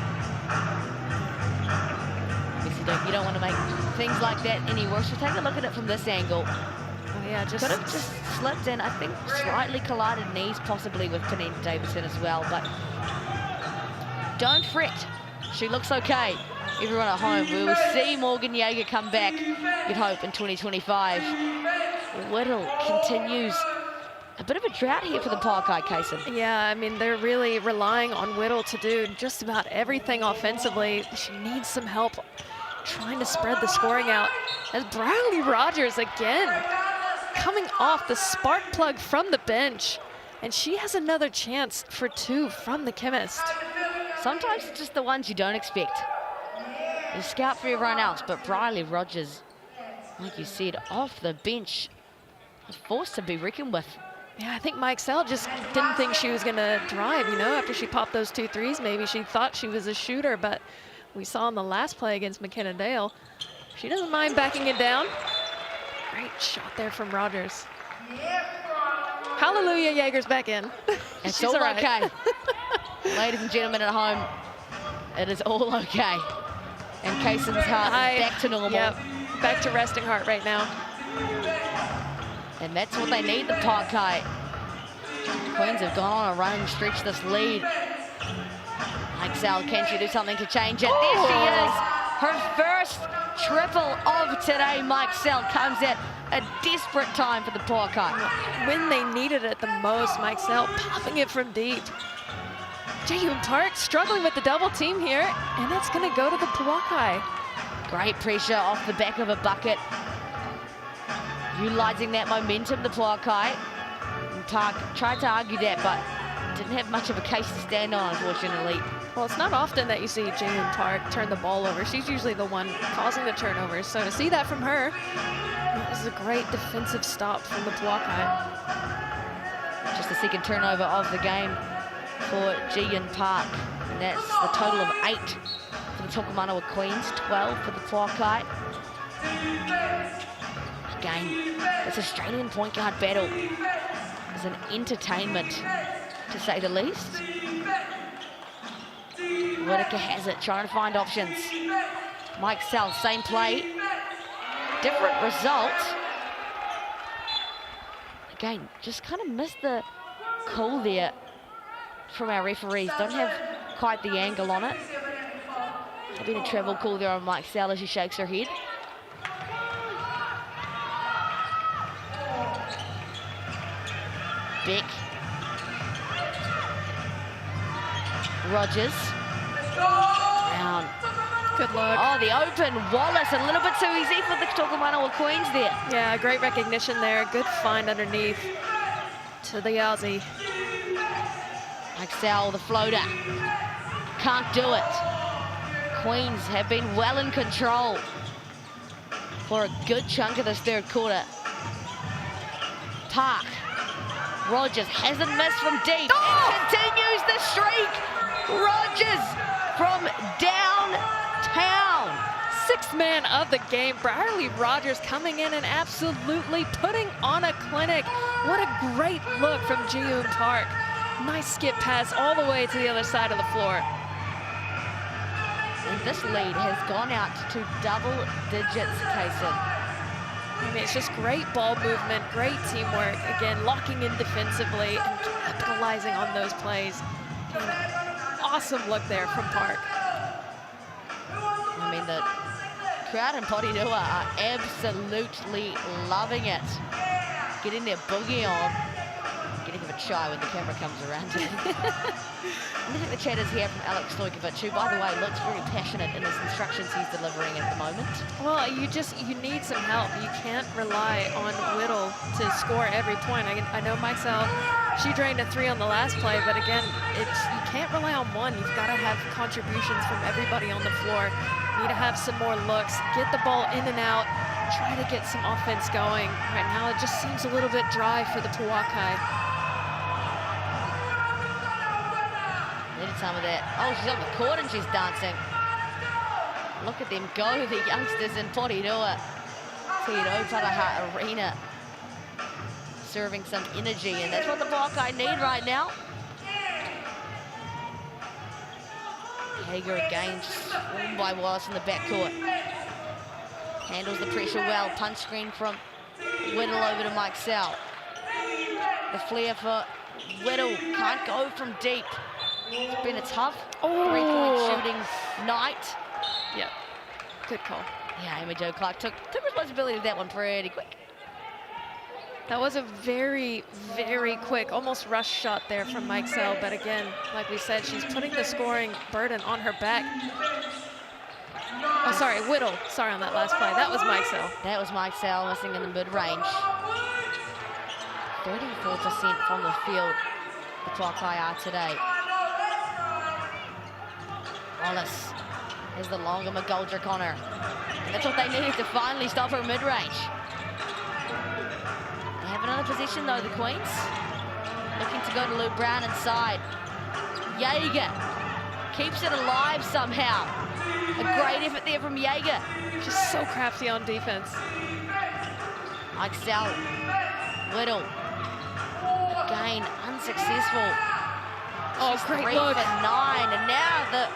Obviously, you don't want to make things like that any worse. We'll take a look at it from this angle. Oh, yeah, just... Could have just slipped in. I think slightly collided knees possibly with Panina Davidson as well, but don't fret. She looks okay. Everyone at home, we will see Morgan Jaeger come back, you'd hope, in 2025. Whittle continues. A bit of a drought here for the Pouākai, Kaysen. Yeah, I mean, they're really relying on Whittle to do just about everything offensively. She needs some help trying to spread the scoring out. As Briley Rogers again coming off the spark plug from the bench. And she has another chance for 2 from the Chemist. Sometimes it's just the ones you don't expect. You scout for everyone else, but Briley Rogers, like you said, off the bench, was forced to be reckoned with. Yeah, I think Mike Sell just didn't think she was going to drive, you know, after she popped those 2 threes. Maybe she thought she was a shooter, but we saw in the last play against McKenna Dale, she doesn't mind backing it down. Great shot there from Rogers. Hallelujah, Jaeger's back in. It's She's all all right. okay. Ladies and gentlemen at home, it is all okay. And Kaysen's heart is back to normal. Yep, back to resting heart right now. And that's what they need, the Pouākai. Queens have gone on a running stretch this lead. Mike Sal, can she do something to change it? There she is. Her first triple of today. Mike Sal comes at a desperate time for the Pouākai. When they needed it the most, Mike Sell popping it from deep. Jaehyun Park struggling with the double team here, and it's going to go to the Pouākai. Great pressure off the back of a bucket. Utilising that momentum, the Pouākai. And Park tried to argue that, but didn't have much of a case to stand on, unfortunately. Well, it's not often that you see Jaehyun Park turn the ball over. She's usually the one causing the turnovers. So to see that from her, it was a great defensive stop from the Pouākai. Just the second turnover of the game for Jaehyun Park. And that's the total of 8 for the Tokomanawa Queens, 12 for the Pouākai. Again, this Australian point guard battle is an entertainment, to say the least. Whitaker has it, trying to find options. Mike Sell, same play, different result. Again, just kind of missed the call there from our referees. Don't have quite the angle on it. A bit of travel call there on Mike Sell as she shakes her head. Beck. Rogers. Brown. Good look. Oh, the open. Wallace, a little bit too easy for the Tokomanawa Queens there. Yeah, great recognition there. Good find underneath to the Aussie. Axel, the floater. Can't do it. Queens have been well in control for a good chunk of this third quarter. Park. Rogers hasn't missed from deep. Oh! And continues the streak. Rogers from downtown. Sixth man of the game, Bradley Rogers coming in and absolutely putting on a clinic. What a great look from Ji-Yoon Park. Nice skip pass all the way to the other side of the floor. And this lead has gone out to double digits, Kaysen. I mean, it's just great ball movement, great teamwork. Again, locking in defensively and capitalizing on those plays. Awesome look there from Park. I mean, the crowd in Porirua are absolutely loving it. Getting their boogie on. Getting a bit shy when the camera comes around. I think the chat is here from Alex Stojkovic, who, by the way, looks very passionate in his instructions he's delivering at the moment. Well, you need some help. You can't rely on Whittle to score every point. I know Mixell, she drained a 3 on the last play, but again, you can't rely on one. You've got to have contributions from everybody on the floor. You need to have some more looks, get the ball in and out, try to get some offense going. Right now, it just seems a little bit dry for the Pouākai. Needed some of that. Oh, she's on the court and she's dancing. Look at them go, the youngsters in Porirua. To Rauparaha Arena. Serving some energy, and that's what the Pouākai need right now. Hager again, swarmed by Wallace in the backcourt. Handles the pressure well. Punch screen from Whittle over to Mixell. The flare for Whittle. Can't go from deep. It's been a tough three-point shooting night. Yeah, good call. Yeah, Amy Jo Clark took responsibility of that one pretty quick. That was a very, very quick, almost rush shot there from Mixell. But again, like we said, she's putting the scoring burden on her back. Oh, sorry, Whittle. Sorry on that last play. That was Mixell. That was Mixell missing in the mid-range. 34% from the field, the Pouākai are today. Wallace has the longer McGoldrick on her. And that's what they needed to finally stop her mid-range. They have another possession though, the Queens. Looking to go to Luke Brown inside. Jaeger keeps it alive somehow. A great effort there from Jaeger. Just so crafty on defense. Mixell. Whittle. Again, unsuccessful. Oh, She's great 3 look. for 9, and now the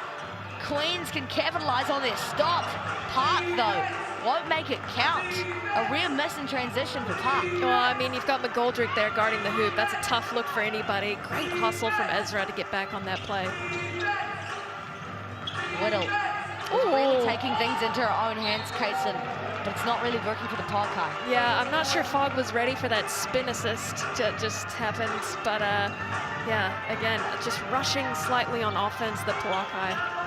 Queens can capitalize on their stop. Park, though, won't make it count. A real miss in transition for Park. Well, I mean, you've got McGoldrick there guarding the hoop. That's a tough look for anybody. Great hustle from Ezra to get back on that play. Whittle is really taking things into her own hands, Kaysen, but it's not really working for the Pouākai. Yeah, I'm not sure Fogg was ready for that spin assist that just happened, but yeah, again, just rushing slightly on offense, the Pouākai.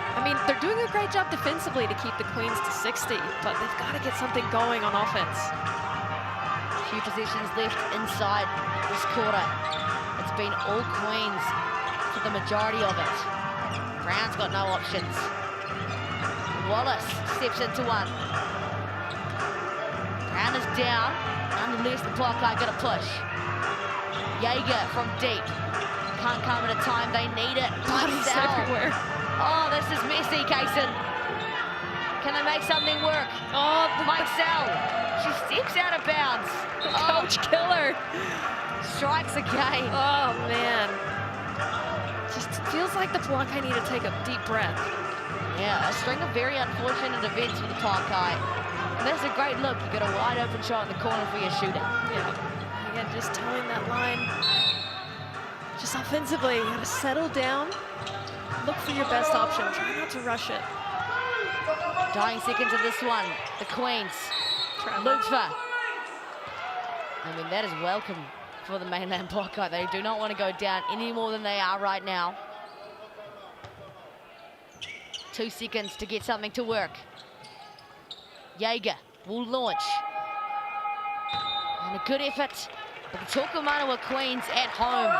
I mean, they're doing a great job defensively to keep the Queens to 60, but they've got to get something going on offense. A few possessions left inside this quarter. It's been all Queens for the majority of it. Brown's got no options. Wallace steps into one. Brown is down, unless the Pouākai got a push. Jaeger from deep. Can't come at a time they need it. Bodies everywhere. Oh, this is messy, Kaysen. Can they make something work? Oh, Mixell. She steps out of bounds. Coach killer. Strikes again. Oh, man. Just feels like the Pouākai need to take a deep breath. Yeah, a string of very unfortunate events for the Pouākai. And that's a great look. You got a wide open shot in the corner for your shooter. Yeah. Again, just towing that line. Just offensively, you gotta settle down. Look for your best option. Try not to rush it. Dying seconds of this one. The Queens. Lufa. I mean, that is welcome for the Mainland Pouākai. They do not want to go down any more than they are right now. 2 seconds to get something to work. Jaeger will launch. And a good effort. But the Tokomanawa Queens at home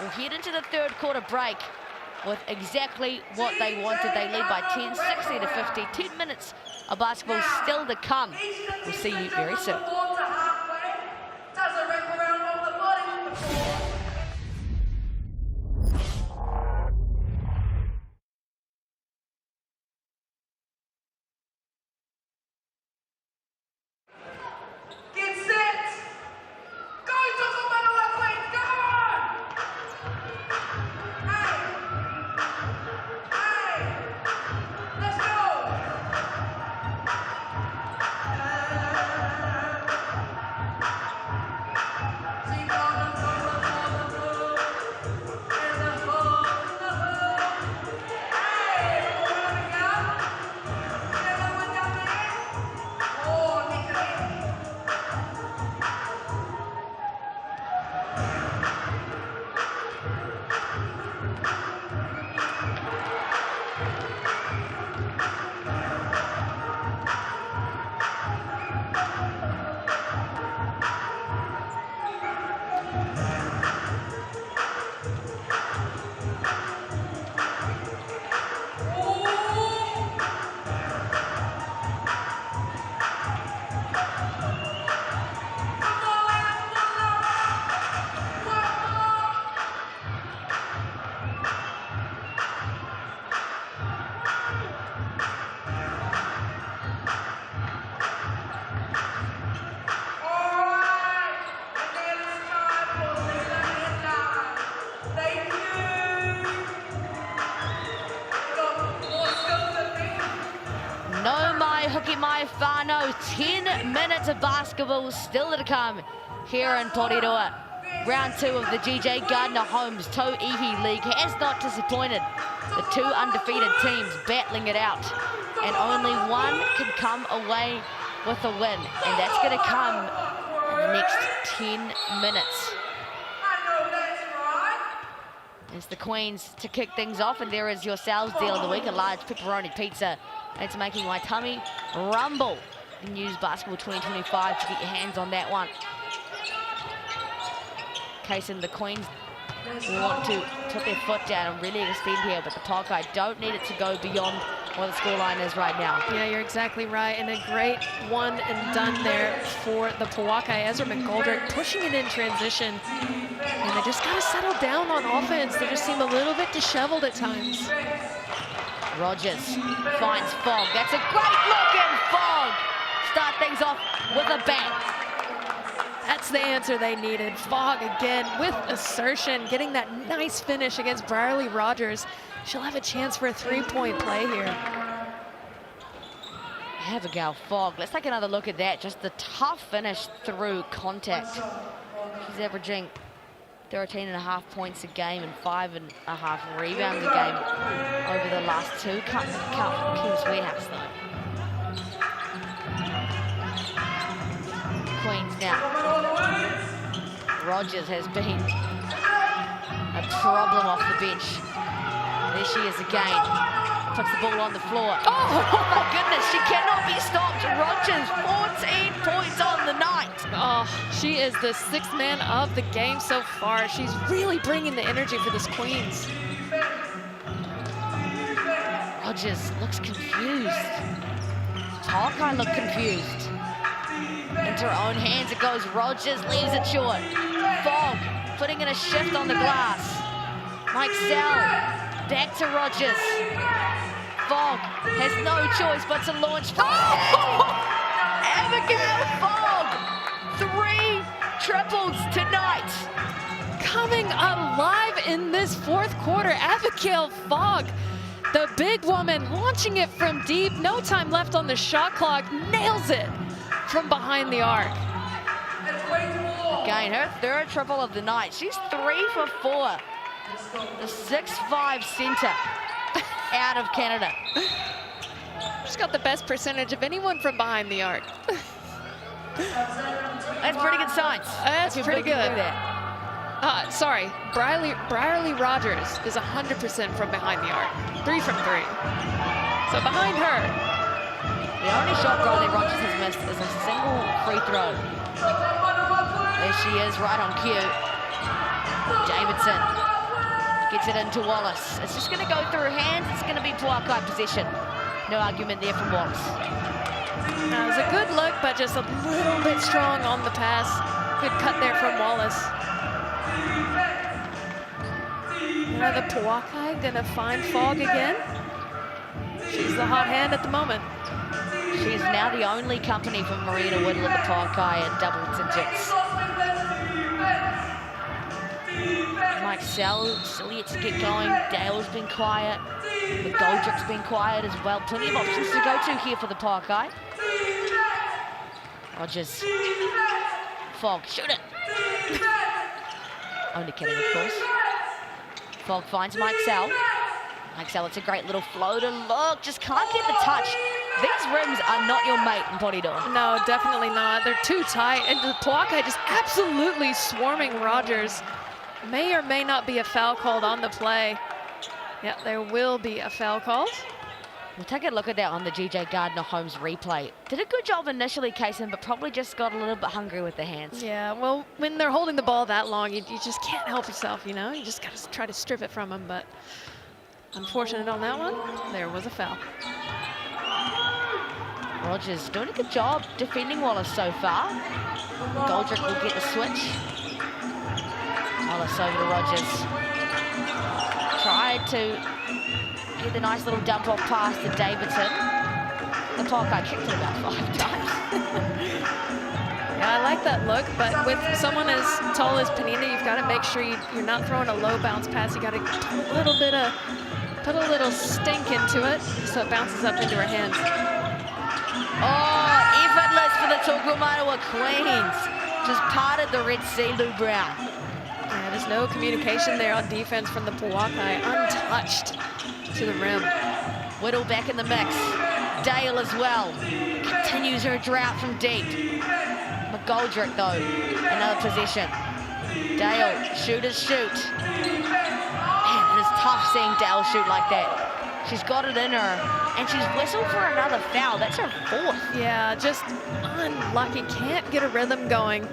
will head into the third quarter break with exactly what they wanted. They lead by 10, 60 to 50. 10 minutes of basketball still to come. We'll see you very soon. Mai whānau, 10 minutes of basketball still to come here in Porirua. Round 2 of the GJ Gardner Homes Tauihi League has not disappointed. The 2 undefeated teams battling it out. And only one can come away with a win. And that's going to come in the next 10 minutes. It's the Queens to kick things off, and there is your sales deal of the week, a large pepperoni pizza. It's making my tummy rumble. You can use Basketball 2025 to get your hands on that one. Casing the Queens want to put their foot down and really extend here, but the Pouākai don't need it to go beyond what the scoreline is right now. Yeah, you're exactly right, and a great one and done there for the Pouākai. Ezra McGoldrick pushing it in transition, and they just got to settle down on offense. They just seem a little bit disheveled at times. Rogers finds Fogg. That's a great look, and Fogg start things off with a bang. That's the answer they needed. Fogg again with assertion, getting that nice finish against Brierly Rogers. She'll have a chance for a 3-point play here. Abigail Fogg, let's take another look at that. Just the tough finish through contact. She's averaging 13.5 points a game and 5.5 rebounds a game over the last 2. Count Kim's Warehouse though. Queens now. Rogers has been a problem off the bench. There she is again. Puts the ball on the floor. Oh my goodness, she cannot be stopped. Rogers, 14 points on the night. Oh, she is the 6th man of the game so far. She's really bringing the energy for this Queens. Rogers looks confused. Pouākai look confused. Into her own hands it goes. Rogers leaves it short. Fogg putting in a shift on the glass. Mike Sell back to Rogers. Fogg has no choice but to launch. Abigail Fogg, 3 triples tonight. Coming alive in this 4th quarter, Abigail Fogg, the big woman, launching it from deep. No time left on the shot clock. Nails it from behind the arc. Again, her 3rd triple of the night. She's 3 for 4. The 6'5" center out of Canada. She's got the best percentage of anyone from behind the arc. That's pretty good science. That's pretty good. Sorry, Brierly Rogers is 100% from behind the arc. 3 from 3. So behind her. The only shot Brierly Rogers has missed is a single free throw. There she is, right on cue. Davidson gets it into Wallace. It's just going to go through her hands. It's going to be Pouākai possession. No argument there from Wallace. That was a good look, but just a little bit strong on the pass. Good cut there from Wallace. Now the Pouākai gonna find Fogg again. She's the hot hand at the moment. She's now the only company from Marina Whittle at the Pouākai in double digits. Mike Sell still yet to get going. Dale's been quiet. McGoldrick's been quiet as well. Plenty of options to go to here for the Pouākai. Rogers. Fogg, shoot it. Only kidding, of course. Fogg finds Mike Sell. Mike Sell, it's a great little floater. Look, just can't get the touch. These rims are not your mate in Porirua. No, definitely not. They're too tight. And the Pouākai just absolutely swarming Rogers. May or may not be a foul called on the play. Yeah, there will be a foul called. We'll take a look at that on the GJ Gardner-Holmes replay. Did a good job initially, Kaysen, but probably just got a little bit hungry with the hands. Yeah, well, when they're holding the ball that long, you just can't help yourself, you know? You just got to try to strip it from them, but unfortunate on that one, there was a foul. Rogers doing a good job defending Wallace so far. Goldrick will get the switch. Wallace over to Rogers. Tried to get the nice little dump off pass to Davidson. The Pouākai kicked it about 5 times. Yeah, I like that look, but with someone as tall as Panina, you've got to make sure you're not throwing a low bounce pass. You got to put a little stink into it so it bounces up into her hands. Oh, effortless for the Tokomanawa Queens. Just parted the Red Sea, Lou Brown. Yeah, there's no communication there on defense from the Pouākai, untouched to the rim. Whittle back in the mix. Dale as well. Continues her drought from deep. McGoldrick though, another possession. Dale, shooters shoot. Man, it is tough seeing Dale shoot like that. She's got it in her, and she's whistled for another foul. That's her 4th. Yeah, just unlucky, can't get a rhythm going.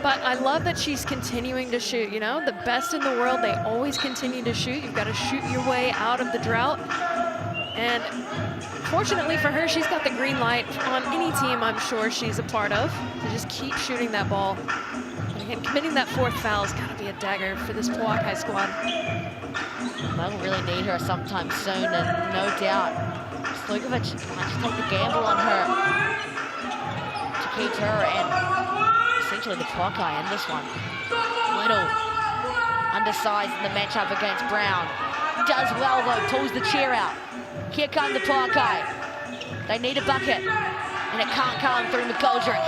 But I love that she's continuing to shoot, you know? The best in the world, they always continue to shoot. You've got to shoot your way out of the drought. And fortunately for her, she's got the green light on any team I'm sure she's a part of. To just keep shooting that ball. And again, committing that 4th foul has got to be a dagger for this Pouākai squad. They'll really need her sometime soon, and no doubt Stojkovic might just take the gamble on her to keep her and essentially the Pouākai in this one. Whittle, undersized in the matchup against Brown. Does well though, pulls the chair out. Here come the Pouākai. They need a bucket, and it can't come through McGoldrick.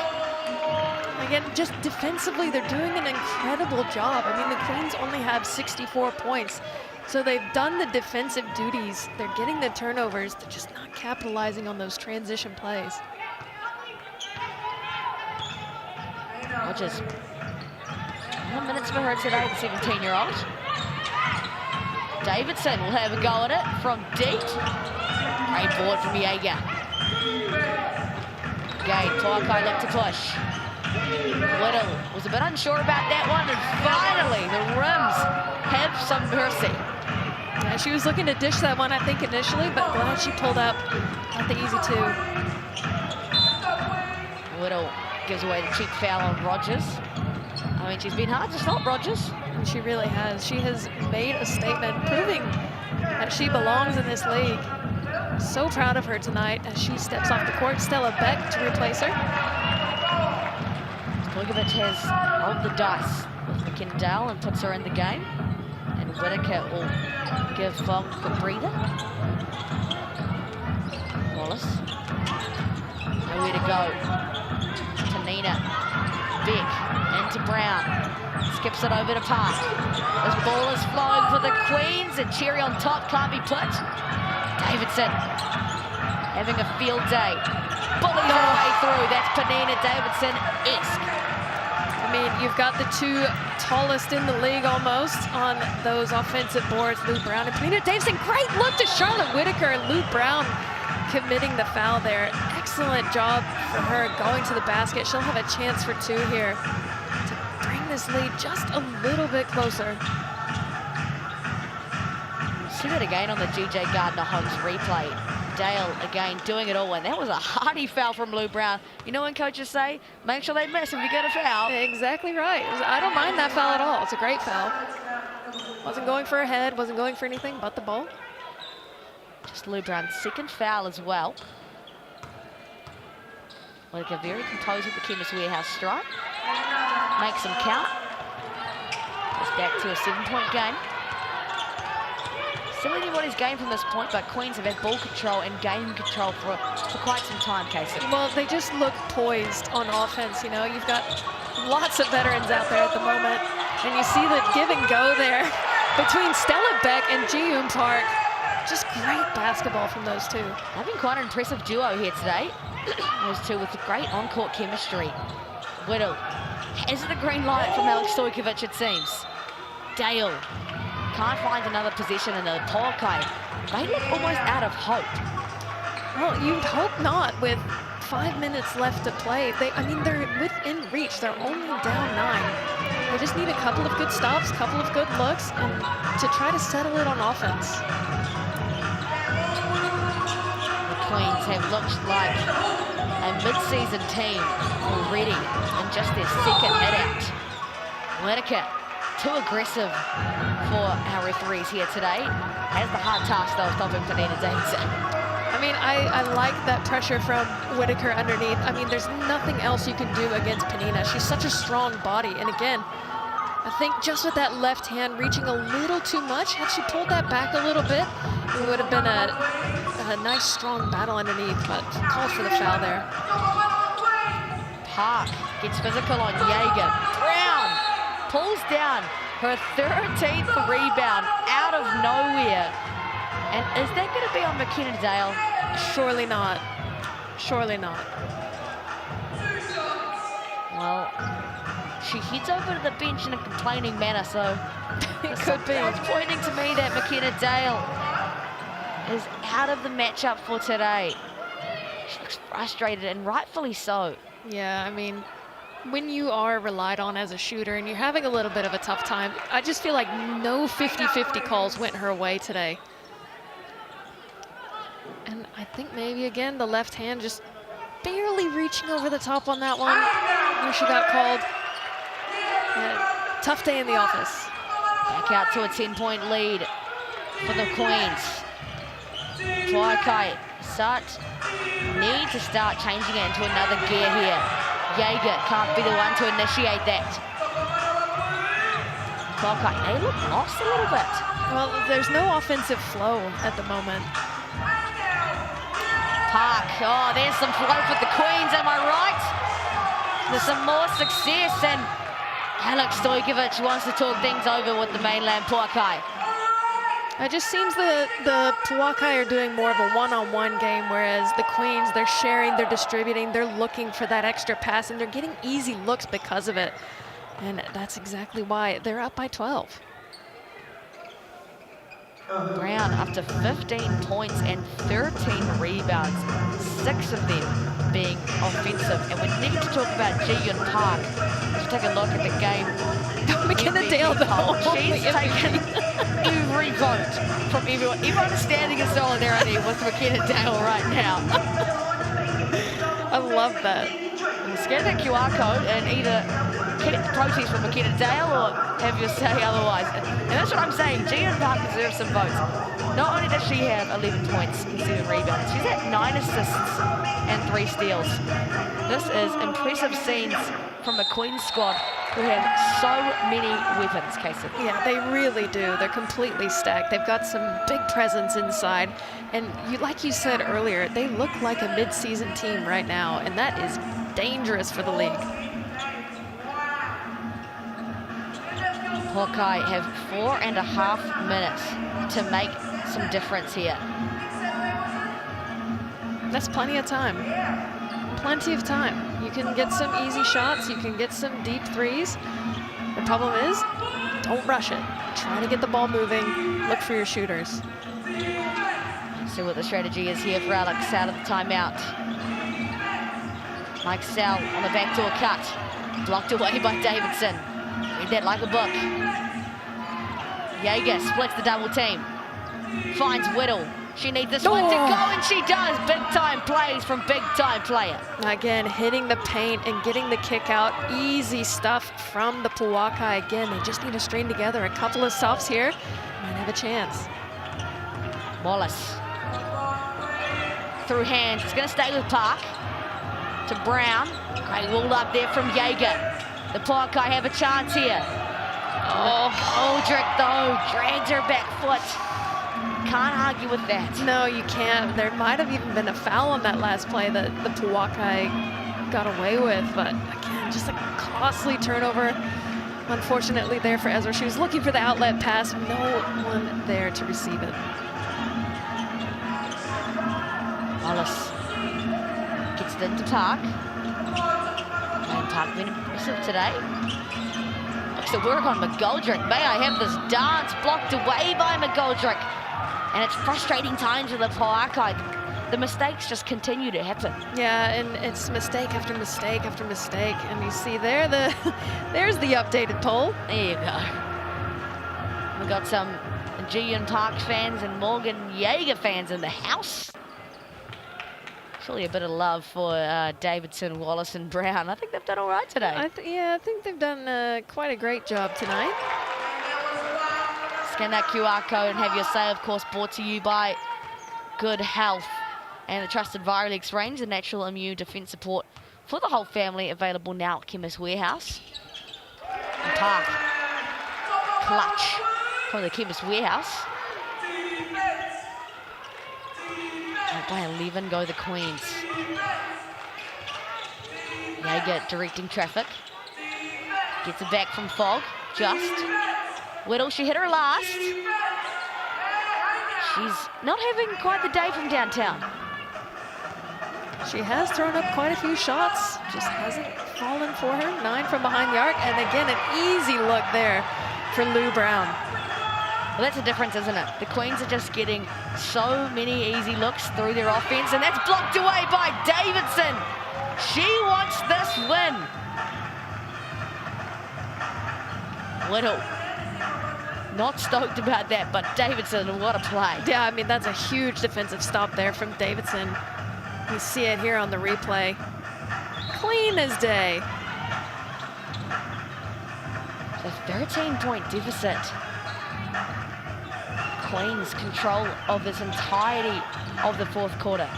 Again, just defensively, they're doing an incredible job. I mean, the Queens only have 64 points. So they've done the defensive duties. They're getting the turnovers. They're just not capitalizing on those transition plays. Rogers. 1 minute for her today, the 17-year-old. Davidson will have a go at it from deep. Great board from Jaeger. Again, Pouākai look to push. Whittle was a bit unsure about that one, and finally the rims have some mercy. Yeah, she was looking to dish that one, I think, initially, but glad she pulled up. Not the easy 2. Whittle gives away the cheap foul on Rogers. I mean, she's been hard to stop, Rogers. And she really has. She has made a statement proving that she belongs in this league. So proud of her tonight as she steps off the court. Stella Beck to replace her. Stojkovic has rolled the dice with McIntyre and puts her in the game. And Whitaker will give Fogg a breather. Wallace. Nowhere to go. Tanina. Beck into Brown. Skips it over to Park. This ball is flowing for the Queens, and cherry on top can't be put. Davidson having a field day. Bullies her way through. That's Panina Davidson-esque. I mean, you've got the two tallest in the league almost on those offensive boards, Lou Brown and Penina Davison. Great look to Charlotte Whitaker, and Lou Brown committing the foul there. Excellent job for her going to the basket. She'll have a chance for two here to bring this lead just a little bit closer. See that again on the GJ Gardner Holmes replay. Dale again doing it all, and that was a hearty foul from Lou Brown. You know when coaches say, make sure they miss if you get a foul. Exactly right. I don't mind that foul at all. It's a great foul. Wasn't going for a head, wasn't going for anything but the ball. Just Lou Brown's second foul as well. Like a very composed with the Chemist Warehouse strike. Makes them count. Goes back to a 7-point game. Still anybody's game from this point, but Queens have had ball control and game control for quite some time, Casey. Well, they just look poised on offense, you know. You've got lots of veterans out there at the moment, and you see the give and go there between Stella Beck and Ji-Yoon Park. Just great basketball from those two. They've been quite an impressive duo here today. Those two with great on-court chemistry. Whittle has the green light from Alex Stojkovic, it seems. Dale can't find another possession in the Pouākai. They look almost out of hope. Well, you'd hope not with 5 minutes left to play. I mean, they're within reach. They're only down 9. They just need a couple of good stops, couple of good looks, and to try to settle it on offense. The Queens have looked like a mid-season team already in just their second hit out. Whitaker, too aggressive for our referees here today. Has the hard task though of stopping Penina Davison. I mean, I like that pressure from Whitaker underneath. I mean, there's nothing else you can do against Penina. She's such a strong body. And again, I think just with that left hand reaching a little too much, had she pulled that back a little bit, it would have been a nice strong battle underneath, but calls for the foul there. Park gets physical on Jaeger. Brown pulls down her 13th rebound out of nowhere. And is that going to be on McKenna Dale? Surely not. Surely not. Well, she heads over to the bench in a complaining manner, so it could be. It's pointing to me that McKenna Dale is out of the matchup for today. She looks frustrated, and rightfully so. Yeah, I mean, when you are relied on as a shooter and you're having a little bit of a tough time, I just feel like no 50-50 calls went her way today. And I think maybe, again, the left hand just barely reaching over the top on that one where she got called. Yeah, tough day in the office. Back out to a 10-point lead for the Queens. Pouākai need to start changing it into another gear here. Jaeger can't be the one to initiate that. Pouākai, they look lost a little bit. Well, there's no offensive flow at the moment. Park, oh, there's some flow for the Queens, am I right? There's some more success, and Alex Stojkovic wants to talk things over with the Mainland Pouākai. It just seems the Pouākai are doing more of a one-on-one game, whereas the Queens, they're sharing, they're distributing, they're looking for that extra pass, and they're getting easy looks because of it. And that's exactly why they're up by 12. Brown up to 15 points and 13 rebounds, 6 of them being offensive. And we need to talk about Ji-Yoon Park. Let's take a look at the game. McKenna Dale, though. She's taken every vote from everyone. Everyone is standing in solidarity with McKenna Dale right now. I love that. Scan that QR code and either get protest from McKenna Dale or have your say otherwise. And that's what I'm saying. Ji-Yoon Park deserves some votes. Not only does she have 11 points and 7 rebounds, she's had 9 assists and 3 steals. This is impressive scenes from a Queens squad who have so many weapons, Casey. Yeah, they really do. They're completely stacked. They've got some big presence inside. And like you said earlier, they look like a mid-season team right now, and that is dangerous for the league. Pouākai have 4.5 minutes to make some difference here. That's plenty of time. plenty of time. You can get some easy shots. You can get some deep threes. The problem is, don't rush it. Try to get the ball moving. Look for your shooters. See what the strategy is here for Alex out of the timeout. Mike Sell on the backdoor cut. Blocked away by Davidson. Read that like a book. Jaeger splits the double team. Finds Whittle. She needs this one to go, and she does. Big time plays from big time player. Again, hitting the paint and getting the kick out. Easy stuff from the Pouākai. Again, they just need to string together a couple of stops here and have a chance. Wallace. Through hands. It's going to stay with Park. To Brown. Great wall up there from Jaeger. The Pouākai have a chance here. Aldrich, though, drags her back foot. Can't argue with that. No, you can't. There might have even been a foul on that last play that the Pouākai got away with, but again, just a costly turnover. Unfortunately there for Ezra. She was looking for the outlet pass. No one there to receive it. Wallace gets it into Park. And Park been impressive today. Looks to work on McGoldrick. May I have this dance blocked away by McGoldrick. And it's frustrating times with the Pouākai. The mistakes just continue to happen. Yeah, and it's mistake after mistake after mistake. And you see there, there's the updated poll. There you go. We got some Gian Park fans and Morgan Jaeger fans in the house. Surely a bit of love for Davidson, Wallace and Brown. I think they've done all right today. I think they've done quite a great job tonight. Scan that QR code and have your say, of course, brought to you by Good Health and the trusted Viralex range, the natural immune defense support for the whole family, available now at Chemist Warehouse. And Park, clutch from the Chemist Warehouse. And by 11 go the Queens. Jaeger directing traffic. Gets it back from Fogg, just. Whittle, she hit her last. She's not having quite the day from downtown. She has thrown up quite a few shots, just hasn't fallen for her. 9 from behind the arc, and again, an easy look there for Lou Brown. Well, that's the difference, isn't it? The Queens are just getting so many easy looks through their offense, and that's blocked away by Davidson. She wants this win. Whittle. Not stoked about that, but Davidson, what a play. Yeah, I mean, that's a huge defensive stop there from Davidson. You see it here on the replay. Clean as day. A 13-point deficit. Queens control of this entirety of the fourth quarter.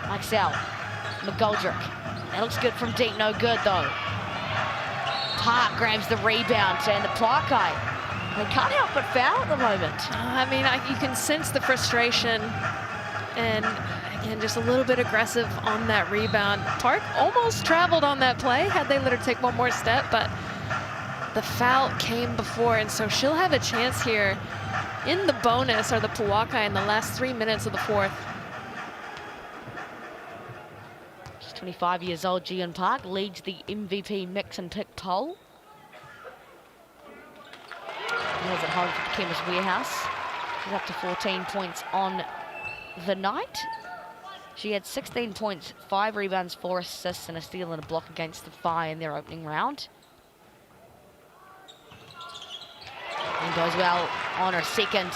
Mike Sell, McGoldrick. That looks good from deep, no good though. Park grabs the rebound, and the Pouākai, they can't help but foul at the moment. I mean, you can sense the frustration, and again, just a little bit aggressive on that rebound. Park almost traveled on that play, had they let her take one more step, but the foul came before, and so she'll have a chance here in the bonus, or the Pouākai, in the last 3 minutes of the fourth. She's 25 years old. Gian Park leads the MVP mix and pick poll. Nails at home for the Chemist Warehouse. She's up to 14 points on the night. She had 16 points, 5 rebounds, 4 assists, and a steal and a block against the Fire in their opening round. And goes well on her second.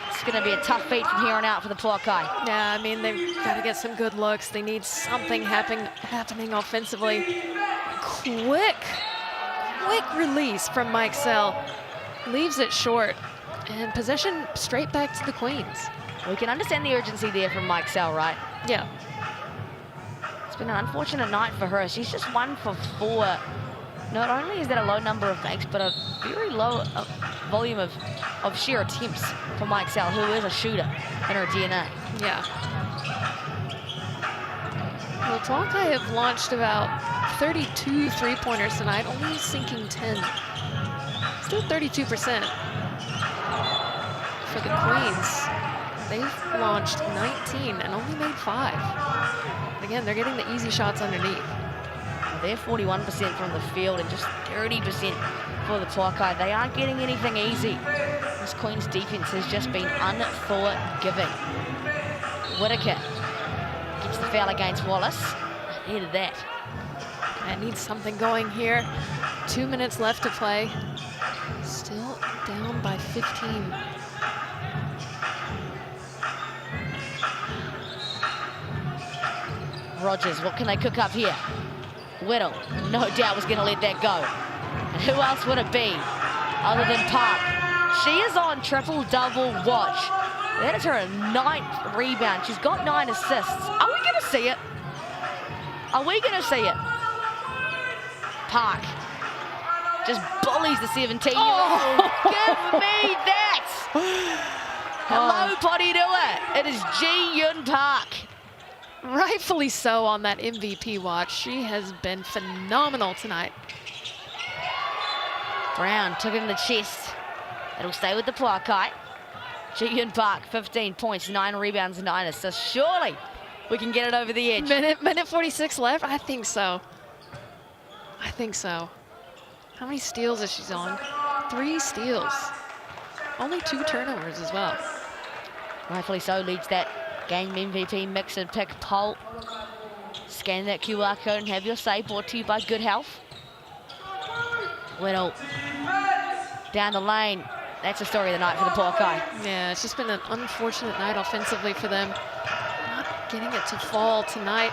It's going to be a tough feat from here on out for the Pouākai. Yeah, I mean, they've got to get some good looks. They need something happening offensively. Quick release from Mike Sell. Leaves it short. And possession straight back to the Queens. We can understand the urgency there from Mike Sell, right? Yeah. It's been an unfortunate night for her. She's just 1 for 4. Not only is that a low number of makes, but a very low volume of sheer attempts for Mike Sell, who is a shooter in her DNA. Yeah. Well, Pouākai have launched about 32 three-pointers tonight, only sinking 10. Still 32% for the Queens. They've launched 19 and only made 5. again, they're getting the easy shots underneath. Well, they're 41% from the field and just 30% for the Pouākai. They aren't getting anything easy. This Queen's defense has just been unforgiving. Whitaker gets the foul against Wallace. Ahead of that. And needs something going here. 2 minutes left to play. Still down by 15. Rogers, what can they cook up here? Whittle, no doubt was going to let that go. And who else would it be other than Park? She is on triple-double watch. That is her 9th rebound. She's got 9 assists. Are we going to see it? Are we going to see it? Park just bullies the 17-year-old. Oh. Give me that! Hello, Porirua. It is Ji Yun Park. Rightfully so on that MVP watch. She has been phenomenal tonight. Brown took it in the chest. It'll stay with the Pouākai. Ji Yun Park, 15 points, 9 rebounds, 9 assists. Surely we can get it over the edge. Minute 46 left? I think so. I think so. How many steals is she on? 3 steals. Only 2 turnovers as well. Rightfully so, leads that game MVP mix and pick poll. Scan that QR code and have your say, brought to you by Good Health. Whittle down the lane. That's the story of the night for the Pouākai. Yeah, it's just been an unfortunate night offensively for them. Not getting it to fall tonight.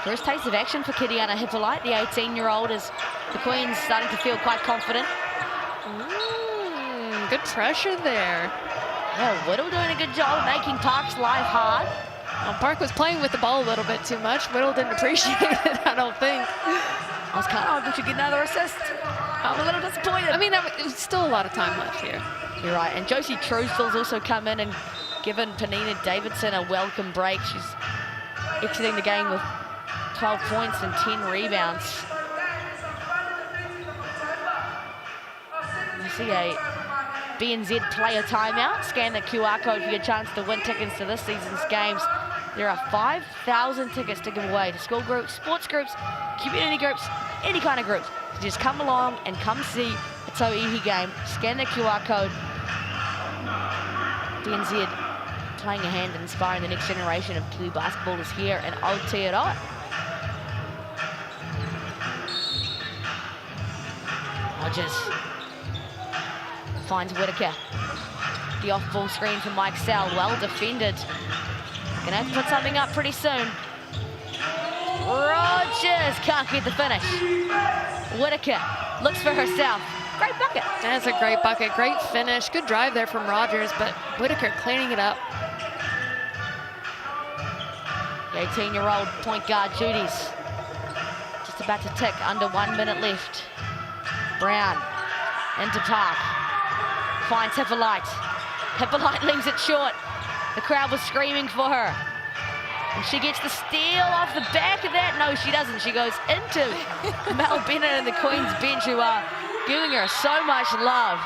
First taste of action for Kiriana Hippolyte, the 18-year-old, as the Queen's starting to feel quite confident. Good pressure there. Yeah, Whittle doing a good job making Park's life hard. Well, Park was playing with the ball a little bit too much. Whittle didn't appreciate it, I don't think. I was kind of hoping she'd get another assist. I'm a little disappointed. I mean, there's still a lot of time left here. You're right, and Josie Truesdale's also come in and given Panina Davidson a welcome break. She's exiting the game with 12 points and 10 rebounds. You see a BNZ player timeout. Scan the QR code for your chance to win tickets to this season's games. There are 5,000 tickets to give away to school groups, sports groups, community groups, any kind of groups. So just come along and come see a Tauihi game. Scan the QR code. BNZ playing a hand in inspiring the next generation of Tauihi basketballers here in Aotearoa. Rogers finds Whitaker. The off-ball screen from Mike Sell, well defended. Gonna have to put something up pretty soon. Rogers can't get the finish. Whitaker looks for herself. Great bucket. That's a great bucket, great finish. Good drive there from Rogers, but Whitaker cleaning it up. The 18-year-old point guard Judy's just about to tick, under 1 minute left. Brown into Park. Finds Hippolyte. Hippolyte leaves it short. The crowd was screaming for her. And she gets the steal off the back of that. No, she doesn't. She goes into Mel Bennett and the Queen's bench, who are giving her so much love.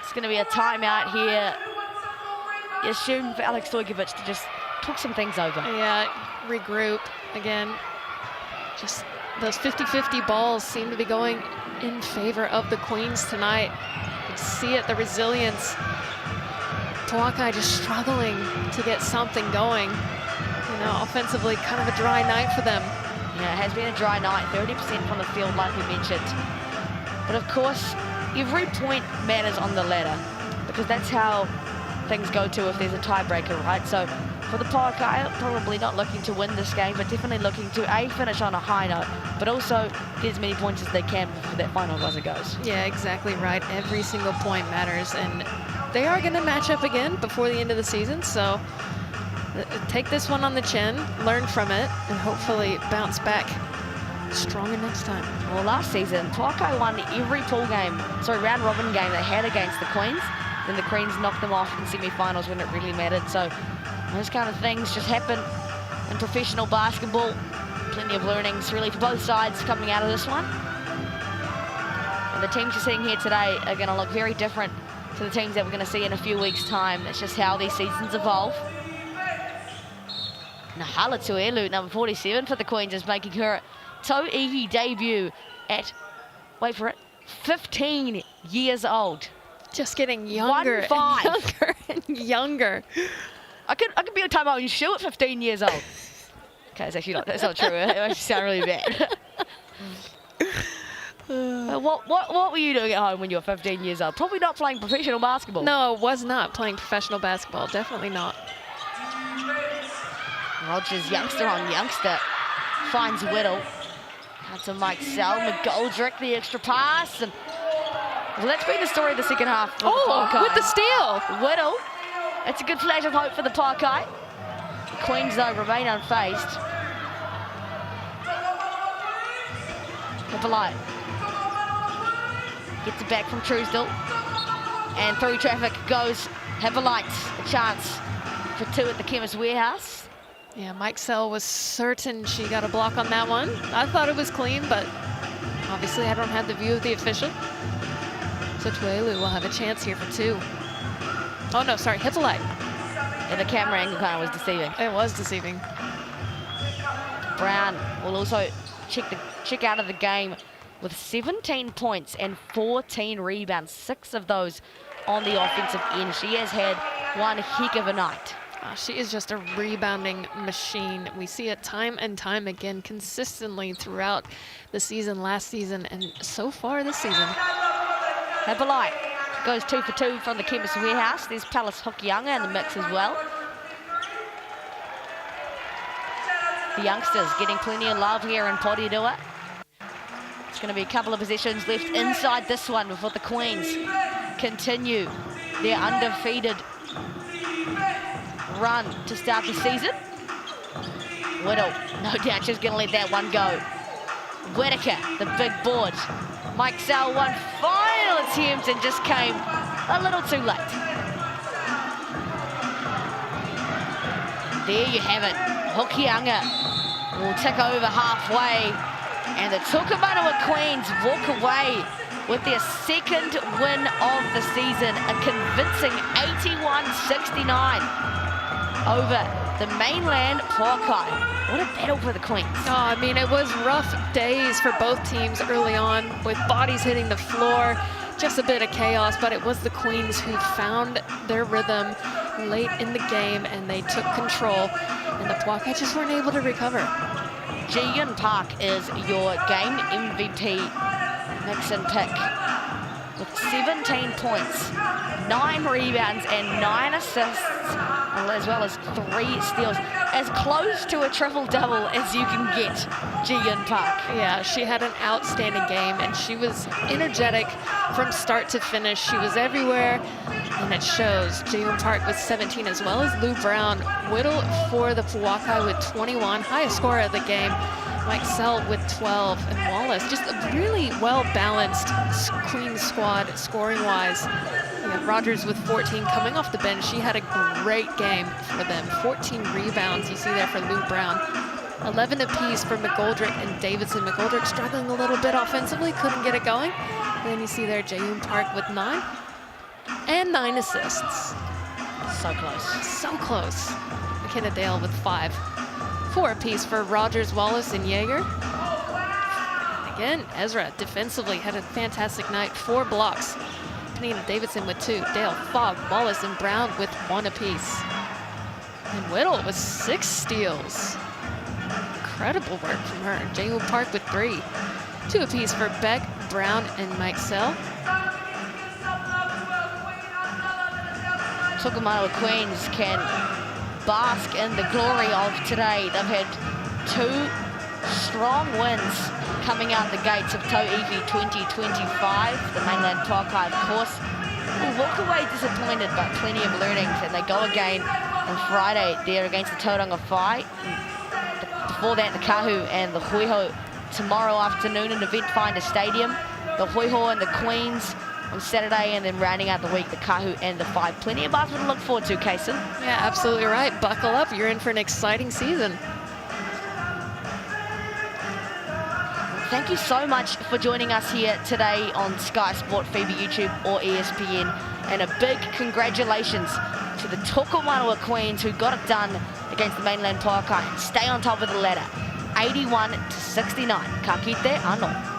It's going to be a timeout here. You assume for Alex Stojkovic to just talk some things over. Yeah, regroup again. Just those 50-50 balls seem to be going in favor of the Queens tonight. You can see it, the resilience. Pouākai just struggling to get something going. You know, offensively, kind of a dry night for them. Yeah, it has been a dry night, 30% from the field, like we mentioned. But of course, every point matters on the ladder, because that's how things go to if there's a tiebreaker, right? So for the Pouākai, probably not looking to win this game, but definitely looking to A, finish on a high note, but also get as many points as they can before that final buzzer goes. Yeah, exactly right. Every single point matters, and they are going to match up again before the end of the season, so take this one on the chin, learn from it, and hopefully bounce back stronger next time. Well, last season, Pouākai won every round robin game they had against the Queens. Then the Queens knocked them off in semi-finals when it really mattered. So those kind of things just happen in professional basketball. Plenty of learnings really for both sides coming out of this one. And the teams you're seeing here today are going to look very different to the teams that we're going to see in a few weeks' time. It's just how these seasons evolve. Nahala Tuelu, number 47 for the Queens, is making her Tauihi debut at, wait for it, 15 years old. Just getting younger and 1-5. younger and younger. I could be a tie my own shoe at 15 years old. Okay, it's actually not, that's not true. It makes me sound really bad. What were you doing at home when you were 15 years old? Probably not playing professional basketball. No, was not playing professional basketball. Definitely not. Rogers, youngster on youngster, finds Whittle. Out to Mike Sell, McGoldrick, the extra pass. And well, that's been the story of the second half for the Pouākai. With the steal. Whittle. It's a good flash of hope for the Pouākai. The Queens, though, remain unfazed. Hippolyte gets it back from Truesdell. And through traffic goes Hippolyte. A chance for two at the Chemist Warehouse. Yeah, Mike Sell was certain she got a block on that one. I thought it was clean, but obviously I don't have the view of the official. So Tuelu will have a chance here for two. Oh no, sorry, Hippolyte. And the camera angle kind of was deceiving. It was deceiving. Brown will also check out of the game with 17 points and 14 rebounds, 6 of those on the offensive end. She has had one heck of a night. She is just a rebounding machine. We see it time and time again, consistently throughout the season, last season, and so far this season. Hippolyte goes 2 for 2 from the Chemist Warehouse. There's Palace Hokianga in the mix as well. The youngsters getting plenty of love here in Porirua. It's going to be a couple of possessions left inside this one before the Queens continue their undefeated run to start the season. Whittle, no doubt she's going to let that one go. Whitaker, the big board. Mike Sell, one final attempt and just came a little too late. There you have it. Hokianga will tick over halfway, and the Tokomanawa Queens walk away with their second win of the season, a convincing 81-69 over the Mainland Pouākai. What a battle for the Queens. Oh, I mean, it was rough days for both teams early on, with bodies hitting the floor, just a bit of chaos, but it was the Queens who found their rhythm late in the game, and they took control, and the Pouākai just weren't able to recover. Ji-Yun Park is your game MVP mix and pick with 17 points, 9 rebounds and 9 assists, as well as 3 steals. As close to a triple-double as you can get, Ji-Yun Park. Yeah, she had an outstanding game, and she was energetic from start to finish. She was everywhere, and it shows. Ji-Yun Park with 17, as well as Lou Brown. Whittle for the Pouākai with 21, highest scorer of the game. Mike Sell with 12, and Wallace, just a really well-balanced Queen squad scoring-wise. Rogers with 14 coming off the bench. She had a great game for them. 14 rebounds you see there for Lou Brown. 11 apiece for McGoldrick and Davidson. McGoldrick struggling a little bit offensively, couldn't get it going. And then you see there Ji-Yun Park with 9 and 9 assists. So close. So close. McKenna Dale with 5. 4 apiece for Rogers, Wallace, and Yeager. Again, Ezra defensively had a fantastic night. 4 blocks. Panina Davidson with 2. Dale, Fogg, Wallace, and Brown with 1 apiece. And Whittle with 6 steals. Incredible work from her. Ji-Yun Park with 3. 2 apiece for Beck, Brown, and Mike Sell. Tokomanawa Queens can bask in the glory of today. They've had 2 strong wins coming out the gates of Tauihi 2025. The Mainland Pouākai, of course, will walk away disappointed, but plenty of learnings, and they go again on Friday there against the Tauranga Whai. Before that, the Kahu and the Hoiho tomorrow afternoon in Event Finder Stadium. The Hoiho and the Queens on Saturday, and then rounding out the week, the Kahu and the Whai. Plenty of basketball to look forward to, Kaysen. Yeah, absolutely right. Buckle up. You're in for an exciting season. Thank you so much for joining us here today on Sky Sport, FIBA YouTube or ESPN. And a big congratulations to the Tokomanawa Queens who got it done against the Mainland Pouākai and stay on top of the ladder. 81 to 69. Ka kite anō.